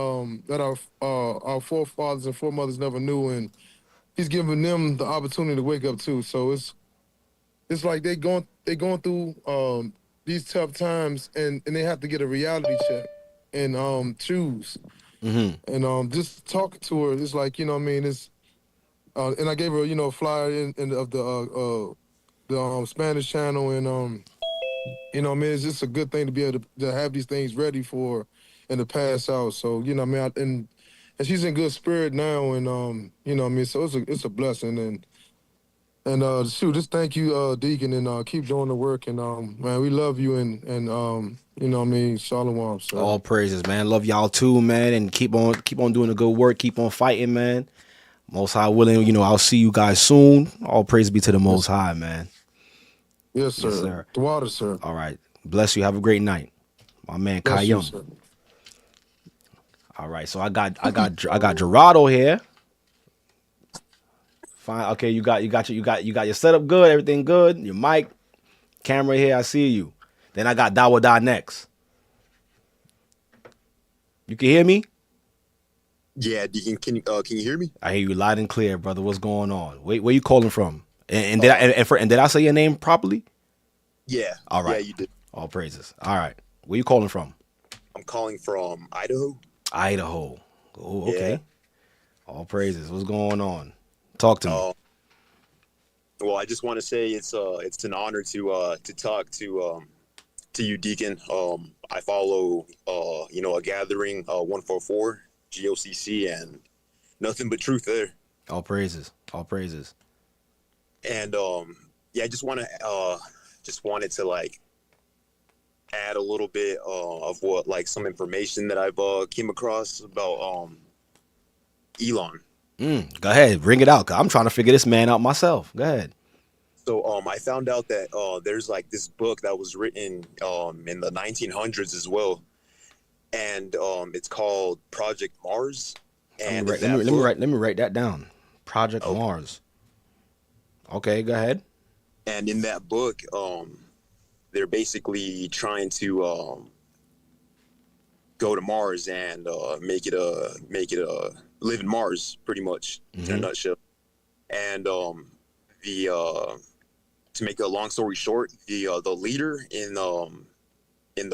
that our forefathers and foremothers never knew, and he's giving them the opportunity to wake up too. So it's like they going through these tough times, and they have to get a reality check and choose. And just talking to her, it's like, you know what I mean, it's and I gave her, you know, a flyer of the Spanish channel, and you know what I mean, it's just a good thing to be able to have these things ready for and to pass out. So, you know what I mean, and she's in good spirit now, and you know what I mean, so it's a blessing. And shoot, just thank you, Deacon, and keep doing the work. And man, we love you, and you know what I mean, shalom. So all praises, man. Love y'all too, man, and keep on doing the good work. Keep on fighting, man. Most High willing, you know, I'll see you guys soon. All praise be to the Most High, man. Yes, sir. Yes, sir. The water, sir. All right. Bless you. Have a great night, my man. Kayum. All right. So I got Gerardo here. Fine. Okay, you got your setup good, everything good. Your mic, camera here, I see you. Then I got Dawada next. You can hear me? Yeah, Deacon, can you hear me? I hear you loud and clear, brother. What's going on? Where you calling from? And did I say your name properly? Yeah. All right. Yeah, you did. All praises. All right. Where you calling from? I'm calling from Idaho. Idaho. Oh, okay. Yeah. All praises. What's going on? Talk to me. Well, I just want to say it's an honor to talk to you, Deacon. I follow you know, a gathering 144 G.O.C.C. and nothing but truth there. All praises. All praises. And yeah, I just wanted to like add a little bit of what, like, some information that I've came across about Elon. Go ahead, bring it out. 'Cause I'm trying to figure this man out myself. Go ahead. So I found out that there's like this book that was written in the 1900s as well, and it's called Project Mars. And let me write that down. Project Mars. Okay, go ahead. And in that book, they're basically trying to go to Mars and make it a live in Mars, pretty much, in a nutshell. And to make a long story short, the leader in the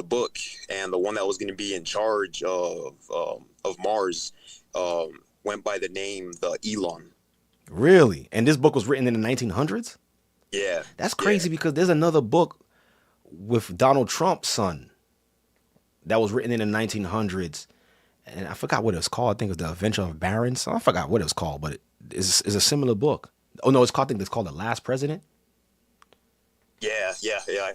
book, and the one that was going to be in charge of Mars, went by the name the Elon. Really? And this book was written in the 1900s? Yeah. That's crazy, because there's another book with Donald Trump's son that was written in the 1900s, and I forgot what it was called. I think it was The Adventure of Barons. I forgot what it was called, but it's a similar book. Oh no, I think it's called The Last President. Yeah. I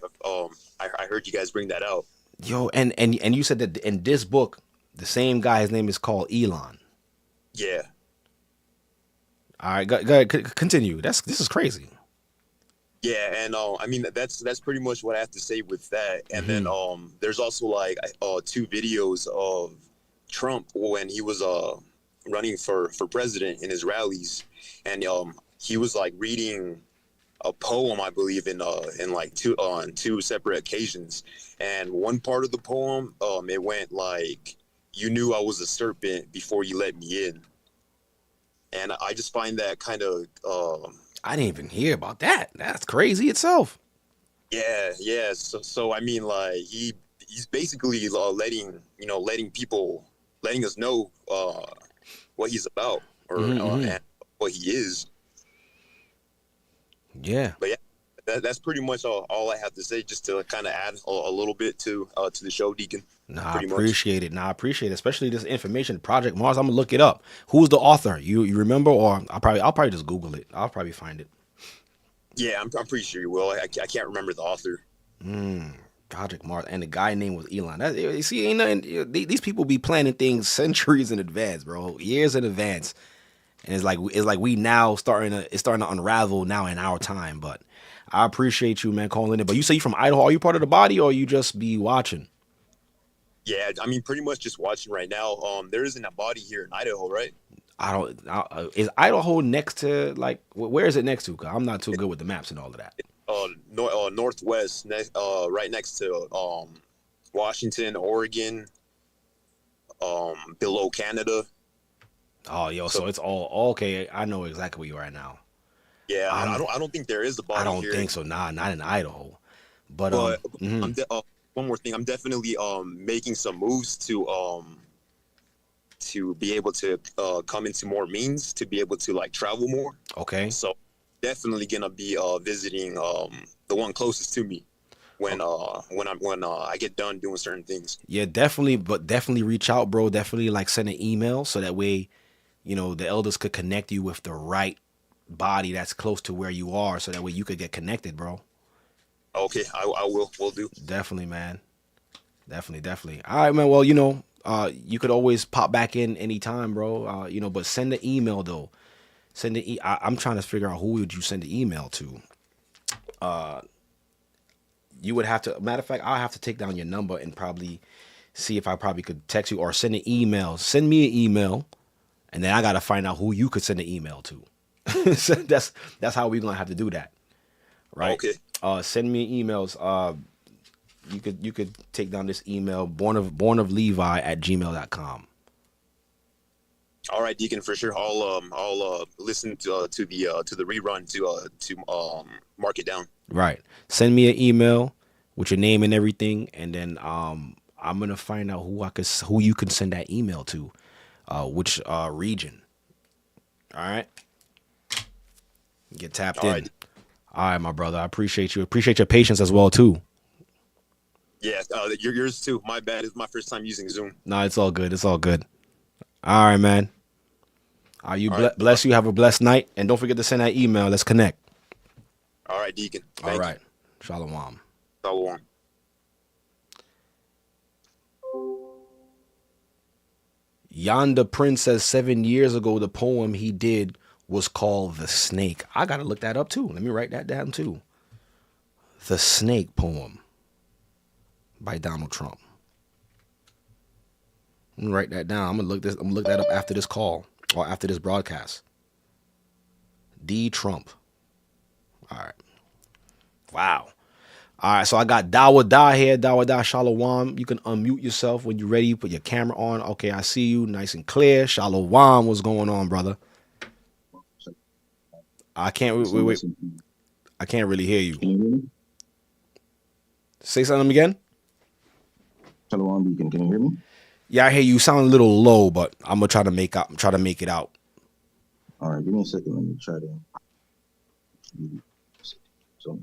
heard you guys bring that out. Yo, and you said that in this book, the same guy, his name is called Elon. Yeah. All right, go ahead, continue. This is crazy. Yeah, and I mean that's pretty much what I have to say with that. And then there's also like 2 videos of Trump when he was running for president in his rallies, and he was like reading a poem, I believe, in like 2 separate occasions. And one part of the poem, it went like, "You knew I was a serpent before you let me in." And I just find that kind of I didn't even hear about that. That's crazy itself. Yeah. So I mean, like he's basically letting people, letting us know what he's about and what he is. Yeah. But yeah, that's pretty much all I have to say, just to kind of add a little bit to the show, Deacon. I appreciate it. I appreciate it, especially this information. Project Mars. I'm gonna look it up. Who's the author? You remember, or I'll probably just Google it. I'll probably find it. Yeah, I'm pretty sure you will. I can't remember the author. Project Mars, and the guy name was Elon. You see, ain't nothing. These people be planning things centuries in advance, bro, years in advance, and it's like we now starting to unravel now in our time. But I appreciate you, man, calling in. But you say you from Idaho? Are you part of the body, or you just be watching? Yeah, I mean, pretty much just watching right now. There isn't a body here in Idaho, right? Is Idaho next to, like, where is it next to? 'Cause I'm not too good with the maps and all of that. Northwest, right next to Washington, Oregon, below Canada. Oh, yo, so it's all okay. I know exactly where you are now. Yeah, I don't think there is a body. I don't here. think so. Nah, not in Idaho. But one more thing, I'm definitely making some moves to be able to come into more means, to be able to like travel more. Okay. So definitely gonna be visiting the one closest to me when I get done doing certain things. Yeah, definitely, but definitely reach out, bro. Definitely like send an email so that way, the elders could connect you with the right body that's close to where you are, so that way you could get connected, bro. Okay, I will do. Definitely, man. Definitely. All right, man. Well, you could always pop back in anytime, bro. But send the email though. I'm trying to figure out who would you send the email to. You would have to. Matter of fact, I'll have to take down your number and probably see if I probably could text you or send an email. Send me an email, and then I gotta find out who you could send an email to. So that's how we're gonna have to do that, right? Okay. Send me emails. You could take down this email, bornoflevi@gmail.com. All right, Deacon, for sure. I'll listen to the rerun to mark it down. Right. Send me an email with your name and everything, and then I'm gonna find out who you can send that email to, which region. All right. Get tapped in. Right. All right, my brother. I appreciate you. Appreciate your patience as well too. Yeah, yours too. My bad. It's my first time using Zoom. No, it's all good. It's all good. All right, man. Bless you. Have a blessed night, and don't forget to send that email. Let's connect. All right, Deacon. All right. Shalom. Shalom. Yonder Prince says 7 years ago the poem he did was called The Snake. I gotta look that up too. Let me write that down too. The Snake poem by Donald Trump. I'm gonna write that down. I'm gonna look that up after this call or after this broadcast. D Trump. All right. Wow. All right, so I got Dawa here. Dawa Shalom. You can unmute yourself when you're ready. Put your camera on. Okay, I see you nice and clear. Shalom. What's going on, brother? I can't wait. I can't really hear you. Can you hear me? Say something again. Shalom, Deacon. Can you hear me? Yeah, I hear you. You sound a little low, but I'm gonna try to make it out. All right, give me a second. Let me try to. So.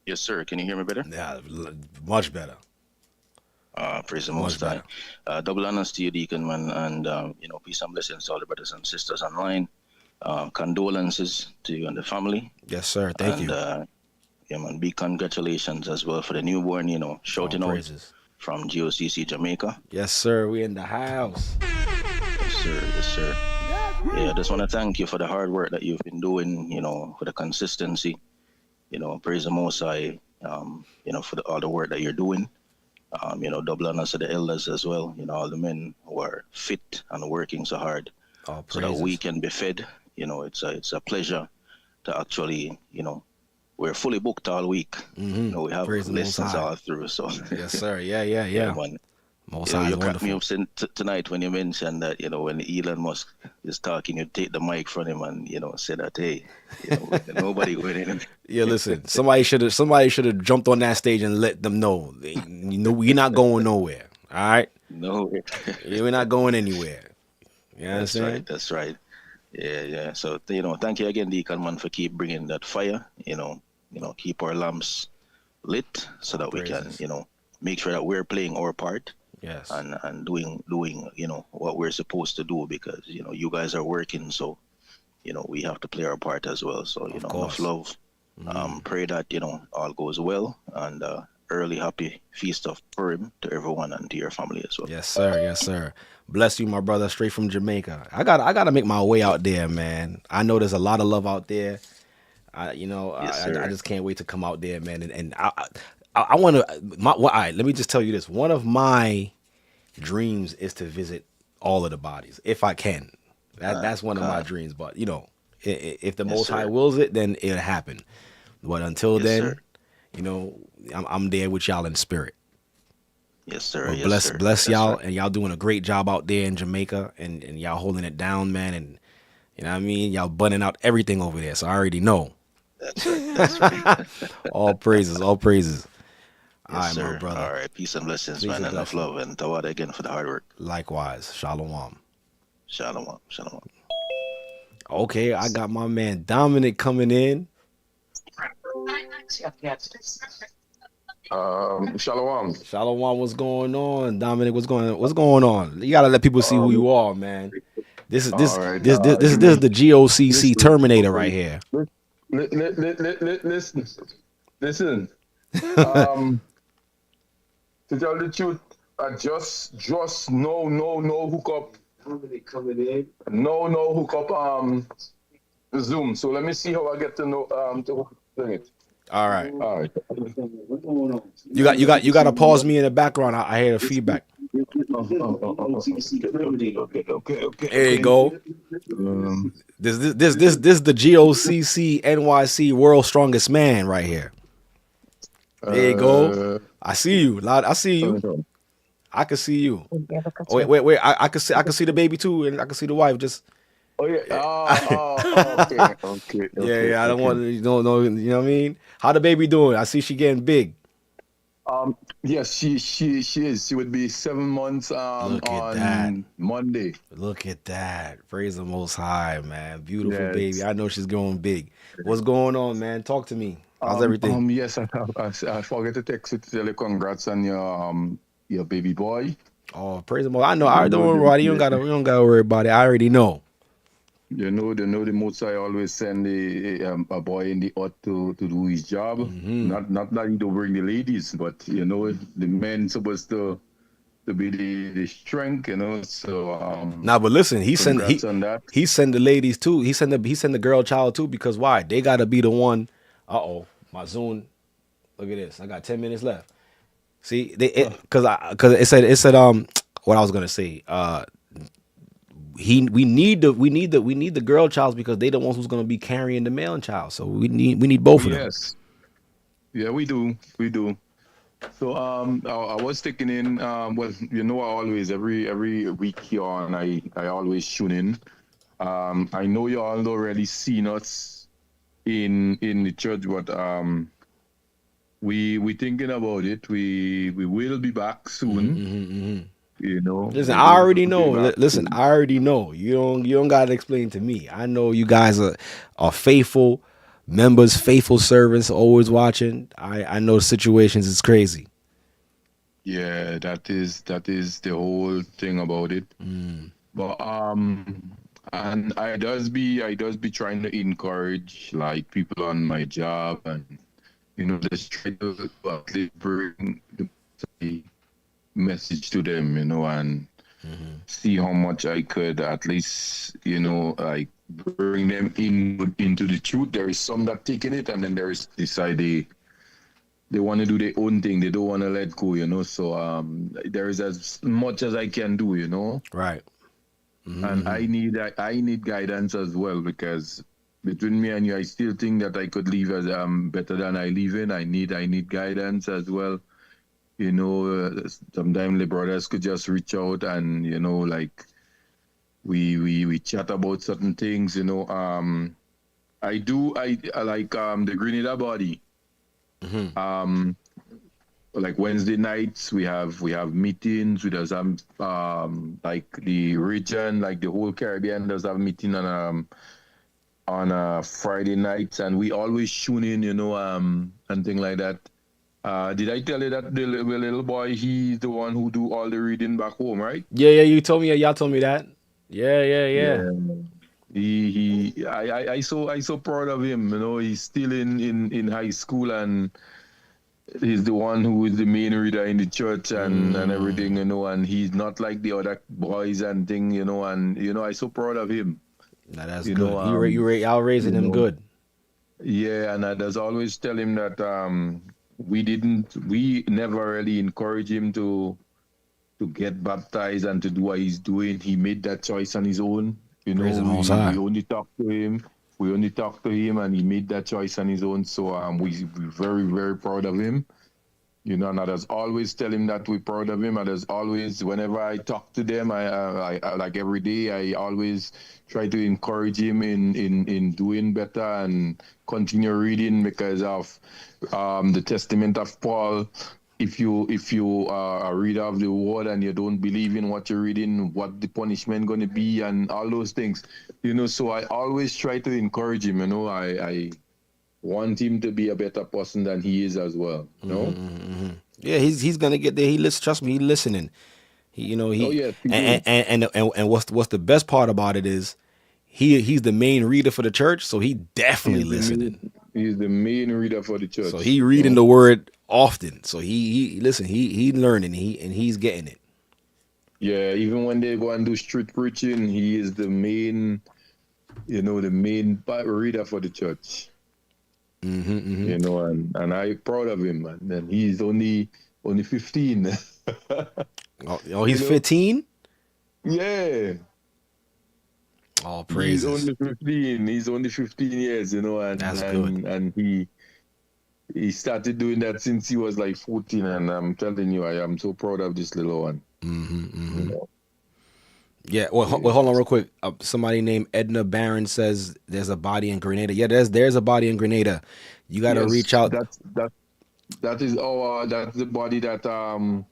Yes, sir. Can you hear me better? Yeah, much better. Praise the Most High. Double honors to you, Deacon, man, and peace and blessings to all the brothers and sisters online. condolences to you and the family. Yes, sir. Thank you. Yeah, man, big congratulations as well for the newborn, you know, shouting out praises. from G.O.C.C. Jamaica. Yes, sir. We in the house. Yes, sir. Yes, sir. Yeah, I just want to thank you for the hard work that you've been doing, you know, for the consistency. You know, praise the Most High, you know, for all the work that you're doing. You know, double honors to the elders as well, you know, all the men who are fit and working so hard so that we can be fed. You know, it's a pleasure to actually, you know, we're fully booked all week. You know, we have lessons all through. So yes, sir. Yeah. Man. Most You know, High you is cracked me wonderful. up tonight when you mentioned that, you know, when Elon Musk is talking, you take the mic from him and, you know, say that, hey, you know, nobody going in. Yeah, listen. Somebody should have jumped on that stage and let them know. You know, we're not going nowhere. All right. No, Yeah, we're not going anywhere. You know what I'm that's saying? right. That's right. Yeah. So, you know, thank you again, Deacon, man, for keep bringing that fire. You know, keep our lamps lit so that we can, you know, make sure that we're playing our part. Yes. And doing, you know, what we're supposed to do, because, you know, you guys are working, so, you know, we have to play our part as well. So, you know, enough love. Pray that, you know, all goes well, and early happy feast of Purim to everyone and to your family as well. Yes, sir. Yes, sir. Bless you, my brother, straight from Jamaica. I gotta make my way out there, man. I know there's a lot of love out there. I just can't wait to come out there, man. And I want to. All right, let me just tell you this. One of my dreams is to visit all of the bodies, if I can. That's one of my dreams. But you know, if the Most High wills it, then it'll happen. But until then, you know, I'm there with y'all in spirit. Yes, sir. Well, yes, sir. bless y'all, and y'all doing a great job out there in Jamaica, and y'all holding it down, man. And you know what I mean, y'all bunning out everything over there. So I already know. That's right. That's right. All praises. All praises. Yes, all right, sir. my brother. All right. Peace and blessings, Peace man. and Enough blessings. love, and tawad again for the hard work. Likewise. Shalom. Shalom. Shalom. Okay, I got my man Dominic coming in. Shalom. Shalom, what's going on? Dominic, what's going on? You gotta let people see who you are, man. This is the G.O.C.C. Terminator right here. Listen. To tell the truth, I just no hook up. No hook up Zoom. So let me see how I get to know to bring it. All right. All right. You got to pause me in the background. I hear the feedback. Okay. There you go. This the G.O.C.C. NYC World's Strongest Man right here. There you go. I see you. I see you. I can see you. Wait. I can see the baby too, and I can see the wife. Just. Oh yeah. Okay. Yeah. I don't want to. Don't know. You know what I mean? How the baby doing? I see she getting big. Yes, she is. She would be 7 months on Monday. Look at that. Praise the Most High, man. Beautiful Yes. baby. I know she's growing big. What's going on, man? Talk to me. How's everything? Yes, I forget to text you to tell you congrats on your baby boy. Oh, praise the Most. I know. I don't worry. You don't gotta worry about it. I already know. You know the Most High always send a boy in the earth to do his job. Not that he don't bring the ladies, but you know the men supposed to be the strength, you know. So Nah, but listen, he send the ladies too. He send the girl child too, because why? They gotta be the one. My Zoom. Look at this. I got 10 minutes left. See, because it said what I was gonna say. We need the girl child because they the ones who's gonna be carrying the male child. So we need both of them. Yes. Yeah, we do. So I was taking in well, you know, I always every week here on I always tune in. I know you all already seen us in the church, but we thinking about it. We will be back soon. You know. Listen, I already know. Listen, I already know. You don't gotta explain to me. I know you guys are faithful members, faithful servants, always watching. I know the situations is crazy. Yeah, that is the whole thing about it. But And I does be trying to encourage like people on my job, and just try to at least bring the message to them, and see how much I could at least, like bring them into the truth. There is some that taking it, and then there is decide they want to do their own thing. They don't want to let go, So there is as much as I can do, Right. And I need guidance as well, because between me and you, I still think that I could leave as better than I live in. I need guidance as well. Sometimes the brothers could just reach out and like we chat about certain things. I like the Grenada body. Like Wednesday nights we have meetings. We does like the region, like the whole Caribbean does have meeting on Friday nights, and we always tune in, and thing like that. Did I tell you that the little boy, he's the one who do all the reading back home, right? Yeah, you told me. Y'all told me that. Yeah. I so proud of him. He's still in high school, and he's the one who is the main reader in the church and everything, and he's not like the other boys and thing, and I so proud of him. Nah, that's good. Y'all raising him good. Yeah, and I just always tell him that we never really encourage him to get baptized and to do what he's doing. He made that choice on his own. We only talk to him. And he made that choice on his own. So we're very, very proud of him. And I just always tell him that we're proud of him. And as always, whenever I talk to them, I like every day, I always try to encourage him in doing better and continue reading, because of the testament of Paul. If you are a reader of the word and you don't believe in what you're reading, what the punishment going to be and all those things, so I always try to encourage him. I want him to be a better person than he is as well. Yeah, he's gonna get there. Trust me, he's listening. And what's the best part about it is he's the main reader for the church, so he definitely listening. He's the main reader for the church. So he reading the word often. So he learning, and he's getting it. Yeah, even when they go and do street preaching, he is the main reader for the church. And I'm proud of him, man. And he's only 15. He's 15? Yeah. All praises. He's only 15 years, and that's good. And he started doing that since he was like 14, and I'm telling you, I am so proud of this little one. Yeah. Well, hold on real quick. Somebody named Edna Barron says there's a body in Grenada. Yeah, there's a body in Grenada. You got to reach out. That's the body that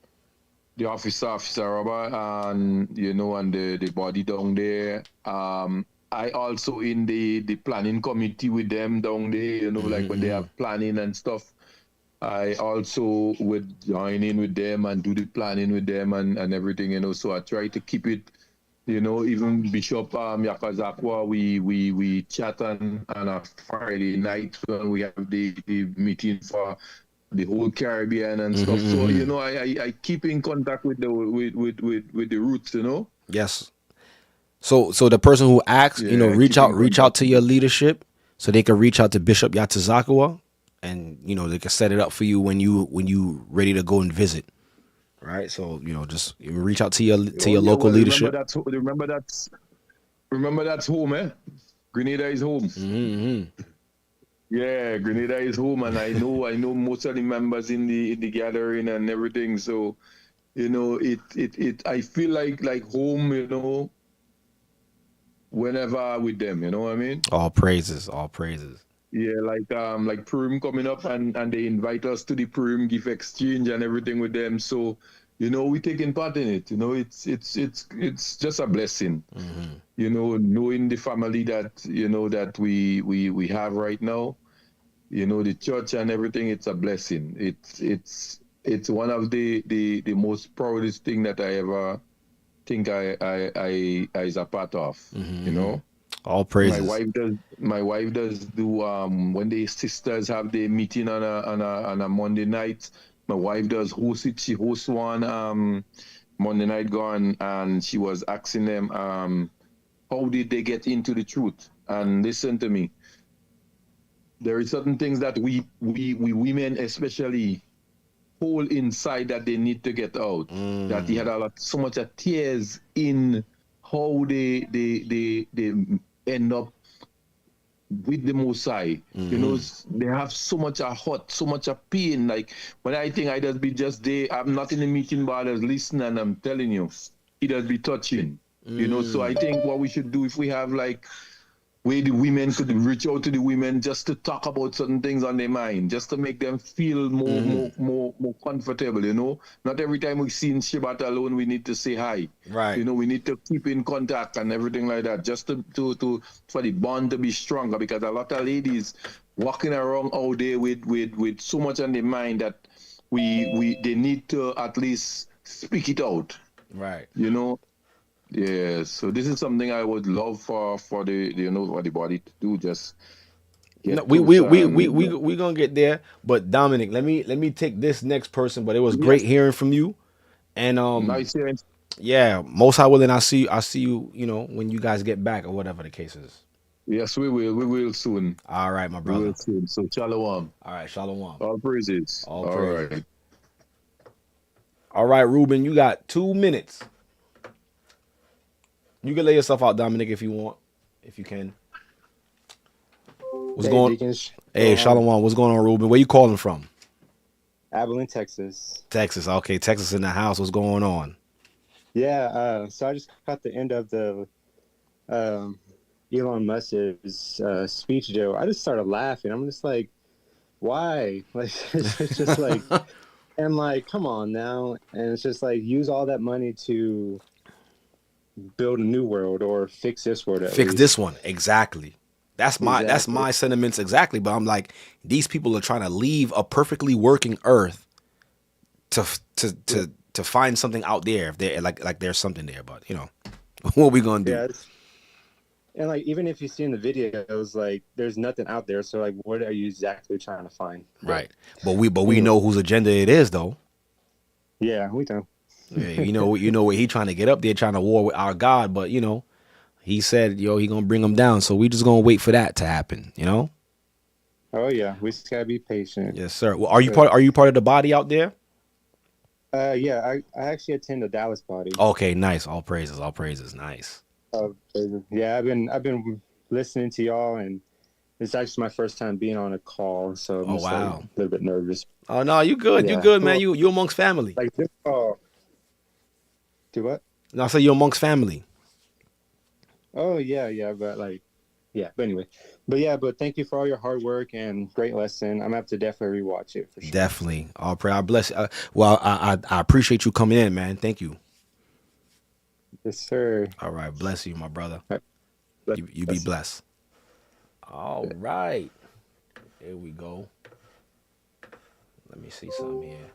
the officer Robert, and and the body down there. I also in the planning committee with them down there, like when they have planning and stuff. I also would join in with them and do the planning with them and everything, so I try to keep it, even Bishop Yakazakwa, we chat on a Friday night when we have the meeting for the whole Caribbean and stuff. So I keep in contact with the roots, Yes. So the person who asks, reach out to your leadership so they can reach out to Bishop Yatazakawa, and they can set it up for you when you ready to go and visit. Right? So, just reach out to your local leadership. Remember that's home, eh? Grenada is home. Yeah, Grenada is home, and I know most of the members in the gathering and everything. So, I feel like home, whenever with them, you know what I mean? All praises. Yeah, like Purim coming up, and they invite us to the Purim gift exchange and everything with them. So, we taking part in it. It's just a blessing. Knowing the family that that we have right now, the church and everything. It's a blessing. It's one of the most proudest thing that I ever think I is a part of. Mm-hmm. You know. All praises. My wife does do when the sisters have their meeting on a Monday night. My wife does host it. She hosts one Monday night gone, and she was asking them how did they get into the truth? And listen to me. There are certain things that we women especially hold inside that they need to get out. That they had so much of tears in how they end up with the Most High. You know, they have so much of hurt, so much of pain. Like when I think I just there, I'm not in the meeting, but I was listening, and I'm telling you, it does be touching. You know, so I think what we should do, if we have like where the women could reach out to the women just to talk about certain things on their mind, just to make them feel more comfortable, you know. Not every time we see in Shabbat alone, we need to say hi. Right. You know, we need to keep in contact and everything like that, just to for the bond to be stronger, because a lot of ladies walking around out there with so much on their mind that they need to at least speak it out. Right. You know. Yeah, so this is something I would love for the for the body to do. Just we gonna get there. But Dominic, let me take this next person. But it was great hearing from you. And nice hearing. Yeah, most high willing, I see you. You know, when you guys get back or whatever the case is. Yes, we will. We will soon. All right, my brother. We will soon. So shalom. All right, shalom. All praises. All praises. All right, Ruben, you got 2 minutes. You can lay yourself out, Dominic, if you want, if you can. What's going on? Hey, Shalom. What's going on, Ruben? Where you calling from? Abilene, Texas. Texas. Okay, Texas in the house. What's going on? Yeah, so I just caught the end of the Elon Musk's speech, Joe. I just started laughing. I'm just like, why? Like, it's just like, and like, come on now. And it's just like, use all that money to build a new world or fix this world. Fix this one. Exactly. That's my sentiments exactly. But I'm like, these people are trying to leave a perfectly working earth to find something out there. If they like there's something there, but you know, what are we gonna do? Yeah, and like, even if you see in the videos, like there's nothing out there. So like, what are you exactly trying to find? Right. But we know whose agenda it is, though. Yeah, we do. Yeah, you know what he trying to get up there, trying to war with our God, but you know, he said, he gonna bring them down, so we just gonna wait for that to happen, you know. Oh yeah, we just gotta be patient. Yes, sir. Well, are you part of the body out there? Yeah, I actually attend the Dallas body. Okay, nice. All praises, nice. Yeah, I've been listening to y'all, and it's actually my first time being on a call, so I'm just like, a little bit nervous. Oh no, you good, you good, man. You amongst family. Like this call. Do what? No, I say you're amongst family. Oh yeah, but like, yeah. But anyway, but thank you for all your hard work and great lesson. I'm gonna have to definitely rewatch it for sure. Definitely. All prayer. I bless you. Well, I appreciate you coming in, man. Thank you. Yes, sir. All right, bless you, my brother. Right. You be blessed. All right, here we go. Let me see something here.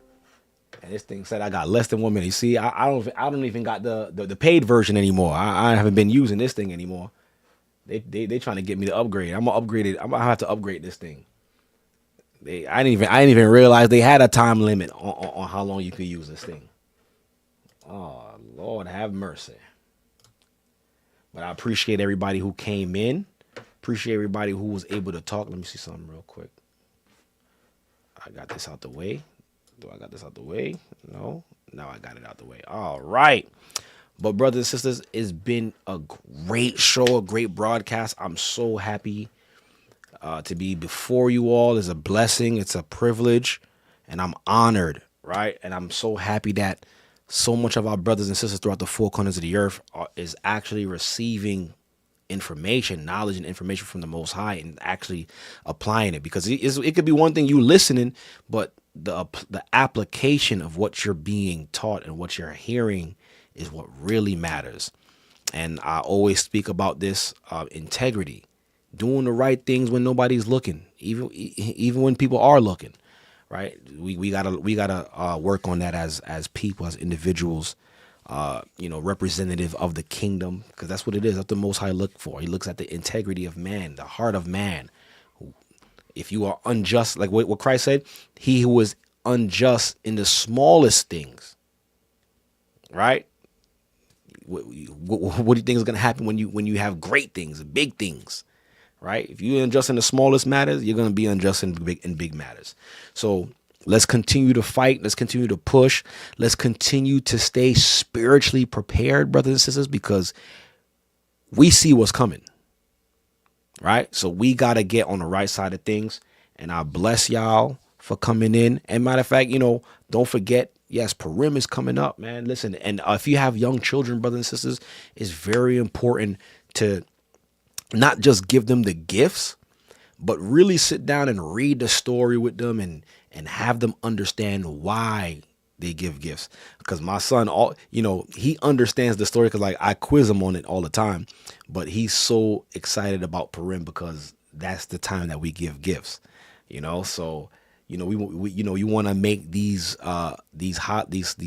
And this thing said I got less than 1 minute. You see, I don't even got the paid version anymore. I haven't been using this thing anymore. They trying to get me to upgrade. I'm gonna upgrade it. I'm gonna have to upgrade this thing. I didn't even realize they had a time limit on how long you could use this thing. Oh Lord, have mercy. But I appreciate everybody who came in. Appreciate everybody who was able to talk. Let me see something real quick. I got this out the way. Do I got this out the way? No. Now I got it out the way. All right. But brothers and sisters, it's been a great show, a great broadcast. I'm so happy to be before you all. It's a blessing. It's a privilege. And I'm honored, right? And I'm so happy that so much of our brothers and sisters throughout the four corners of the earth is actually receiving information, knowledge and information from the Most High and actually applying it. Because it could be one thing you listening, but the application of what you're being taught and what you're hearing is what really matters. And I always speak about this integrity, doing the right things when nobody's looking, even when people are looking, right? We gotta work on that as people, as individuals, representative of the kingdom, because that's what it is. That's what the Most High look for. He looks at the integrity of man, the heart of man. If you are unjust, like what Christ said, he who is unjust in the smallest things, right? What do you think is going to happen when you have great things, big things, right? If you're unjust in the smallest matters, you're going to be unjust in big matters. So let's continue to fight. Let's continue to push. Let's continue to stay spiritually prepared, brothers and sisters, because we see what's coming, right? So we got to get on the right side of things. And I bless y'all for coming in. And matter of fact, don't forget, yes, Purim is coming up, man. Listen, and if you have young children, brothers and sisters, it's very important to not just give them the gifts, but really sit down and read the story with them and have them understand why they give gifts. Because my son, he understands the story, because like I quiz him on it all the time, but he's so excited about Purim because that's the time that we give gifts, so we you want to make these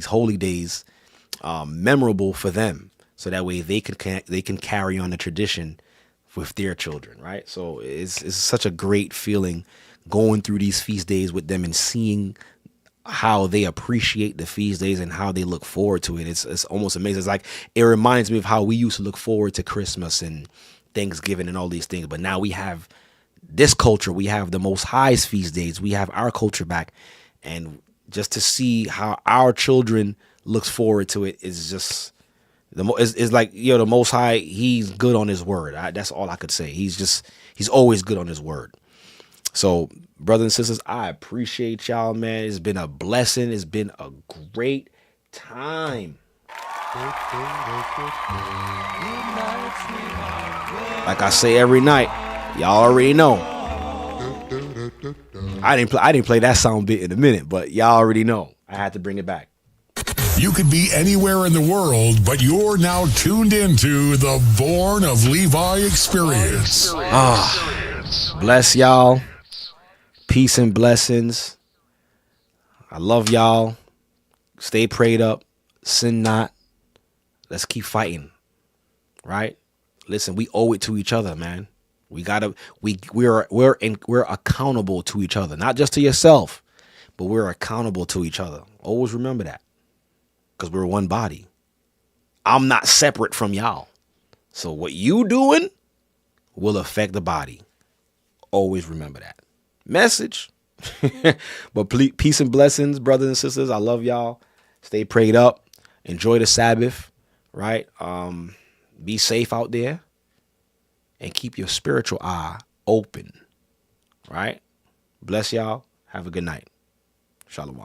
holy days memorable for them, so that way they can carry on the tradition with their children, right? So it's such a great feeling going through these feast days with them and seeing how they appreciate the feast days and how they look forward to it. It's almost amazing. It's like, it reminds me of how we used to look forward to Christmas and Thanksgiving and all these things, but now we have this culture. We have the Most High's feast days. We have our culture back, and just to see how our children looks forward to it is just it's like, the Most High, he's good on his word. That's all I could say. He's always good on his word. So, brothers and sisters, I appreciate y'all, man. It's been a blessing. It's been a great time. Like I say every night, y'all already know. I didn't play that sound bit in a minute, but y'all already know. I had to bring it back. You could be anywhere in the world, but you're now tuned into the Born of Levi experience. Bless y'all. Peace and blessings. I love y'all. Stay prayed up. Sin not. Let's keep fighting. Right? Listen, we owe it to each other, man. We're accountable to each other, not just to yourself, but we're accountable to each other. Always remember that, because we're one body. I'm not separate from y'all. So what you doing will affect the body. Always remember that. Message. But peace and blessings, brothers and sisters. I love y'all. Stay prayed up. Enjoy the Sabbath, right? Be safe out there, and keep your spiritual eye open, right? Bless y'all. Have a good night. Shalom.